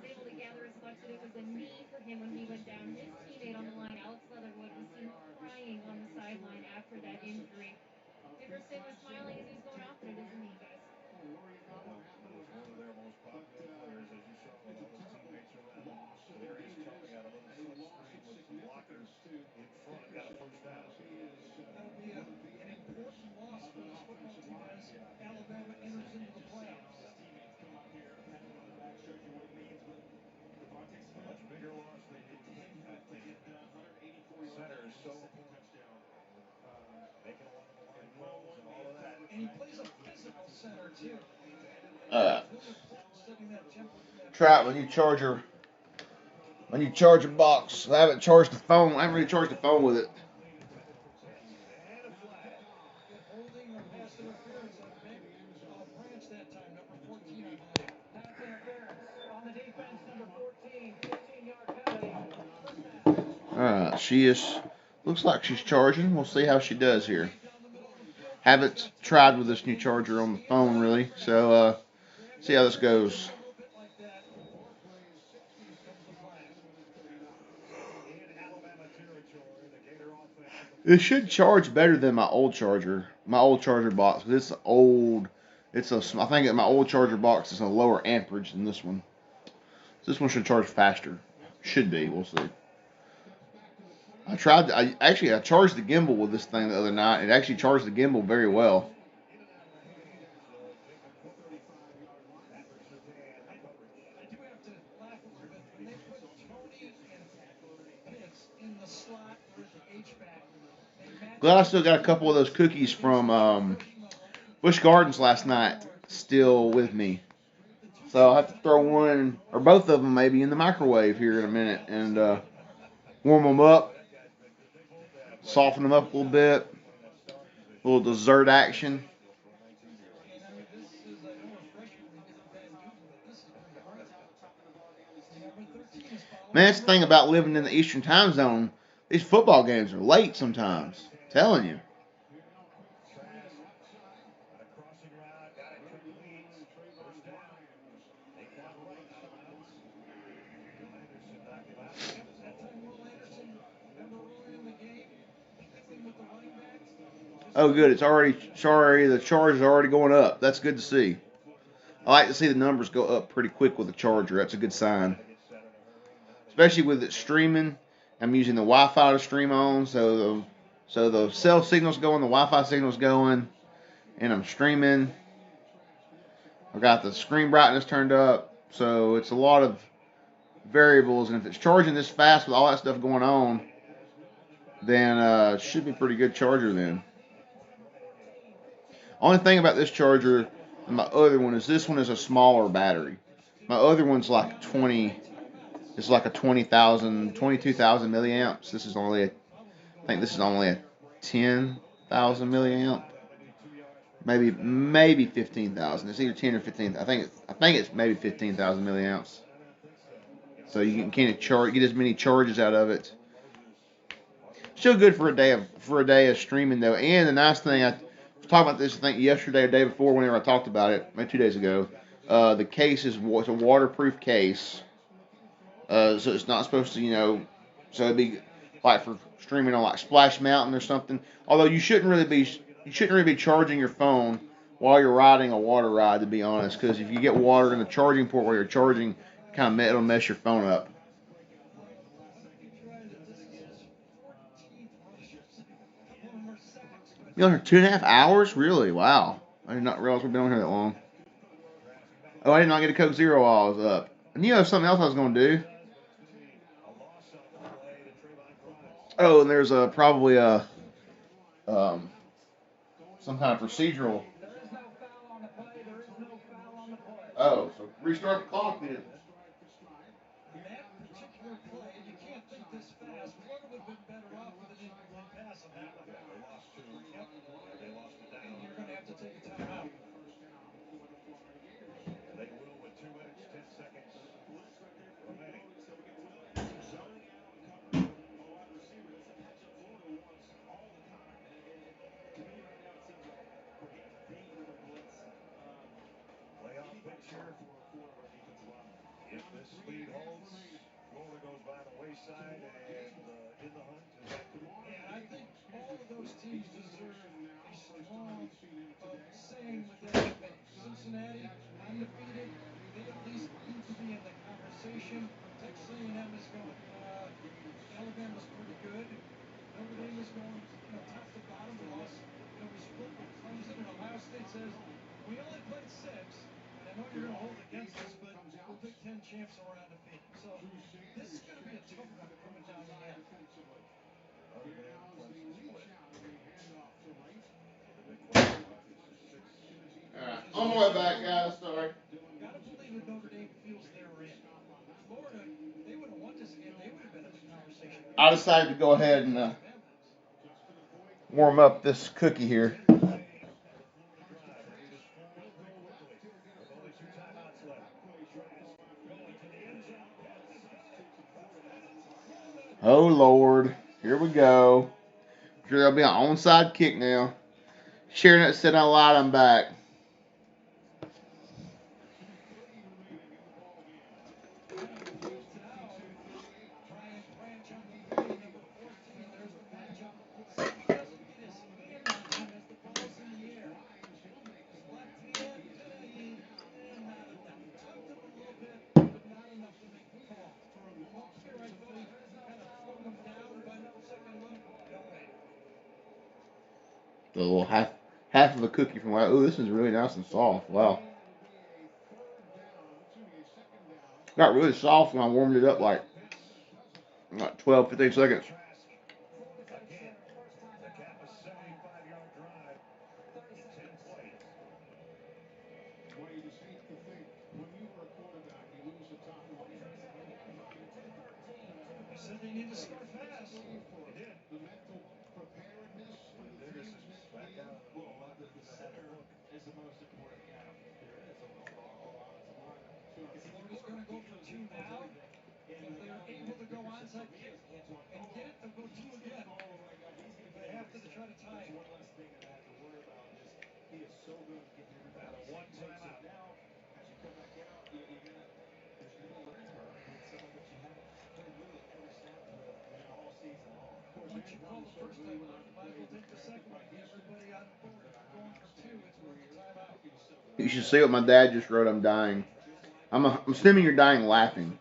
B: Try it when you charge your box. I haven't charged the phone. I haven't really charged the phone with it. Alright, looks like she's charging. We'll see how she does here. Haven't tried with this new charger on the phone really, so see how this goes. It should charge better than my old charger box. It's old. I think that my old charger box is a lower amperage than this one. So this one should charge faster. Should be. We'll see. I charged the gimbal with this thing the other night. It actually charged the gimbal very well. Glad I still got a couple of those cookies from Busch Gardens last night still with me. So I'll have to throw one or both of them maybe in the microwave here in a minute and warm them up, soften them up a little bit, a little dessert action. Man, that's the thing about living in the Eastern time zone. These football games are late sometimes. I'm telling you. Oh, good. It's already sorry. The charge is already going up. That's good to see. I like to see the numbers go up pretty quick with the charger. That's a good sign. Especially with it streaming. I'm using the Wi-Fi to stream on, so the cell signal's going, the Wi-Fi signal's going, and I'm streaming. I've got the screen brightness turned up, so it's a lot of variables. And if it's charging this fast with all that stuff going on, then it should be a pretty good charger then. Only thing about this charger and my other one is this one is a smaller battery. My other one's like 20. It's like a 22,000 milliamps. This is only I think this is only a 10,000 milliamp. Maybe 15,000. It's either 10 or 15. I think it's maybe 15,000 milliamps. So you can kind of get as many charges out of it. Still good for a day of streaming though. And the nice thing, I was talking about this I think yesterday or day before whenever I talked about it, maybe 2 days ago. The case it's a waterproof case. So it's not supposed to, so it'd be like for streaming on like Splash Mountain or something. Although you shouldn't really be charging your phone while you're riding a water ride, to be honest, because if you get water in the charging port while you're charging, it'll mess your phone up. You on here 2.5 hours? Really? Wow. I did not realize we've been on here that long. Oh, I did not get a Coke Zero while I was up. I knew there was something else I was going to do. Oh, and there's probably some kind of procedural. Oh, so restart the clock then. On my way back, guys. Sorry. I decided to go ahead and warm up this cookie here. Oh Lord, here we go. Sure, there'll be an onside kick now. Sharing it said out loud, I'm back. The little half of a cookie from oh, this is really nice and soft. Wow. Got really soft when I warmed it up like 12, 15 seconds.
C: they need to start fast. They did. The mental preparedness for the teams next game. Well, the center is the most important gap there is on the offensive line. So if Florida's going to go for two now, if they're able to go onside kick and get it, they'll go two again. If they have to try to tie it. One less thing that I have to worry about is he is so good at getting everybody. One timeout. Now, as you come back out, there's going to be a learning curve with someone that you haven't played literally every snap with all season long. Once you call the first time out, you might as well take the second one. Get everybody on board. If you're going for two, it's worth the timeout.
B: You should see what my dad just wrote. I'm dying. I'm assuming you're dying laughing.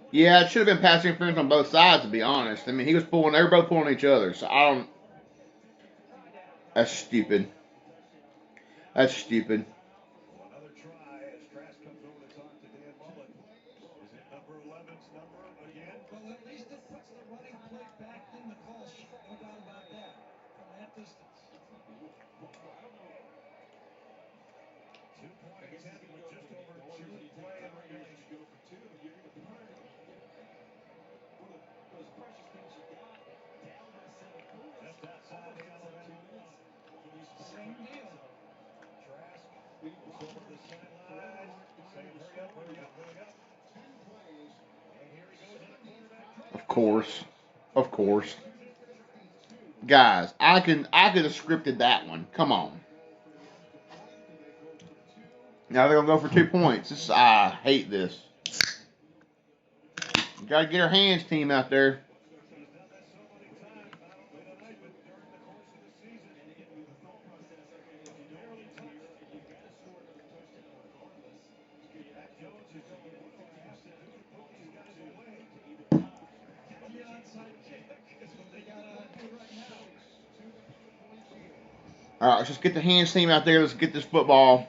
B: Yeah, it should have been pass interference on both sides, to be honest. I mean, they were both pulling each other, so I don't. That's stupid. That's stupid.
C: Another try as Trask comes over the top to Dan Mullen. Is it number 11's number again? Well, at least it puts the running play back in the call sheet. No doubt about that. From that distance. 2-point attempt with just over 2 play in regulation. Go for two, you're going to punt it. One of those precious things you got down by 7 points. Just outside the Alabama line. Same deal. Trask over the sideline. Saying, hurry up, hurry up, hurry up. 10 plays. And here he goes in the quarterback.
B: Of course. Of course. Guys, I could have scripted that one. Come on. Now they're gonna go for 2 points. I hate this. You gotta get our hands team out there. All right, let's just get the hands team out there. Let's get this football.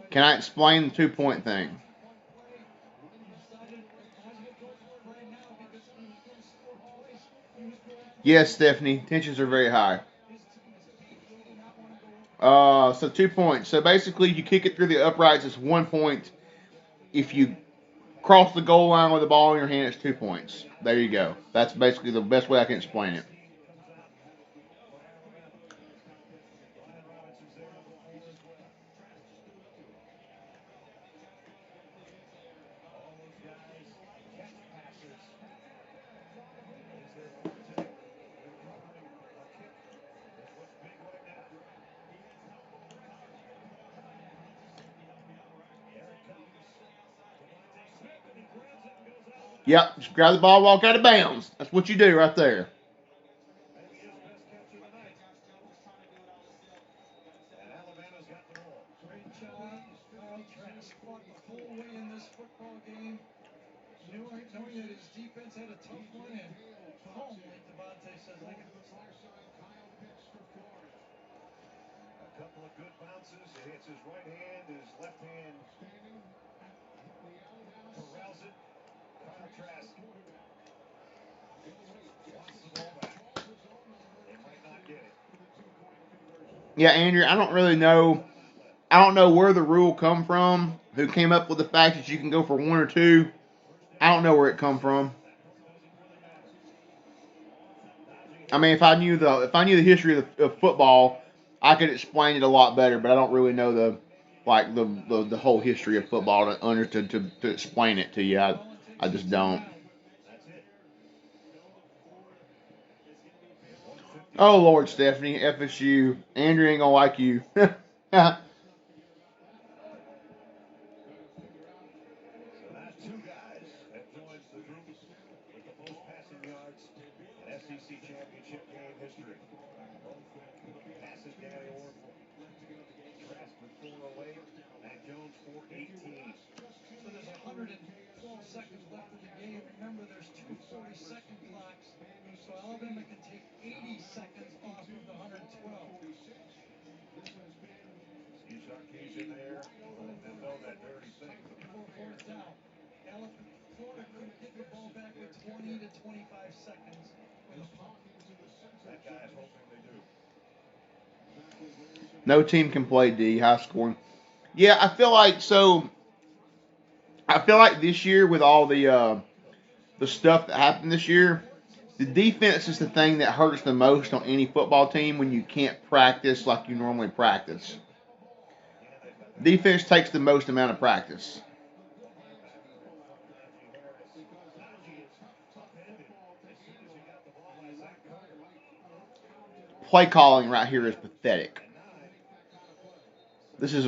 B: Can I explain the 2-point thing? Yes, Stephanie. Tensions are very high. So 2 points. So basically, you kick it through the uprights. It's 1 point. If you cross the goal line with the ball in your hand, it's 2 points. There you go. That's basically the best way I can explain it. Yep, just grab the ball, walk out of bounds. That's what you do right there.
C: Alabama's got the ball. Great job. Kyle Trask fought the whole way in this football game. Knowing that his defense had a tough one, and boom, like Devontae says, I can. A couple of good bounces. It hits his right hand, his left hand corrals it. Kyle Trask wants the ball back. They might not get it.
B: Yeah, Andrew, I don't really know. I don't know where the rule come from. Who came up with the fact that you can go for 1 or 2? I don't know where it come from. I mean, if I knew the history of football, I could explain it a lot better. But I don't really know the whole history of football to explain it to you. I just don't. Oh Lord, Stephanie, FSU, Andrew ain't gonna like you.
D: Alabama can take 80 seconds off of the 112.
E: Sarkisian there, and know that very thing.
D: Before fourth down, Florida could get the ball back with 20 to 25 seconds with a punt.
E: That guy's hoping they do.
B: No team can play D, high scoring. Yeah, I feel like this year with all the stuff that happened this year, the defense is the thing that hurts the most on any football team when you can't practice like you normally practice. Defense takes the most amount of practice. Play calling right here is pathetic. This is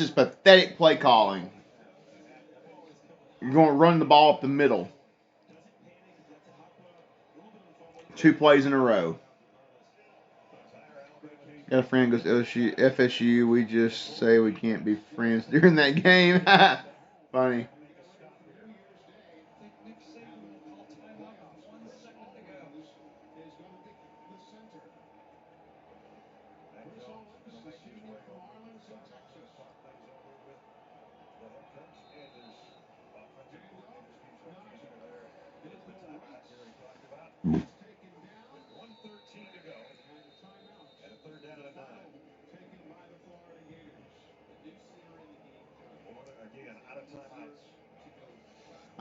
B: pathetic play calling. You're going to run the ball up the middle. 2 plays in a row. Got a friend goes LSU, FSU. We just say we can't be friends during that game. Funny.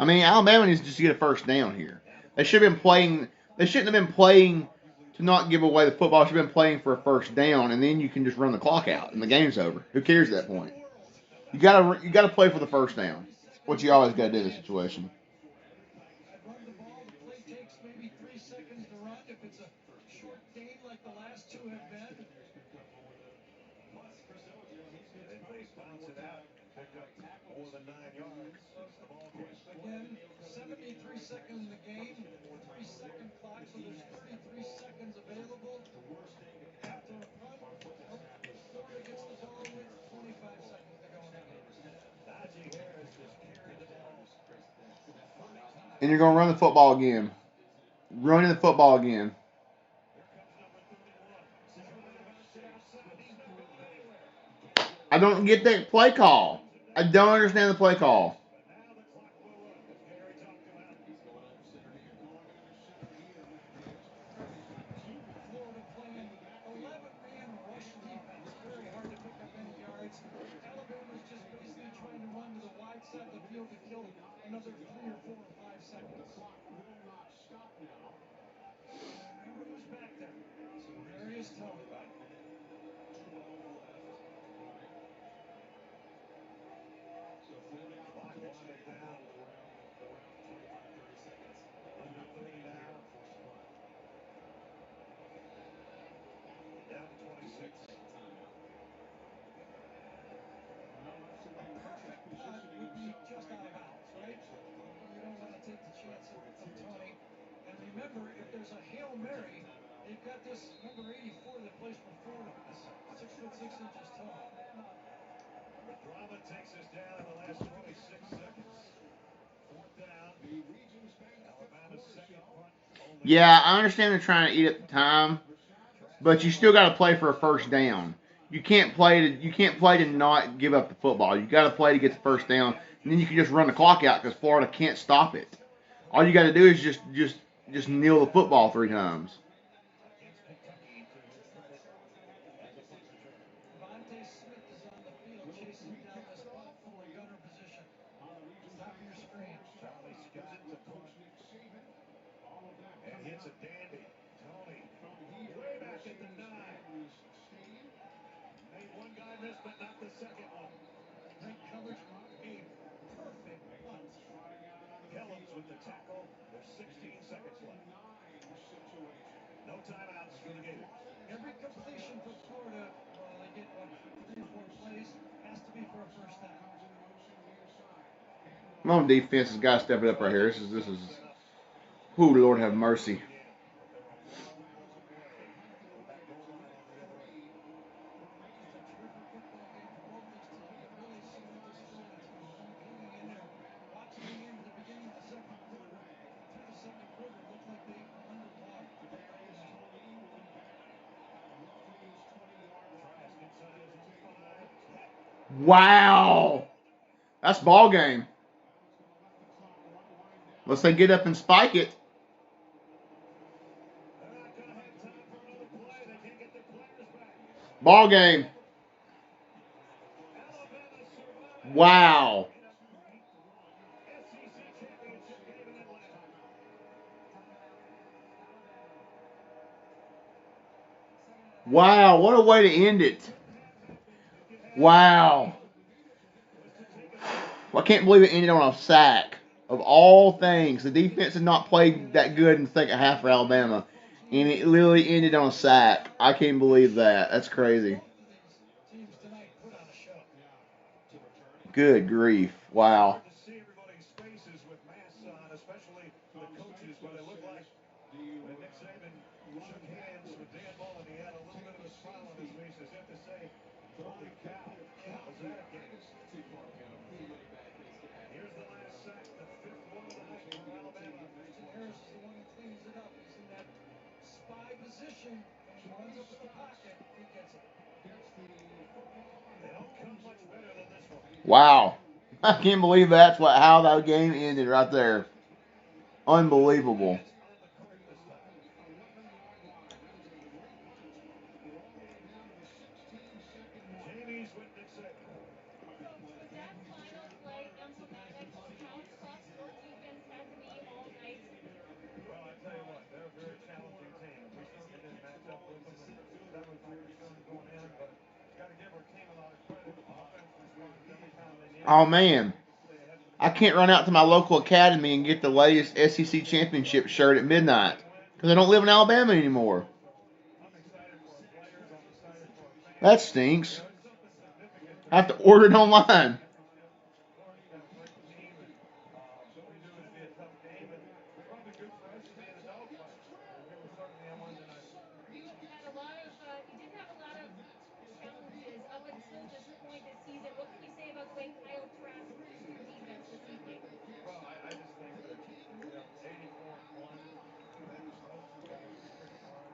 B: I mean, Alabama needs to just get a first down here. They should have been playing. They shouldn't have been playing to not give away the football. Should have been playing for a first down, and then you can just run the clock out, and the game's over. Who cares at that point? You gotta play for the first down. What you always gotta do in this situation.
D: Run the ball. The play takes maybe 3 seconds to run if it's a short gain like the last two have been. Again, 73 seconds in the game, 3-second clock, so there's 33 seconds available. After a punt, Florida gets the ball with 25 seconds to go in the game.
B: And you're gonna run the football again. Running the football again. I don't get that play call. I don't understand the play call.
D: Florida playing 11-man rush defense. Very hard to pick up any yards. Alabama's just basically trying to run to the wide side of the field to kill another 3 or 4 or 5 seconds. Remember who's back there? Darius Tony. Just out of bounds, right? You don't want to take the chance of Tony. And remember, if there's a Hail Mary, they've got this number 84 that plays for Florida. 6 foot 6 inches tall.
E: The drama takes us down in the last 26 seconds. Fourth down. Alabama's second punt.
B: Yeah, I understand they're trying to eat up the time, but you still got to play for a first down. You can't play to not give up the football. You got to play to get the first down, and then you can just run the clock out because Florida can't stop it. All you got to do is just kneel the football 3 times.
D: Devontae Smith is on the field chasing down this ball from the gunner position. Top of your screen.
E: Charlie skips it to punt. And hits a dandy. Tony way back at the 9. Made one guy miss, but not the second one.
D: Great coverage. A perfect punt.
E: Kellums with the tackle. There's 16 seconds left. No timeouts for the Gators.
D: Every completion for Florida, well, they get 3 or 4 plays, has to be for a first down.
B: Come on, defense has got to step it up right here. This is. Ooh, Lord have mercy. Wow. That's ball game. Unless they get up and spike it. Ball game. Wow. Wow, what a way to end it. Wow. Well, I can't believe it ended on a sack. Of all things, the defense had not played that good in the second half for Alabama. And it literally ended on a sack. I can't believe that. That's crazy. Good grief. Wow. Wow. I can't believe that's how that game ended right there. Unbelievable. Oh, man. I can't run out to my local academy and get the latest SEC championship shirt at midnight because I don't live in Alabama anymore. That stinks. I have to order it online.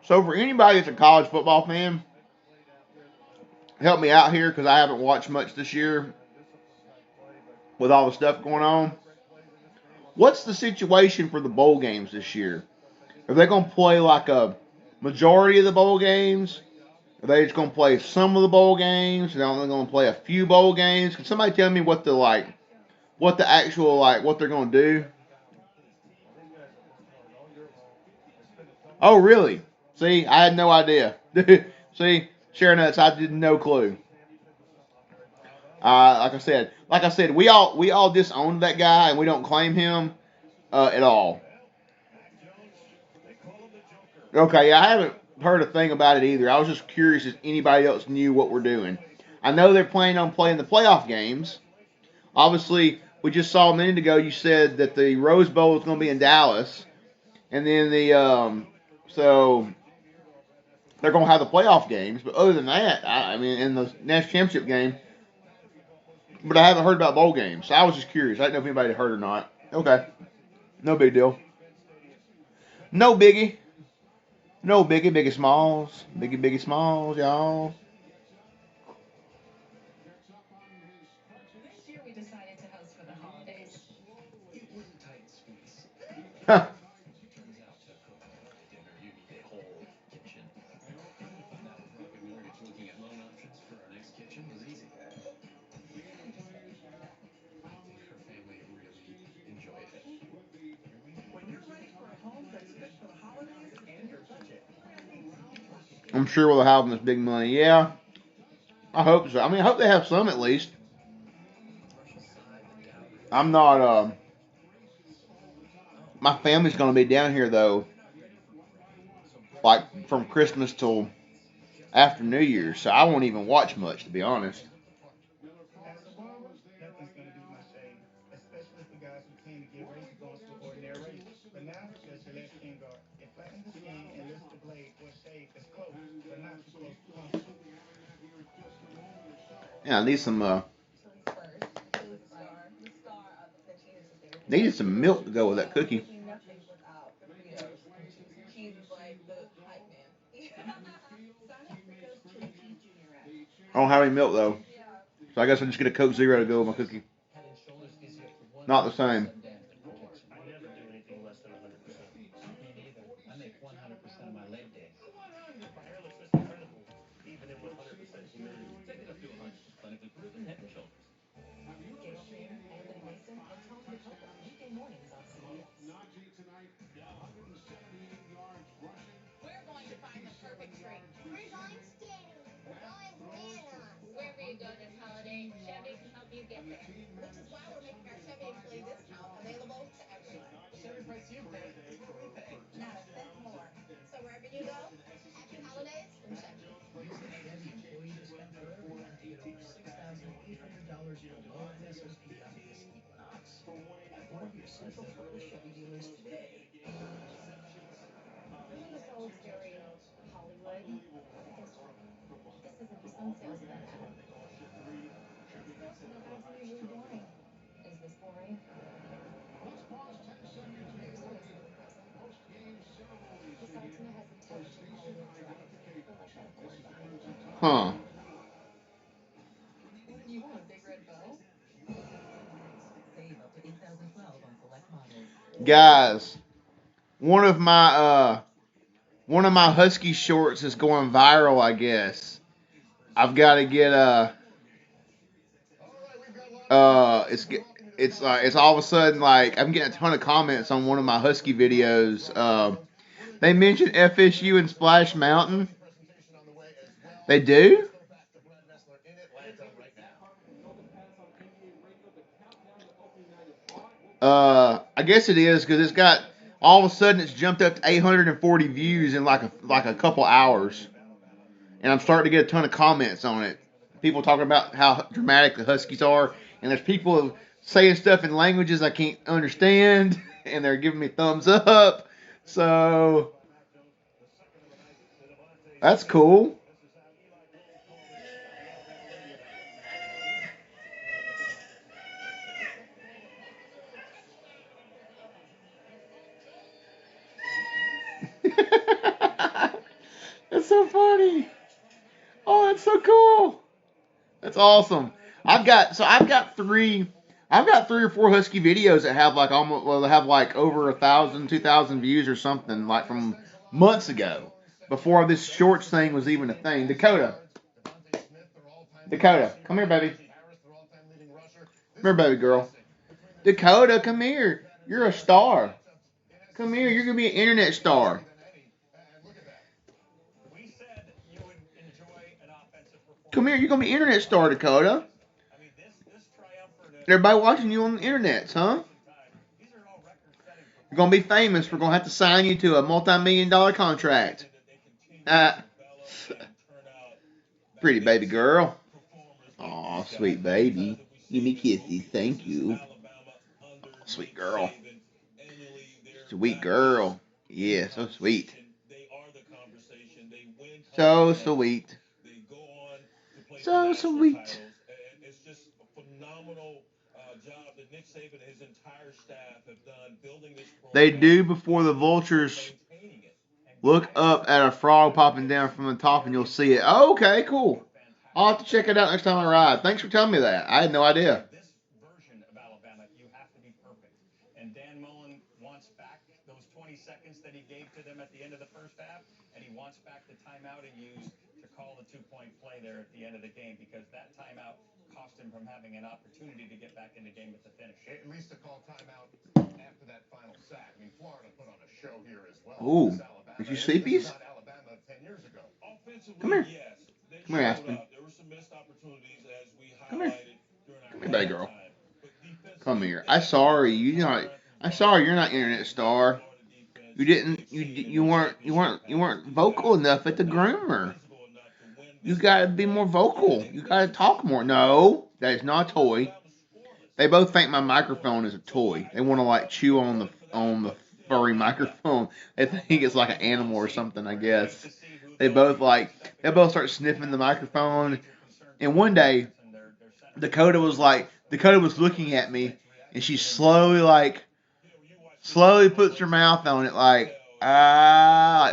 B: So for anybody that's a college football fan, help me out here because I haven't watched much this year with all the stuff going on. What's the situation for the bowl games this year? Are they going to play like a majority of the bowl games? Are they just going to play some of the bowl games? Are they only going to play a few bowl games? Can somebody tell me what the actual what they're going to do? Oh, really? See, I had no idea. See, sure nuts, I did no clue. Like I said, we all disowned that guy and we don't claim him at all. Okay, I haven't heard a thing about it either. I was just curious if anybody else knew what we're doing. I know they're planning on playing the playoff games. Obviously, we just saw a minute ago you said that the Rose Bowl is going to be in Dallas, and then so they're going to have the playoff games. But other than that, I mean, in the national championship game, but I haven't heard about bowl games. So I was just curious. I didn't know if anybody had heard or not. Okay, no big deal. No biggie. No biggie, biggie smalls. Biggie, biggie smalls, y'all. Huh. I'm sure we'll have this big money. Yeah, I hope so. I mean, I hope they have some at least. I'm not. My family's gonna be down here though, like from Christmas till after New Year's, so I won't even watch much to be honest. Yeah, I need some. Needed some milk to go with that cookie. I don't have any milk though. So I guess I'll just get a Coke Zero to go with my cookie. Not the same.
F: I never do anything less than 100%.
D: I make 100% of my leg days.
F: My hairless is incredible, even in 100% humidity. Take it up to 100. Clinically proven Head and Shoulders.
G: Gail Shaner, Anthony Mason, and Tom Pacola. Weekday mornings on CBS.
C: Najee tonight, 178 yards rushing.
H: We're going to find the perfect tree.
I: We're going skating. We're going bananas.
H: Wherever you go this holiday, Chevy can help you get there. Which is why we're making our Chevy employee discount available to everyone.
D: Chevy price you pay is what we pay.
H: Not a cent more. So wherever you go, happy holidays from Chevy.
D: Use the Chevy employee discount for everyone to get over $6,800 below MSRP on this Equinox. At one of your Central Florida Chevy dealers today.
G: Remember this old story, Hollywood? Guess what? This isn't the sun sales event ad. Most of the ads are usually boring. Is this boring?
C: Let's pause 10 seconds
G: Here's a
C: before
G: Thanksgiving present.
C: post-game ceremonies
G: This
C: begin.
G: Altima has intelligent Hollywood drive. Full of that cord behind.
B: Huh.
G: What did you want, a big red bow?
D: Save up to $8,012 on select models.
B: Guys, one of my Husky shorts is going viral, I guess. I've got to get it's all of a sudden like I'm getting a ton of comments on one of my Husky videos. They mentioned FSU and Splash Mountain. They do? I guess it is because it's got all of a sudden it's jumped up to 840 views in like a couple hours, and I'm starting to get a ton of comments on it. People talking about how dramatic the Huskies are, and there's people saying stuff in languages I can't understand, and they're giving me thumbs up. So that's cool. That's so funny. Oh, that's so cool. That's awesome. I've got 3 or 4 Husky videos that have like over 1,000, 2,000 views or something, like from months ago, before this shorts thing was even a thing. Dakota, come here, baby. Come here, baby girl. Dakota, come here. You're a star. Come here. You're gonna be an internet star. Come here, you're gonna be an internet star, Dakota. Everybody watching you on the internet, huh? You're gonna be famous. We're gonna have to sign you to a multi-million-dollar contract. Pretty baby girl. Aw, sweet baby. Give me kisses, thank you. Sweet girl. Sweet girl. Yeah, so sweet. So sweet. So sweet.
E: It's just a phenomenal job that Nick Saban and his entire staff have done building this program.
B: They do before the vultures look up at a frog popping down from the top and you'll see it. Oh, okay, cool. I'll have to check it out next time I ride. Thanks for telling me that. I had no idea.
J: This version of Alabama, you have to be perfect. And Dan Mullen wants back those 20 seconds that he gave to them at the end of the first half, and he wants back the timeout he used to call the 2-point play there at the end of the game, because that timeout cost him from having an opportunity to get back in the game at the finish.
K: At least to call timeout after that final sack. I mean, Florida put on a show here as well.
B: Ooh, did you see these?
K: Alabama 10 years ago.
E: Offensively,
B: Come here.
E: yes. They
B: Come here,
E: showed
B: Aspen.
E: up. There were some missed opportunities as we
B: Come here.
E: highlighted during our
B: Come here, baby girl.
E: time. But defensively,
B: Come here. I'm sorry you're not internet star. You weren't vocal enough at the groomer. You gotta be more vocal. You gotta talk more. No, that is not a toy. They both think my microphone is a toy. They want to like chew on the furry microphone. They think it's like an animal or something, I guess. They both start sniffing the microphone. And one day, Dakota was looking at me, and she slowly puts her mouth on it,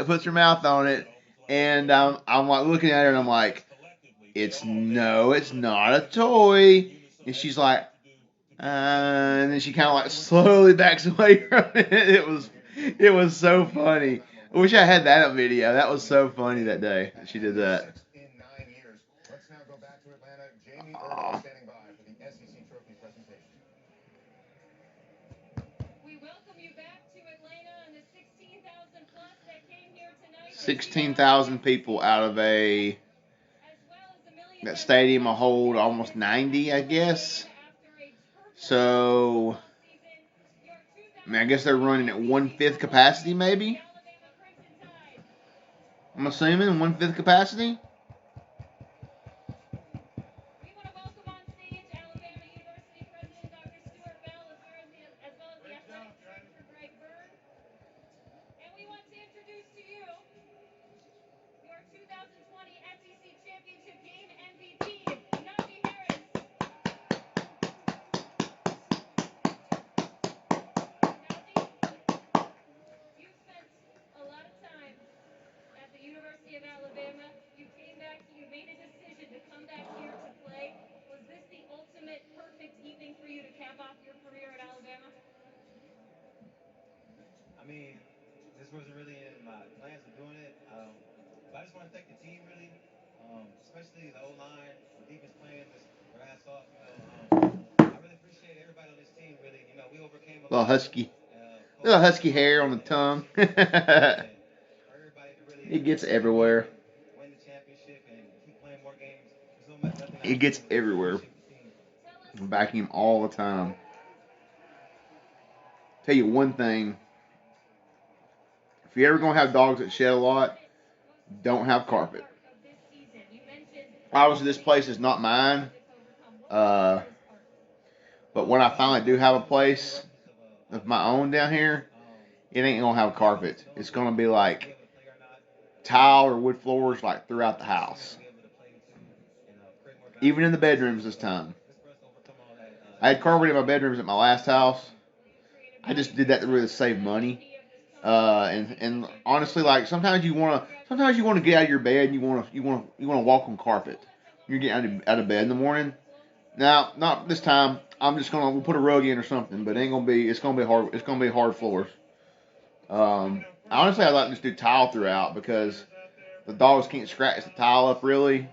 B: puts her mouth on it, and I'm like looking at her, and I'm like, it's not a toy. And she's like, and then she kind of like slowly backs away from it. It was so funny. I wish I had that on video. That was so funny that day that she did that.
K: In 9 years. Let's now go back to Atlanta. Jamie Erdahl standing by for the SEC Trophy presentation.
H: We welcome you back to Atlanta and the 16,000 plus that came here tonight.
B: 16,000 people out of that stadium will hold almost 90, I guess. So, I mean, I guess they're running at 1/5 capacity, maybe. I'm assuming 1/5 capacity.
H: We want to welcome on stage Alabama University President Dr. Stuart Bell, as well as the athletic director Greg Byrne. And we want to introduce to you your 2020 SEC Championship Game MVP, Najee Harris. Najee, you've spent a lot of time at the University of Alabama. You came back, you made a decision to come back here to play. Was this the ultimate perfect evening for you to cap off your career at Alabama?
L: I mean, this wasn't really in my plans of doing it. But I just want to thank the team, really, especially the O-line, the defense playing their ass off. I really appreciate everybody on this team, really. We overcame a
B: Little
L: lot.
B: little husky hair on the tongue. It gets everywhere.
L: Win the championship and keep playing more games.
B: It gets everywhere. I'm backing him all the time. Tell you one thing. If you're ever going to have dogs that shed a lot, don't have carpet. Obviously, this place is not mine. But when I finally do have a place of my own down here, it ain't going to have carpet. It's going to be like tile or wood floors like throughout the house. Even in the bedrooms this time. I had carpet in my bedrooms at my last house. I just did that to really save money. And honestly, like sometimes you want to get out of your bed and you want to walk on carpet. You're getting out of bed in the morning. Now, not this time. We'll put a rug in or something, but it's gonna be hard. It's gonna be hard floors. Honestly, I'd like to just do tile throughout because the dogs can't scratch the tile up really.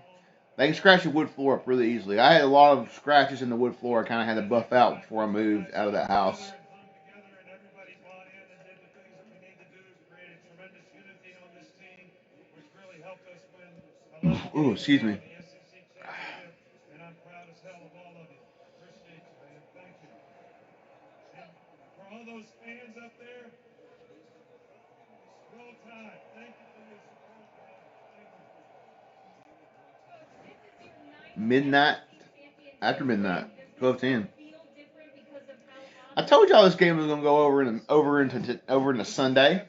B: They can scratch the wood floor up really easily. I had a lot of scratches in the wood floor. I kind of had to buff out before I moved out of that house. Oh, excuse me.
E: And I'm proud as hell of all of you. Appreciate you, man. Thank you. And for all those fans up there, roll tide. Thank you for your support, man. Thank you.
B: Midnight, after midnight, 12:10. I told y'all this game was gonna go over into Sunday.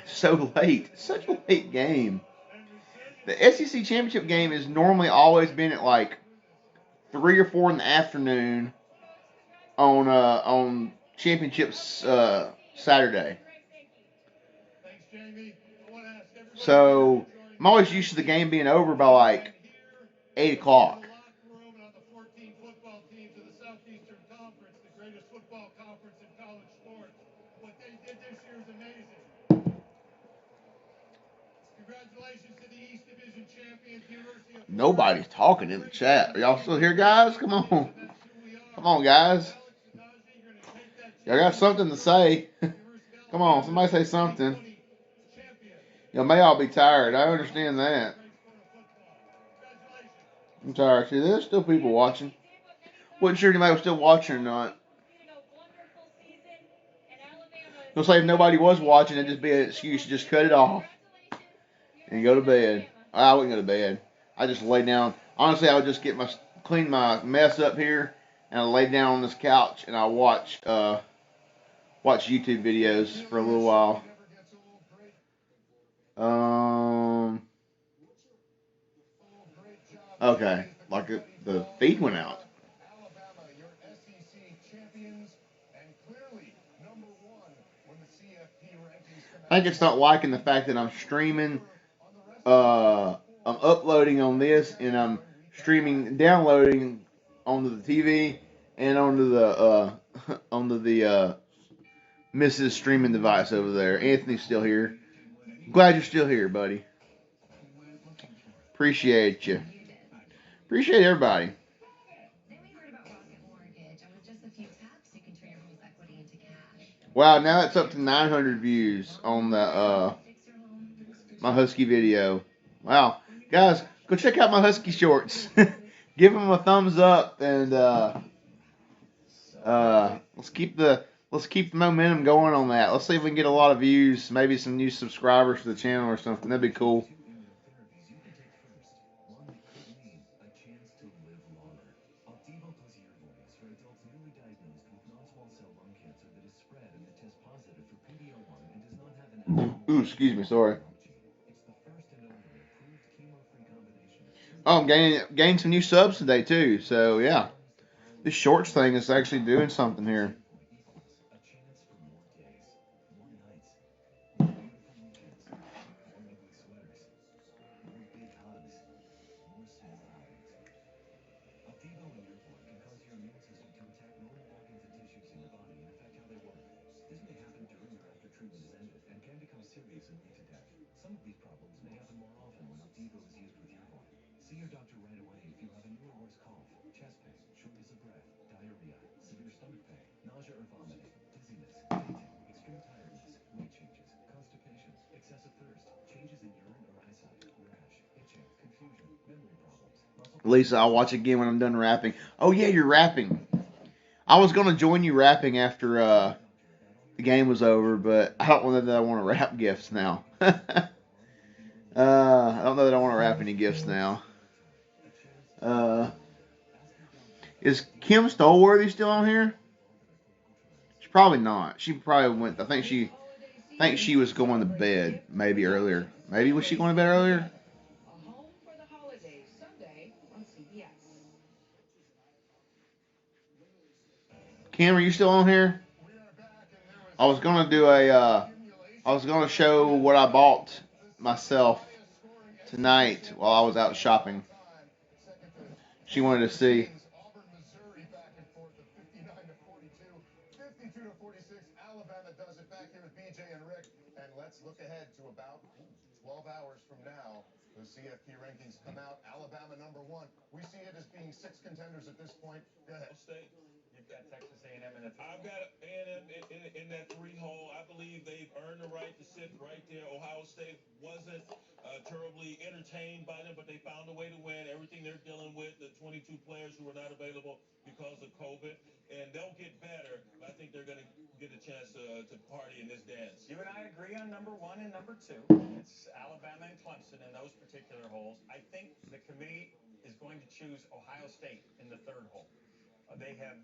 B: So late, such a late game. The SEC championship game has normally always been at like 3 or 4 in the afternoon on championships Saturday. So I'm always used to the game being over by like 8 o'clock. Nobody's talking in the chat. Are y'all still here, guys? Come on. Come on, guys. Y'all got something to say. Come on, somebody say something. Y'all may all be tired. I understand that. I'm tired. See, there's still people watching. Wasn't sure anybody was still watching or not. Looks like if nobody was watching, it'd just be an excuse to just cut it off and go to bed. I wouldn't go to bed. I just lay down. Honestly, I would just clean my mess up here, and I lay down on this couch and I watch YouTube videos for a little while. Okay, like the feed went out. I think it's not liking the fact that I'm streaming I'm uploading on this, and I'm downloading onto the TV and onto the onto the Mrs. streaming device over there. Anthony's still here. Glad you're still here, buddy. Appreciate you. Appreciate everybody.
G: Then we heard about Rocket Mortgage, and with just a few taps, you can turn your home's equity into cash.
B: Wow, now it's up to 900 views on the my Husky video. Wow, guys, go check out my Husky shorts. Give them a thumbs up, and let's keep the momentum going on that. Let's see if we can get a lot of views, maybe some new subscribers to the channel or something. That'd be cool. Ooh, excuse me, sorry. Oh, I'm gaining some new subs today too. So yeah, this shorts thing is actually doing something here. Lisa, I'll watch again when I'm done rapping. Oh yeah, you're rapping. I was gonna join you rapping after the game was over, but I don't know that I want to rap gifts now. I don't know that I want to wrap any gifts now. Is Kim Stolworthy still on here? She's probably not. She probably went. I think she was going to bed maybe earlier. Maybe was she going to bed earlier?
M: A Home for the Holidays, Sunday on CBS.
B: Kim, are you still on here? I was gonna do I was gonna show what I bought myself tonight while I was out shopping. She wanted to see.
K: Alabama does it back here with BJ and Rick. And let's look ahead to about 12 hours from now. The CFP rankings come out. Alabama #1. We see it as being 6 contenders at this point. Go ahead.
J: State. You've got Texas A&M in the
E: I've got A&M in that 3 hole. I believe they've earned the right to sit right there. Ohio State wasn't terribly entertained by them, but they found a way to win. Everything they're dealing with, the 22 players who were not available because of COVID, and they'll get better. But I think they're going to get a chance to party in this dance.
J: You and I agree on #1 and #2. It's Alabama and Clemson in those particular holes. I think the committee is going to choose Ohio State in the 3rd hole. They have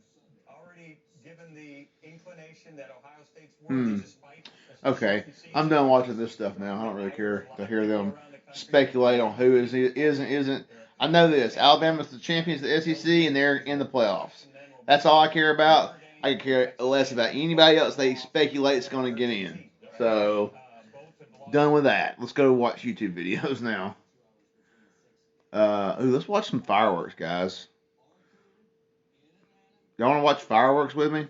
J: already given the inclination that Ohio State's worthy despite.
B: Okay, I'm done watching this stuff now. I don't really care to hear them speculate on who is and isn't. I know this. Alabama's the champions of the SEC, and they're in the playoffs. That's all I care about. I care less about anybody else they speculate is going to get in. So, done with that. Let's go watch YouTube videos now. Let's watch some fireworks, guys. Y'all want to watch fireworks with me?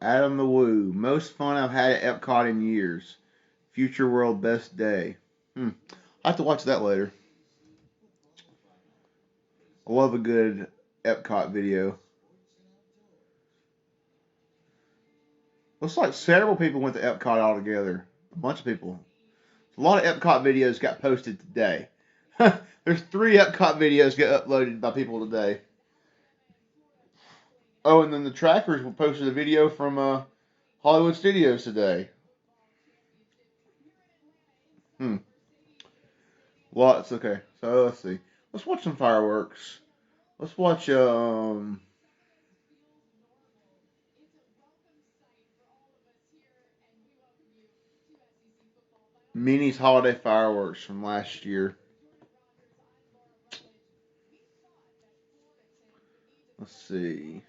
B: Adam the Woo. Most fun I've had at Epcot in years. Future World Best Day. I'll have to watch that later. I love a good Epcot video. Looks like several people went to Epcot all together. A bunch of people. A lot of Epcot videos got posted today. There's 3 Epcot videos got uploaded by people today. Oh, and then the trackers posted a video from Hollywood Studios today. Lots. Okay, so let's see. Let's watch some fireworks. Let's watch Minnie's holiday fireworks from last year. Let's see.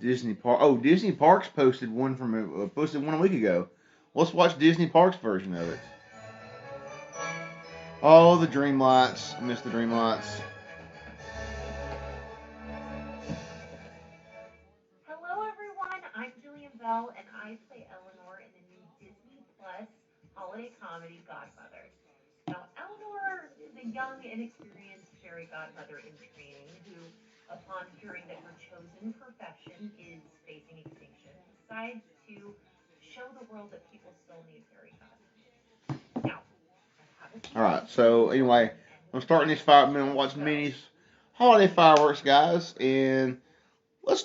B: Disney Park. Oh, Disney Parks posted one a week ago. Let's watch Disney Parks version of it. Oh, the Dreamlights. I miss the Dreamlights.
N: Hello, everyone. I'm Jillian Bell, and I play Eleanor in the new Disney Plus holiday comedy Godmother. Now, Eleanor is a young, inexperienced fairy godmother in training who, upon hearing that her chosen profession is facing extinction, decides to show the world that people still need fairy godmothers. Now, I have a few
B: Alright, so anyway, I'm starting these 5-minute watch minis. Holiday fireworks, guys, and let's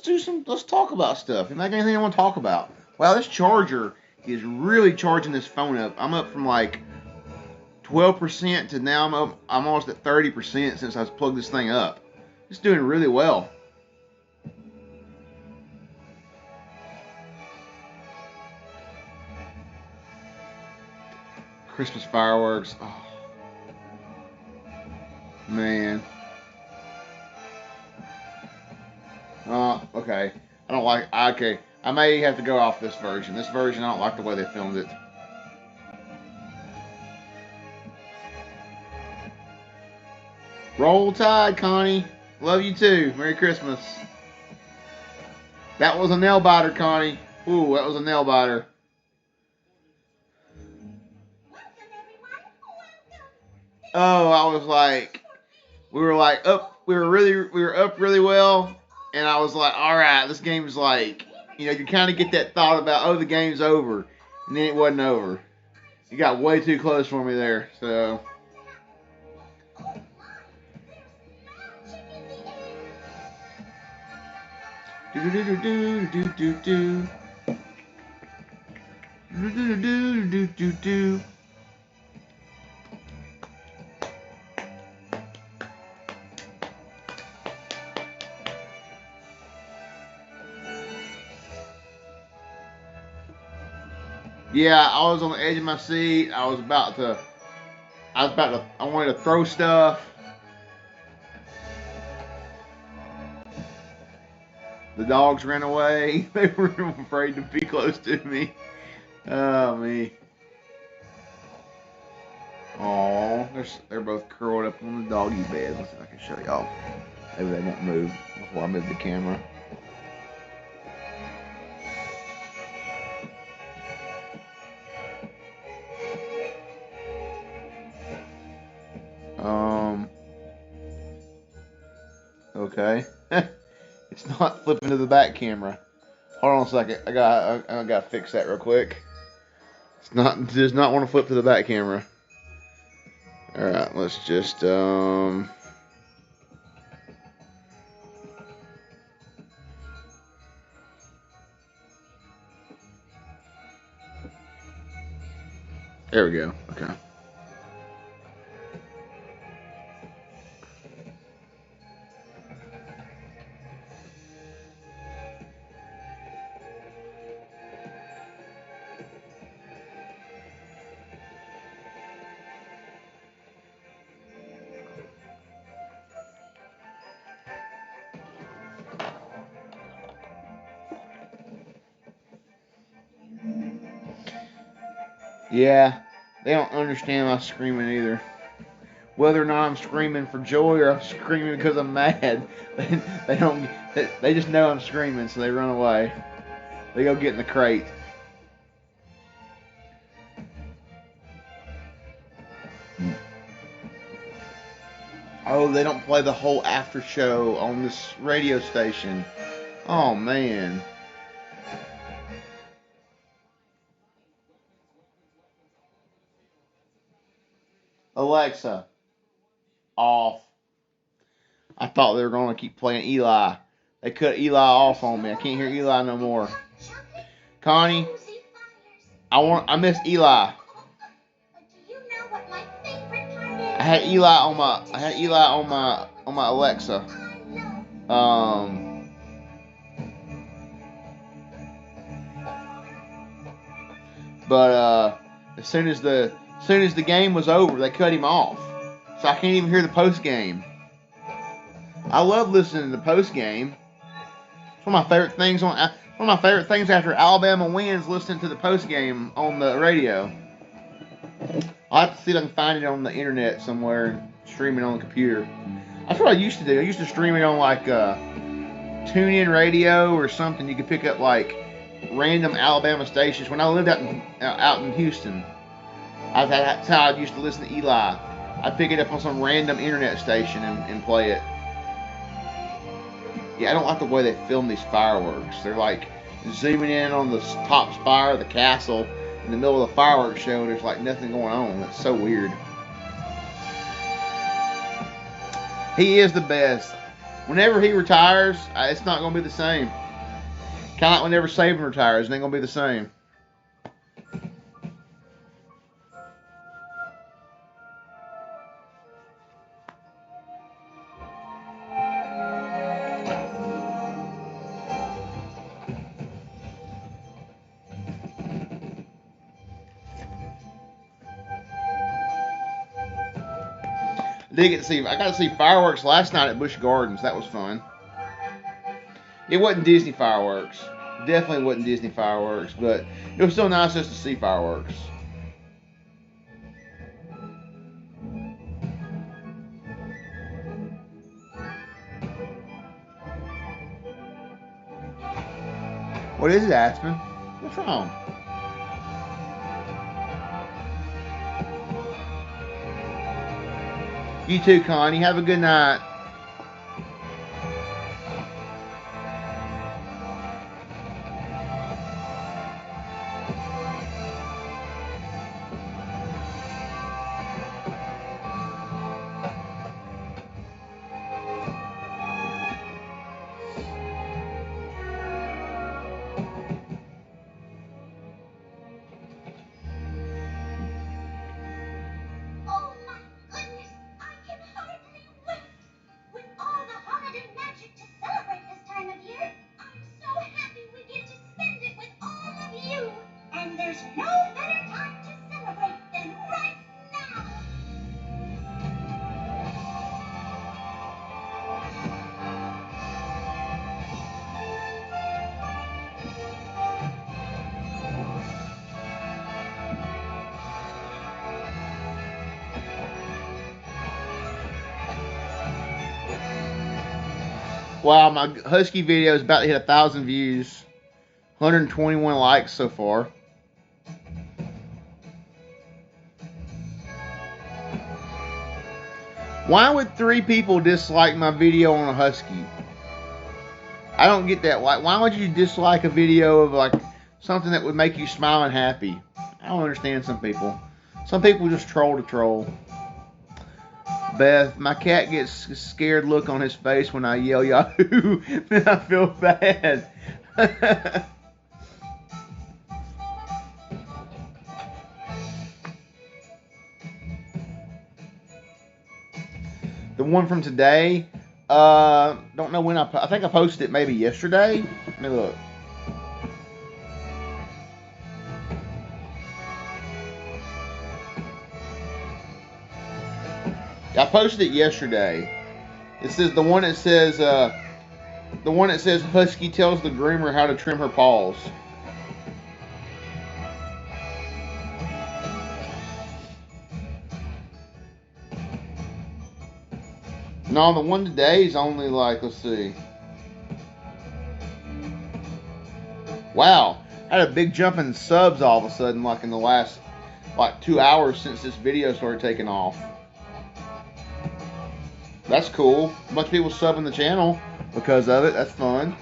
B: talk about stuff. If I got anything I want to talk about. Wow, this charger is really charging this phone up. I'm up from like 12% to now I'm almost at 30% since I plugged this thing up. It's doing really well. Christmas fireworks. Oh, man. Okay. I don't like. Okay. I may have to go off this version. This version, I don't like the way they filmed it. Roll Tide, Connie. Love you too. Merry Christmas. That was a nail biter, Connie. Ooh, that was a nail biter. Oh, I was like, we were up really well, and I was like, all right, this game's like, you kind of get that thought about, oh, the game's over, and then it wasn't over. You got way too close for me there, so. Do do do do do do do do do do do do do. Yeah, I was on the edge of my seat. I wanted to throw stuff. The dogs ran away. They were afraid to be close to me. Oh, me. Aw, they're both curled up on the doggy bed. Let's see if I can show y'all. Maybe they won't move before I move the camera. Okay. It's not flipping to the back camera. Hold on a second. I gotta fix that real quick. Does not want to flip to the back camera. Alright, let's just there we go. Okay. Yeah, they don't understand my screaming either. Whether or not I'm screaming for joy or I'm screaming because I'm mad, they just know I'm screaming, so they run away. They go get in the crate. Oh, they don't play the whole after show on this radio station. Oh, man. Alexa, off. I thought they were going to keep playing Eli. They cut Eli off on me. I can't hear Eli no more. Connie, I miss Eli. I had Eli on my Alexa. But as soon as the game was over, they cut him off. So I can't even hear the post game. I love listening to the post game. It's one of my favorite things after Alabama wins, listening to the post game on the radio. I'll have to see if I can find it on the internet somewhere and stream it on the computer. That's what I used to do. I used to stream it on like TuneIn Radio or something. You could pick up like random Alabama stations. When I lived out in Houston, that's how I used to listen to Eli. I'd pick it up on some random internet station and play it. Yeah, I don't like the way they film these fireworks. They're like zooming in on the top spire of the castle in the middle of the fireworks show, and there's like nothing going on. That's so weird. He is the best. Whenever he retires, it's not going to be the same. Kind of like whenever Saban retires, it ain't going to be the same. I got to see fireworks last night at Busch Gardens. That was fun. It wasn't Disney fireworks. Definitely wasn't Disney fireworks, but it was still nice just to see fireworks. What is it, Aspen? What's wrong? You too, Connie. Have a good night. Wow, my Husky video is about to hit 1,000 views. 121 likes so far. Why would 3 people dislike my video on a Husky? I don't get that. Why would you dislike a video of like something that would make you smile and happy? I don't understand some people. Some people just troll to troll. Beth, my cat gets a scared look on his face when I yell Yahoo. Then I feel bad. The one from today, don't know when I think I posted it maybe yesterday. Let me look. I posted it yesterday. It says the one that says Husky tells the groomer how to trim her paws. No, the one today is only like, let's see. Wow, I had a big jump in subs all of a sudden, like in the last 2 hours since this video started taking off. That's cool. A bunch of people subbing the channel because of it. That's fun.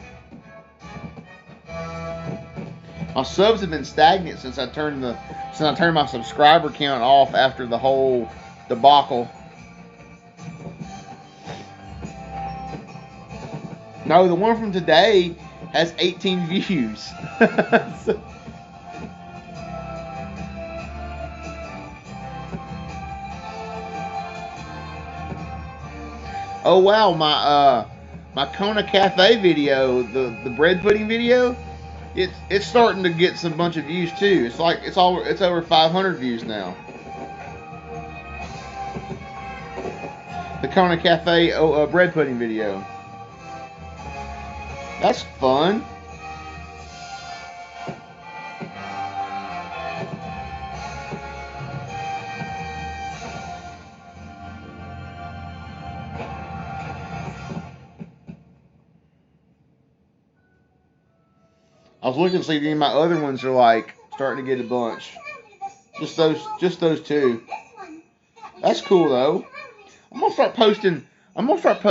B: My subs have been stagnant since I turned my subscriber count off after the whole debacle. No, the one from today has 18 views. Oh wow, my Kona Cafe video, the bread pudding video, it's starting to get some bunch of views too. It's over 500 views now. The Kona Cafe bread pudding video. That's fun. I was looking to see if any of my other ones are like starting to get a bunch. Just those two. That's cool though. I'm gonna start posting. I'm gonna start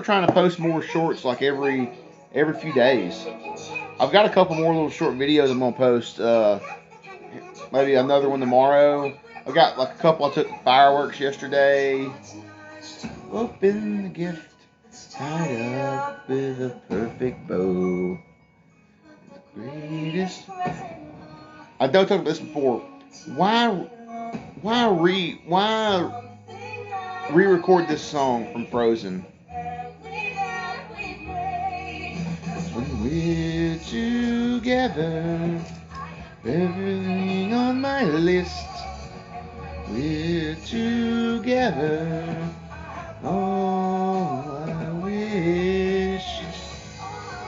B: trying to post more shorts like every few days. I've got a couple more little short videos I'm gonna post. Maybe another one tomorrow. I've got like a couple I took fireworks yesterday. Open the gift, tied up with a perfect bow. The greatest. I don't talk about this before. Why re-record this song from Frozen? When we're together, everything on my list. We're together. Oh, I wish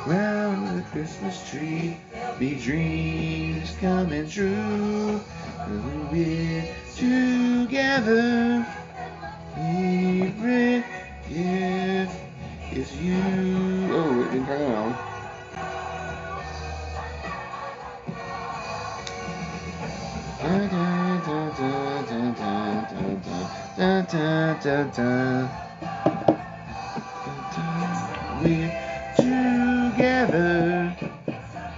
B: round the Christmas tree be dreams coming true. When we're together, favorite gift is you. Oh, it didn't turn on. Dun, dun, dun, dun, dun, dun, dun, dun, dun, dun. We're together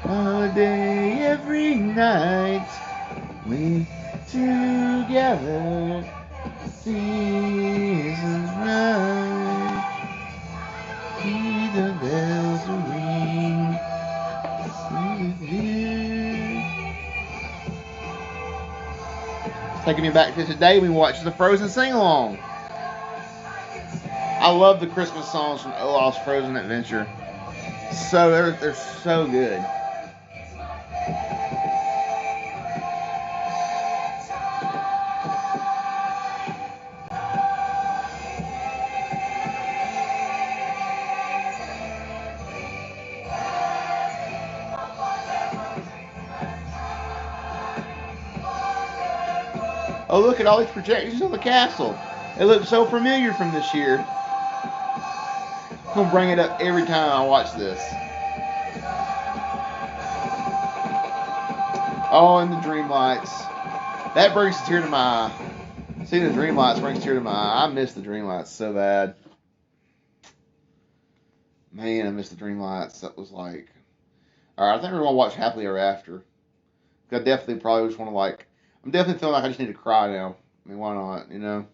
B: all day, every night. We're together, seasons right. See the bells ring. Taking me back to today, we watched the Frozen sing-along. I love the Christmas songs from Olaf's Frozen Adventure. So they're so good. Oh, look at all these projections of the castle. It looks so familiar from this year. I'm going to bring it up every time I watch this. Oh, and the dream lights. That brings a tear to my eye. Seeing the dream lights brings a tear to my eye. I miss the dream lights so bad. Man, I miss the dream lights. That was like... Alright, I think we're going to watch Happily Ever After. I definitely probably just want to like... I'm definitely feeling like I just need to cry now. I mean, why not, you know?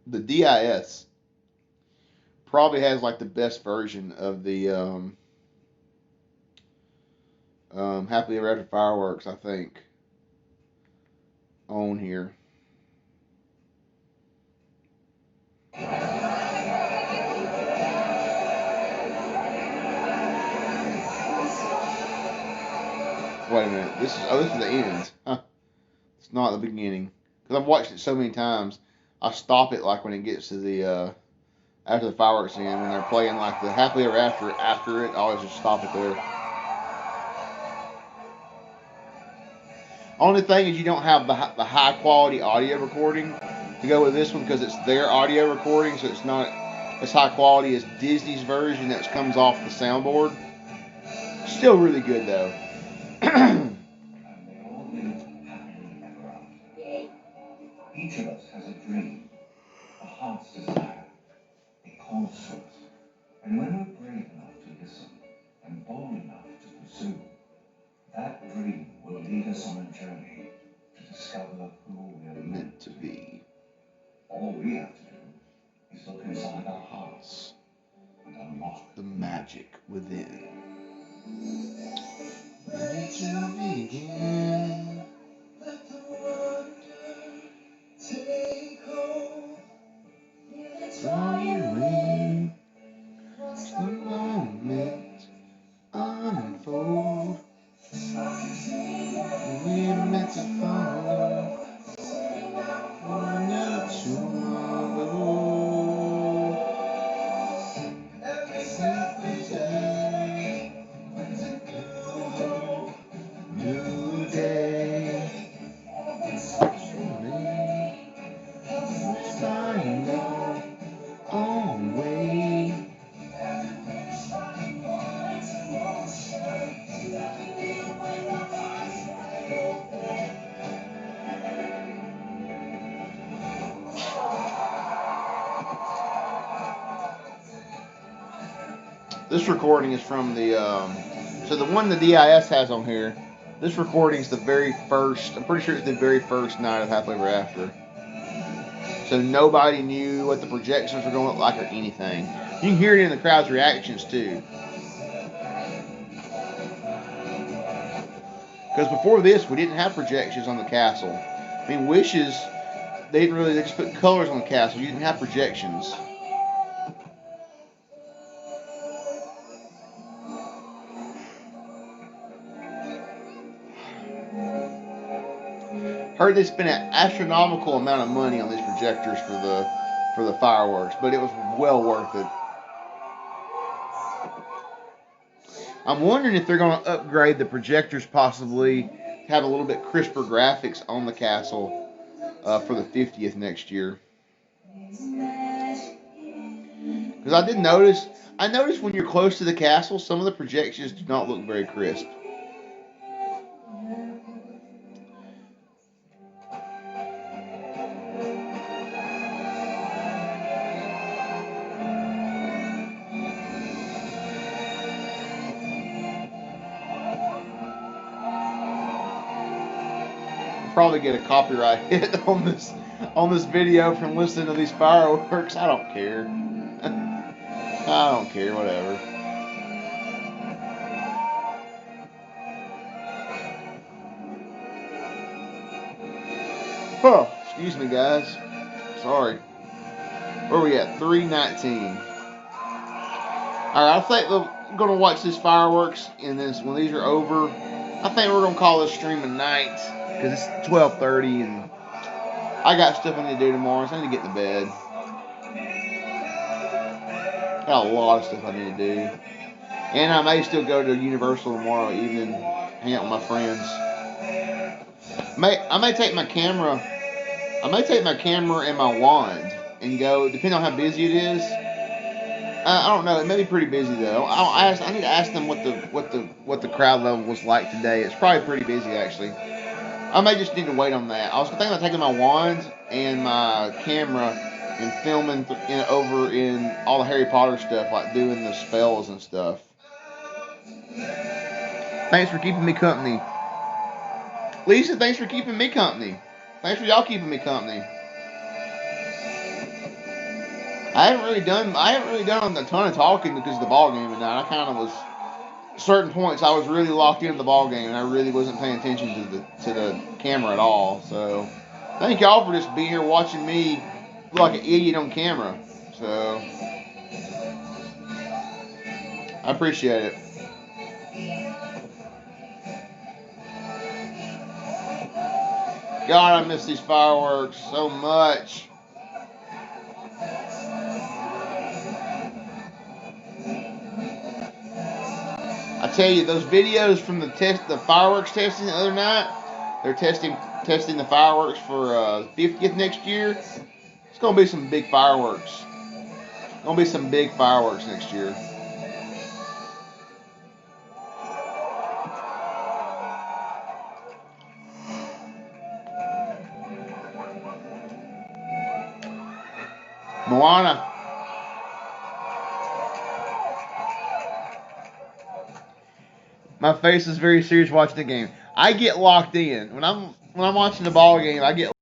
B: The DIS probably has like the best version of the Happily Ever After fireworks, I think, on here. Wait a minute. This is the end. Huh. It's not the beginning. Because I've watched it so many times. I stop it like when it gets to the after the fireworks end, when they're playing like the Happily Ever after it, I always just stop it there. Only thing is you don't have the high quality audio recording to go with this one because it's their audio recording, so it's not as high quality as Disney's version that comes off the soundboard. Still really good though.
O: Each of us has a dream, a heart's desire. It calls to us. And when we're brave enough to listen and bold enough to pursue, that dream will lead us on a journey to discover who we are meant to be. All we have to do is look inside our hearts and unlock
B: the magic within. Ready to begin.
O: Let the wonder take hold.
B: Draw you in. Watch the moment unfold. We're meant to fall. This recording is from the, so the one the DIS has on here, this recording is the very first, I'm pretty sure it's the very first night of Happily Ever After. So nobody knew what the projections were going to look like or anything. You can hear it in the crowd's reactions too. Because before this, we didn't have projections on the castle. I mean, Wishes, they just put colors on the castle. You didn't have projections. Heard they spent an astronomical amount of money on these projectors for the fireworks, but it was well worth it. I'm wondering if they're going to upgrade the projectors, possibly have a little bit crisper graphics on the castle for the 50th next year. Because I noticed when you're close to the castle, some of the projections do not look very crisp. Probably get a copyright hit on this video from listening to these fireworks. I don't care. I don't care, whatever. Oh, excuse me, guys. Sorry. Where are we at? 3:19. Alright, I think we're going to watch these fireworks, and then when these are over, I think we're going to call this stream a night, because it's 12:30, and I got stuff I need to do tomorrow, so I need to get to bed. Got a lot of stuff I need to do. And I may still go to Universal tomorrow evening, hang out with my friends. I may take my camera and my wand and go, depending on how busy it is. I don't know. It may be pretty busy though. I need to ask them what the crowd level was like today. It's probably pretty busy actually. I may just need to wait on that. I was thinking about taking my wand and my camera and filming over in all the Harry Potter stuff, like doing the spells and stuff. Thanks for keeping me company. Lisa, thanks for keeping me company. Thanks for y'all keeping me company. I haven't really done a ton of talking because of the ball game tonight. I kind of was, certain points I was really locked into the ball game and I really wasn't paying attention to the camera at all. So thank y'all for just being here watching me look like an idiot on camera. So I appreciate it. God, I miss these fireworks so much. I tell you, those videos from the fireworks testing the other night, they're testing the fireworks for 50th next year. It's gonna be some big fireworks. Gonna be some big fireworks next year. Moana. My face is very serious watching the game. I get locked in when I'm watching the ball game. I get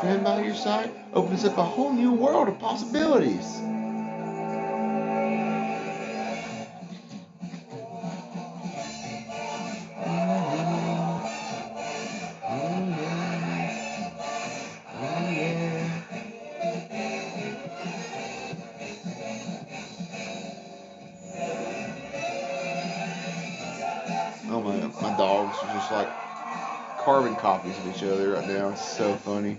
B: friend by your side opens up a whole new world of possibilities. Oh my dogs are just like carbon copies of each other right now. It's so funny.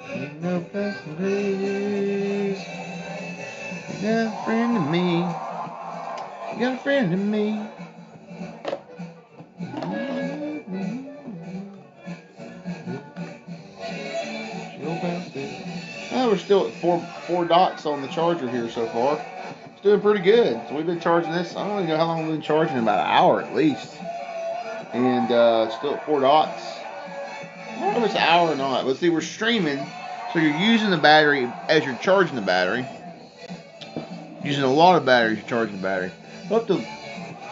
B: Ain't no blessing grace. You got a friend in me. You got a friend in me. Oh, we're still at four dots on the charger here so far. It's doing pretty good. So we've been charging this. I don't even know how long we've been charging. About an hour at least. And still at 4 dots. I don't know if it's an hour or not. But see, we're streaming. So you're using the battery as you're charging the battery. Using a lot of batteries, you're charging the battery. Up to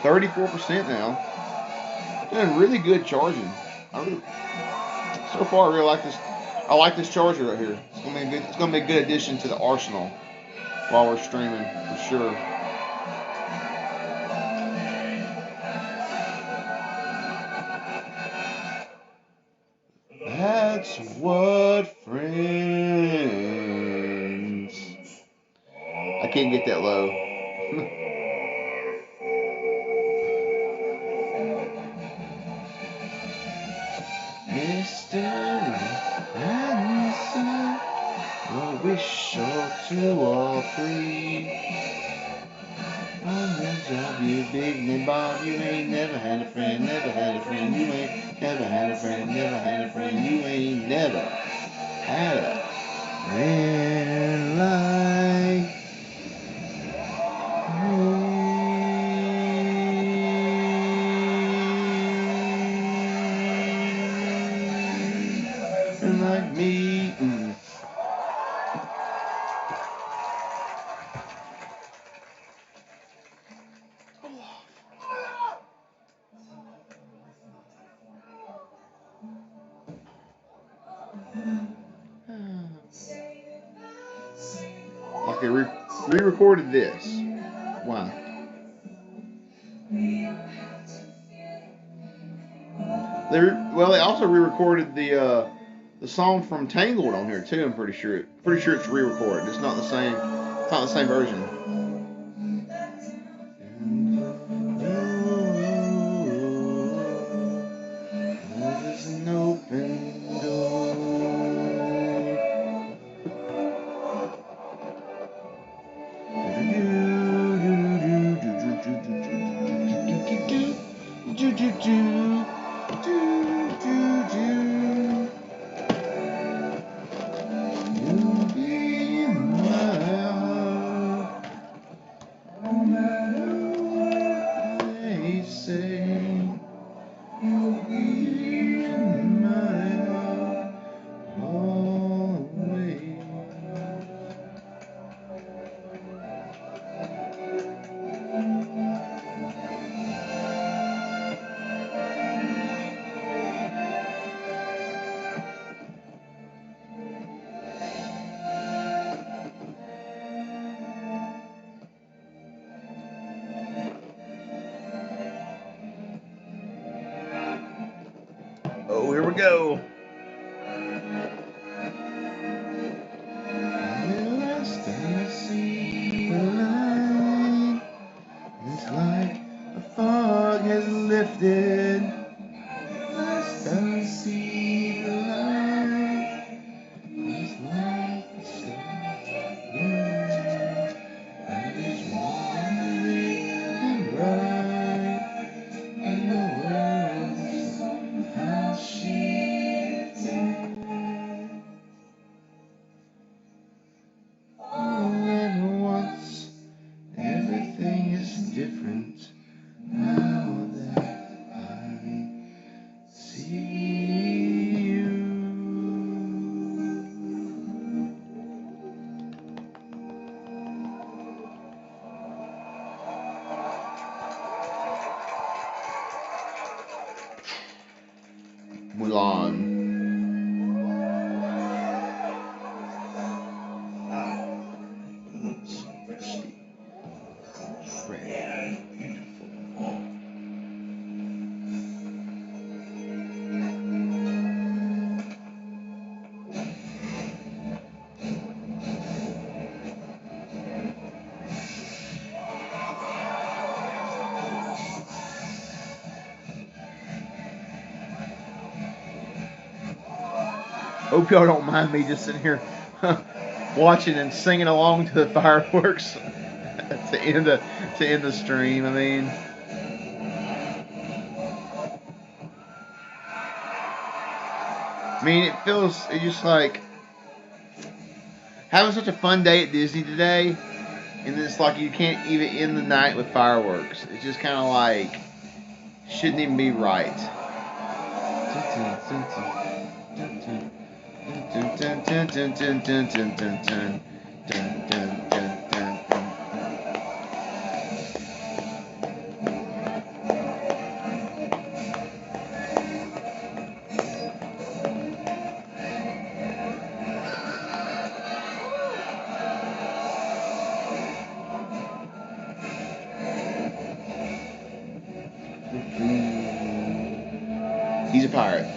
B: 34% now. Doing really good charging. So far, I really like this. I like this charger right here. It's gonna be a good addition to the arsenal while we're streaming for sure. That's what friends. I can't get that low. Mystery answer. I wish all two or three. On the job, you big name Bob. You ain't never had a friend, never had a friend. You ain't never had a friend, never had a friend. You ain't never had a friend like me. And like me. Okay, re-recorded this. Why? They also re-recorded the song from Tangled on here too. I'm pretty sure. Pretty sure it's re-recorded. It's not the same. It's not the same version. There's an open door. You'll be in my heart, no matter what they say. You'll be in my heart always. Oh, here we go. The last time I see the light, it's like a fog has lifted. Last time I see the light, it's like the stars burn. And it's warm and bright, and the world somehow she Hope y'all don't mind me just sitting here watching and singing along to the fireworks to end the stream. I mean, it's just like having such a fun day at Disney today, and it's like you can't even end the night with fireworks. It's just kind of like shouldn't even be right. He's a pirate.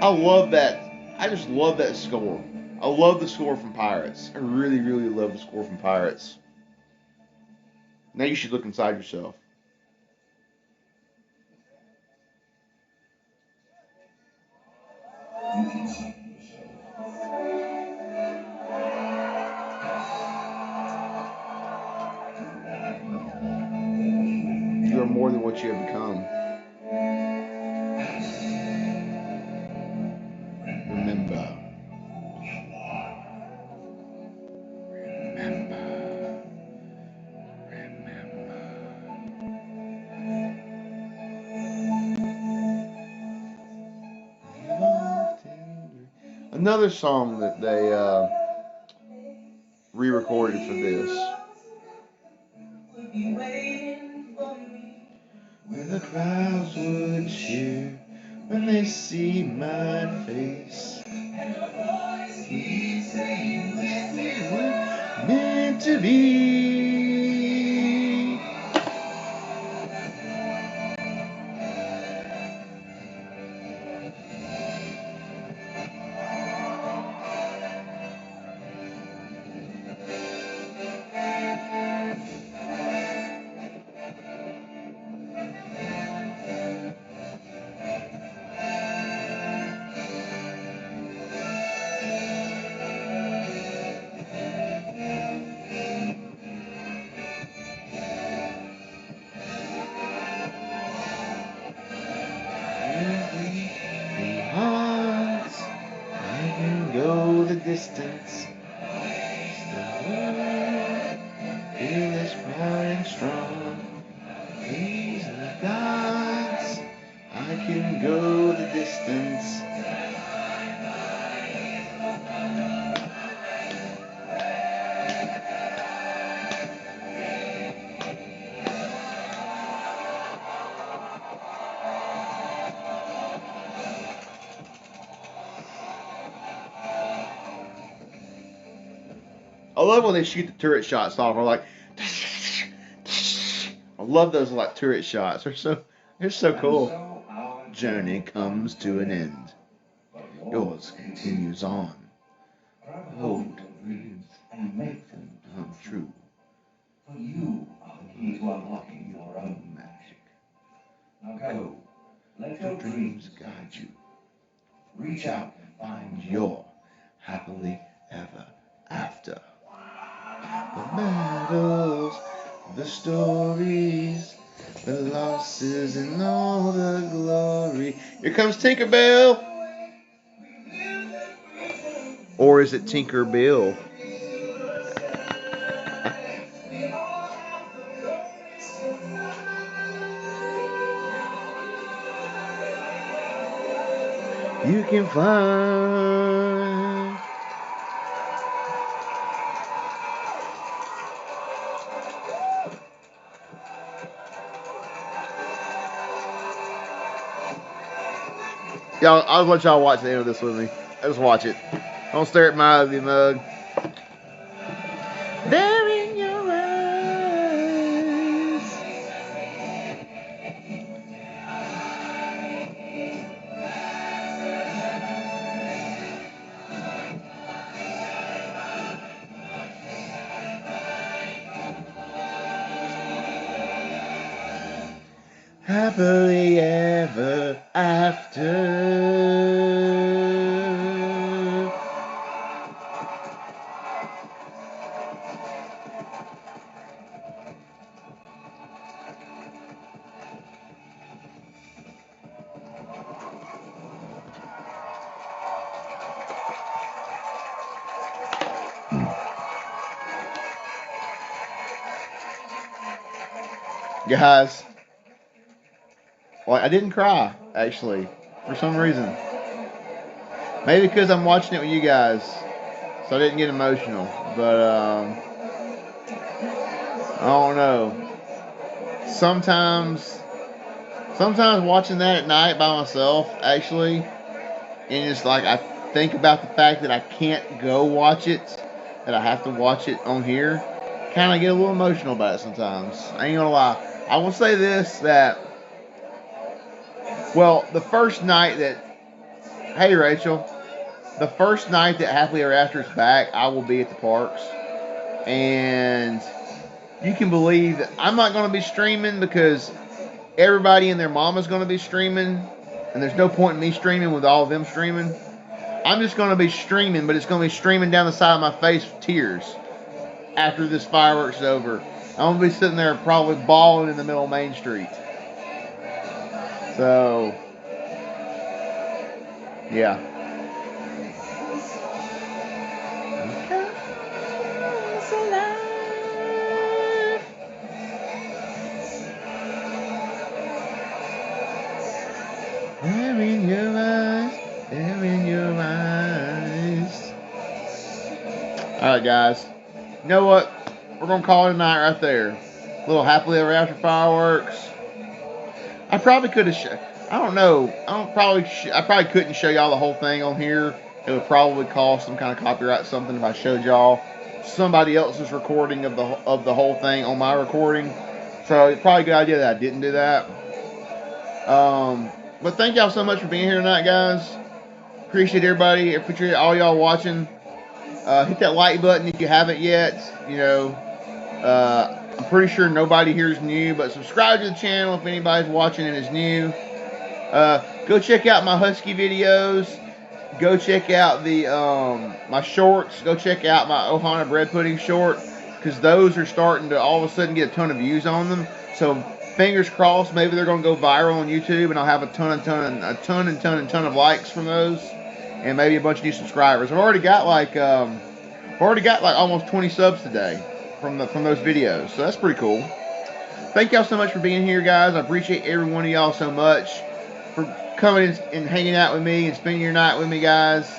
B: I love that. I just love that score. I love the score from Pirates. I really, really love the score from Pirates. Now you should look inside yourself. You are more than what you have become. Remember. Another song that they re-recorded for this. When the crowds would cheer when they see my face, and the voice keeps saying this is what meant to be. Distance, feel this proud and strong. Praise the gods, I can go the distance. I love when they shoot the turret shots off. We're like, I love those like turret shots. They're so cool. Journey comes to an end. Yours continues on. Hold dreams and make them come true. For you are the key to unlocking your own magic. Now go, let your dreams guide you. Reach out and find your happily ever after. The battles, the stories, the losses, and all the glory. Here comes Tinkerbell. Or is it Tinker Bill? You can fly. Y'all, I'll let y'all watch the end of this with me. Just watch it. Don't stare at my ugly mug. There in your eyes. Happily ever after. Guys, well, I didn't cry, actually, for some reason. Maybe because I'm watching it with you guys, so I didn't get emotional. But, I don't know. Sometimes watching that at night by myself, actually, and it's like I think about the fact that I can't go watch it, that I have to watch it on here, kind of get a little emotional about it sometimes. I ain't gonna lie. I will say this, that, well, the first night that, hey Rachel, the first night that Happily Ever After is back, I will be at the parks. And you can believe that I'm not going to be streaming because everybody and their mama's going to be streaming. And there's no point in me streaming with all of them streaming. I'm just going to be streaming, but it's going to be streaming down the side of my face with tears after this fireworks is over. I'm going to be sitting there probably bawling in the middle of Main Street. So, yeah. They're in your eyes, they're in your eyes. Alright, guys. You know what? We're going to call it a night right there. A little Happily Ever After fireworks. I probably could have, I don't know. I probably couldn't show y'all the whole thing on here. It would probably cause some kind of copyright something if I showed y'all somebody else's recording of the whole thing on my recording. So it's probably a good idea that I didn't do that. But thank y'all so much for being here tonight, guys. Appreciate everybody. Appreciate all y'all watching. Hit that like button if you haven't yet. You know, I'm pretty sure nobody here is new, but subscribe to the channel if anybody's watching and is new. Go check out my Husky videos. Go check out the my shorts. Go check out my Ohana bread pudding short, because those are starting to all of a sudden get a ton of views on them. So fingers crossed, maybe they're going to go viral on YouTube, and I'll have a ton of likes from those, and maybe a bunch of new subscribers. I've already got like almost 20 subs today from those videos, so that's pretty cool. Thank y'all so much for being here, guys. I appreciate every one of y'all so much for coming and hanging out with me and spending your night with me, guys.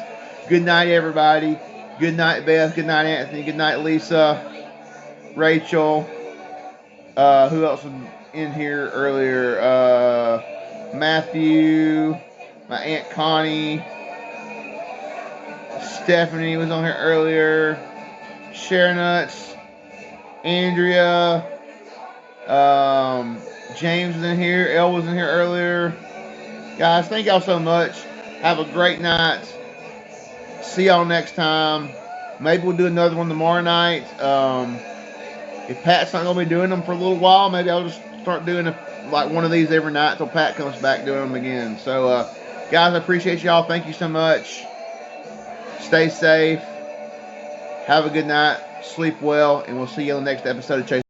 B: Good night, everybody. Good night, Beth. Good night, Anthony. Good night, Lisa. Rachel. Who else was in here earlier? Matthew. My Aunt Connie. Stephanie was on here earlier. Sharenuts. Andrea. James was in here. Elle was in here earlier. Guys, thank y'all so much. Have a great night. See y'all next time. Maybe we'll do another one tomorrow night. If Pat's not going to be doing them for a little while, maybe I'll just start doing like one of these every night until Pat comes back doing them again. So, guys, I appreciate y'all. Thank you so much. Stay safe. Have a good night. Sleep well. And we'll see you on the next episode of Chase.